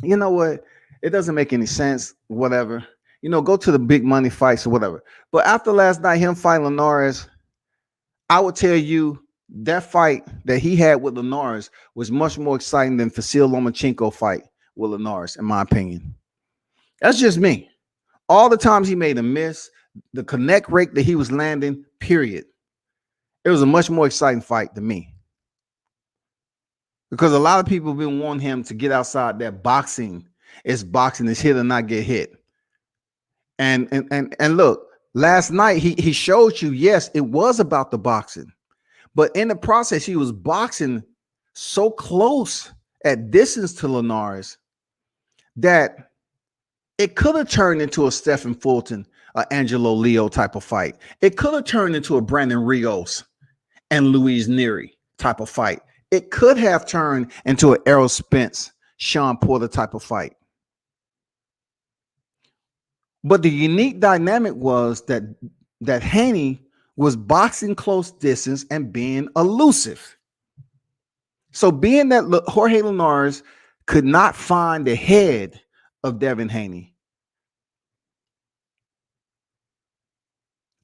you know what? It doesn't make any sense, whatever. You know, go to the big money fights or whatever. But after last night, him fighting Linares, I would tell you that fight that he had with Linares was much more exciting than Vasyl Lomachenko fight with Linares, in my opinion. That's just me. All the times he made a miss, the connect rate that he was landing, period. It was a much more exciting fight to me. Because a lot of people have been wanting him to get outside that boxing. It's boxing, it's hit or not get hit. And look, last night he showed you, yes, it was about the boxing. But in the process, he was boxing so close at distance to Linares that it could have turned into a Stephen Fulton, Angelo Leo type of fight. It could have turned into a Brandon Rios and Luis Nery type of fight. It could have turned into an Errol Spence, Sean Porter type of fight. But the unique dynamic was that Haney was boxing close distance and being elusive. So being that Jorge Linares could not find the head of Devin Haney,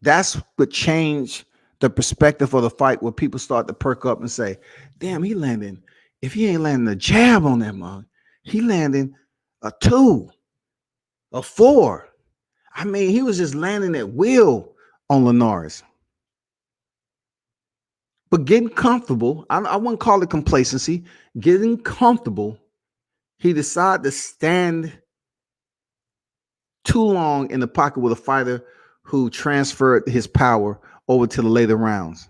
that's what changed the perspective of the fight, where people start to perk up and say, damn, he landing. If he ain't landing a jab on that mug, he landing a 2, a 4. I mean, he was just landing at will on Linares. But getting comfortable, I wouldn't call it complacency, getting comfortable, he decided to stand too long in the pocket with a fighter who transferred his power over to the later rounds.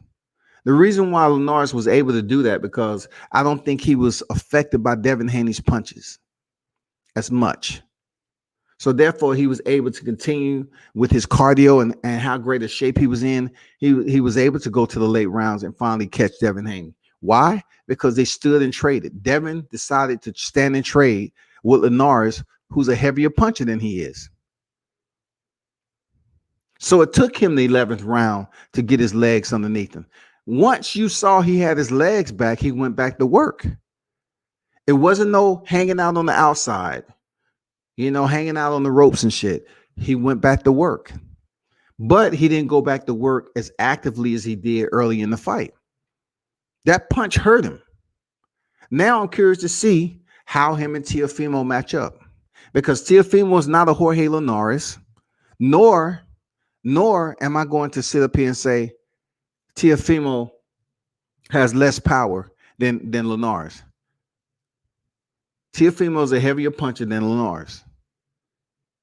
The reason why Linares was able to do that, because I don't think he was affected by Devin Haney's punches. as much. So therefore, he was able to continue with his cardio and how great a shape he was in. He was able to go to the late rounds and finally catch Devin Haney. Why? Because they stood and traded. Devin decided to stand and trade with Linares, who's a heavier puncher than he is. So it took him the 11th round to get his legs underneath him. Once you saw he had his legs back, he went back to work. It wasn't no hanging out on the outside, hanging out on the ropes and shit. He went back to work. But he didn't go back to work as actively as he did early in the fight. That punch hurt him. Now I'm curious to see how him and Teofimo match up. Because Teofimo is not a Jorge Linares, nor am I going to sit up here and say Teofimo has less power than Linares. Teofimo is a heavier puncher than Linares.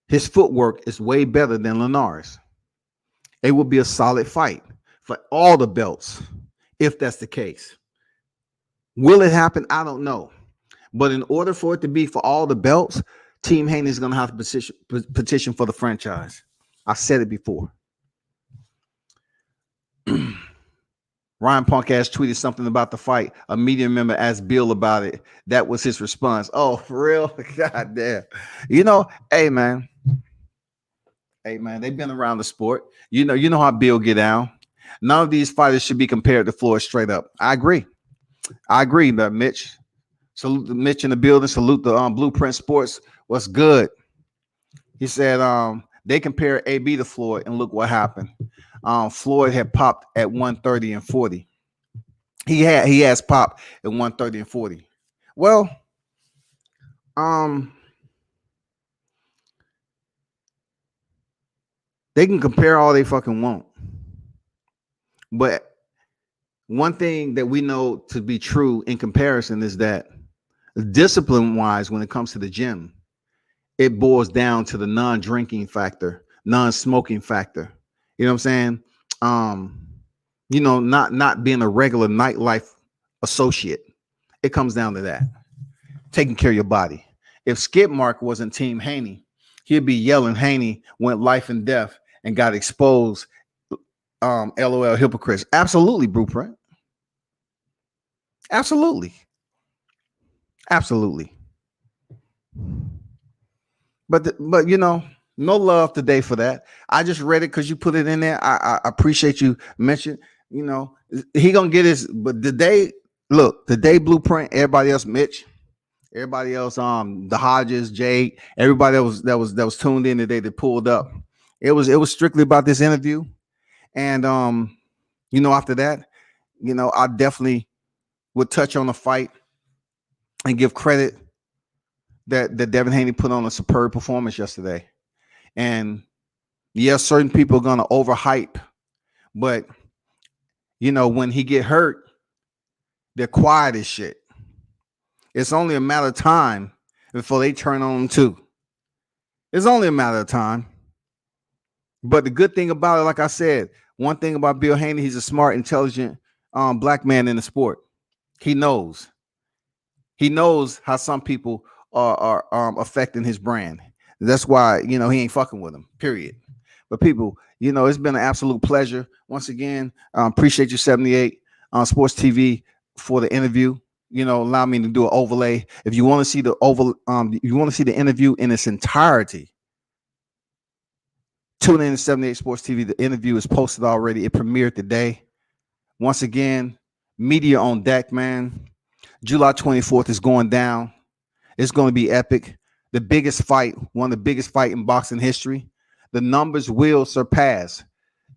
His footwork is way better than Linares. It will be a solid fight for all the belts, if that's the case. Will it happen? I don't know. But in order for it to be for all the belts, Team Haney is going to have to petition for the franchise. I said it before. Ryan Punk ass tweeted something about the fight. A media member asked Bill about it. That was his response. Oh, for real? God damn. Hey man, they've been around the sport. You know how Bill get down. None of these fighters should be compared to Floyd straight up. I agree, but Mitch. Salute the Mitch in the building. Salute the Blueprint Sports. What's good? He said they compare AB to Floyd, and look what happened. Floyd had popped at 130 and 40. He has popped at 130 and 40. Well, they can compare all they fucking want. But one thing that we know to be true in comparison is that discipline-wise, when it comes to the gym, it boils down to the non-drinking factor, non-smoking factor. You know what I'm saying? Not being a regular nightlife associate. It comes down to that. Taking care of your body. If Skip Mark wasn't Team Haney, he'd be yelling Haney went life and death and got exposed. LOL hypocrites. Absolutely, Blueprint. Absolutely. But no love today for that. I just read it because you put it in there. I appreciate you mentioned. He gonna get his. But today Blueprint. Everybody else, Mitch. Everybody else, the Hodges, Jade. Everybody that was tuned in today that pulled up. It was strictly about this interview, and after that, I definitely would touch on the fight and give credit that Devin Haney put on a superb performance yesterday. And yes, certain people are gonna overhype, but when he get hurt, they're quiet as shit. It's only a matter of time before they turn on him too. It's only a matter of time. But the good thing about it, like I said, one thing about Bill Haney, he's a smart, intelligent black man in the sport. He knows how some people are affecting his brand. That's why, he ain't fucking with them, period. But people, it's been an absolute pleasure. Once again, appreciate you, 78 on Sports TV for the interview. Allow me to do an overlay. If you want to see the interview in its entirety, tune in to 78 Sports TV. The interview is posted already. It premiered today. Once again, media on deck, man. July 24th is going down. It's going to be epic. The biggest fight, one of the biggest fight in boxing history. The numbers will surpass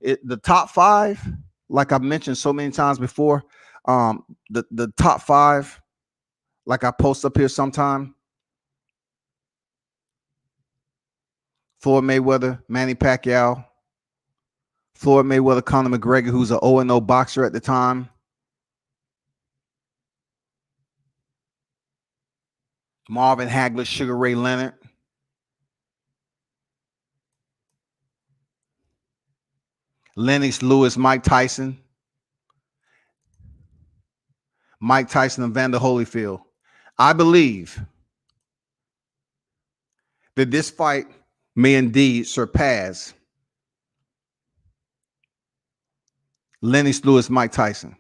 it. The top five, like I mentioned so many times before, the top five, like I post up here sometime. Floyd Mayweather, Manny Pacquiao, Floyd Mayweather, Conor McGregor, who's an 0-0 boxer at the time. Marvin Hagler, Sugar Ray Leonard. Lennox Lewis, Mike Tyson. Mike Tyson and Vander Holyfield. I believe that this fight may indeed surpass Lennox Lewis, Mike Tyson.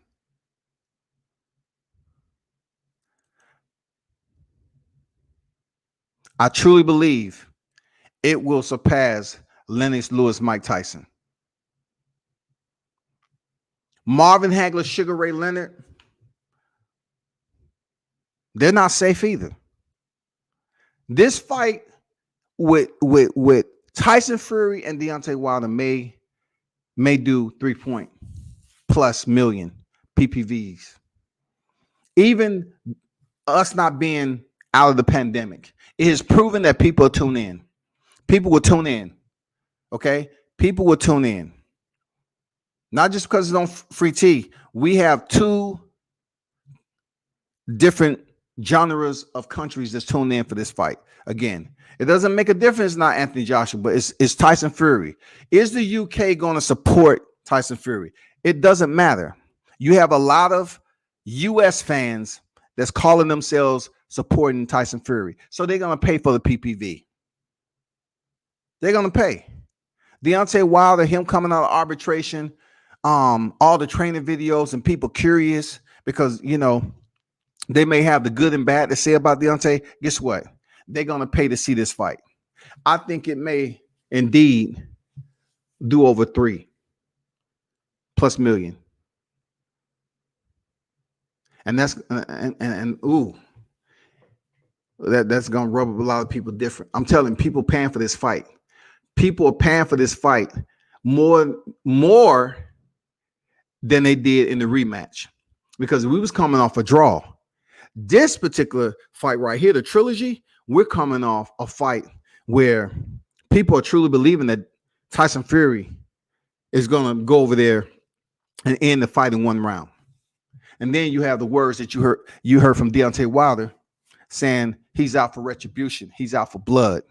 I truly believe it will surpass Lennox Lewis, Mike Tyson. Marvin Hagler, Sugar Ray Leonard, they're not safe either. This fight with Tyson Fury and Deontay Wilder may do 3+ million PPVs. Even us not being out of the pandemic, it has proven that people tune in. People will tune in. Okay? People will tune in. Not just because it's on free T. We have 2 different genres of countries that's tuned in for this fight. Again, it doesn't make a difference, not Anthony Joshua, but it's Tyson Fury. Is the UK going to support Tyson Fury? It doesn't matter. You have a lot of US fans that's calling themselves supporting Tyson Fury. So they're going to pay for the PPV. They're going to pay. Deontay Wilder, him coming out of arbitration, all the training videos and people curious because, you know, they may have the good and bad to say about Deontay. Guess what? They're going to pay to see this fight. I think it may indeed do over 3+ million. And that's ooh, that's gonna rub a lot of people different. I'm telling people paying for this fight. People are paying for this fight more than they did in the rematch because we was coming off a draw. This particular fight right here, the trilogy, we're coming off a fight where people are truly believing that Tyson Fury is gonna go over there and end the fight in 1 round. And then you have the words that you heard from Deontay Wilder saying he's out for retribution. He's out for blood.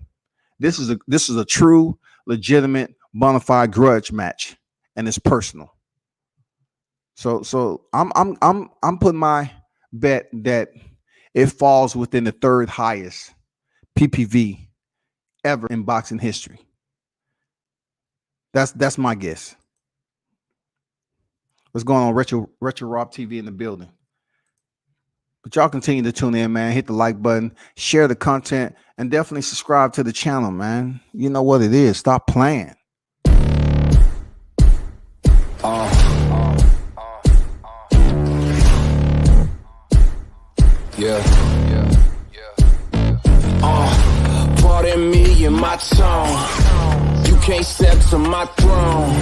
This is a true, legitimate, bona fide grudge match, and it's personal. So I'm putting my bet that it falls within the 3rd highest PPV ever in boxing history. That's my guess. What's going on? Retro Rob TV in the building. But y'all continue to tune in, man. Hit the like button, share the content, and definitely subscribe to the channel, man. You know what it is. Stop playing.
Pardon me and my tone. You can't step to my throne.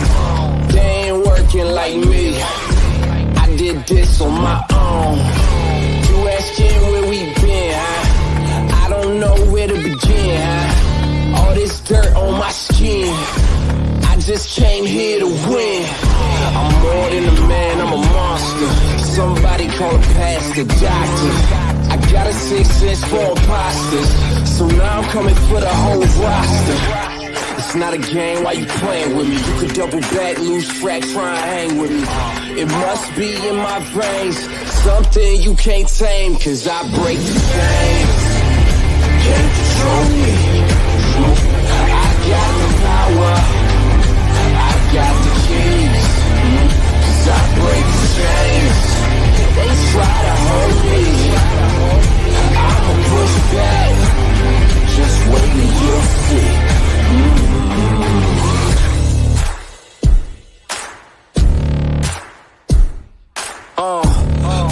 They ain't working like me. I did this on my own. You asking where we been, huh? I don't know where to begin, huh? All this dirt on my skin. I just came here to win. I'm more than a man, I'm a monster. Somebody call a pastor, doctor. I got a 6th sense for imposters. So now I'm coming for the whole roster. It's not a game, why you playing with me? You could double back, lose track, try and hang with me. It must be in my veins, something you can't tame, cause I break the game. Can't control me. I got the power, I got the keys, cause I break the chains. They try to hold me, I'ma push back, just wait and you'll see.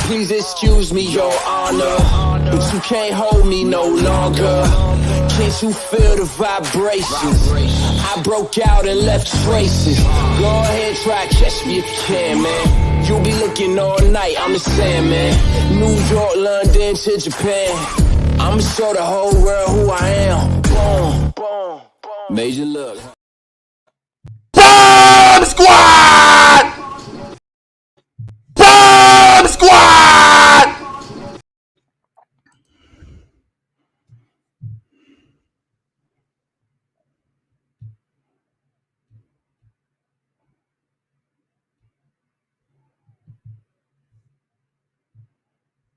Please excuse me, your honor, but you can't hold me no longer. Can't you feel the vibrations? I broke out and left traces. Go ahead, try catch me if you can, man. You'll be looking all night, I'm the Sandman. New York, London to Japan. I'ma show the whole world who I am. Boom, boom, boom. Major look.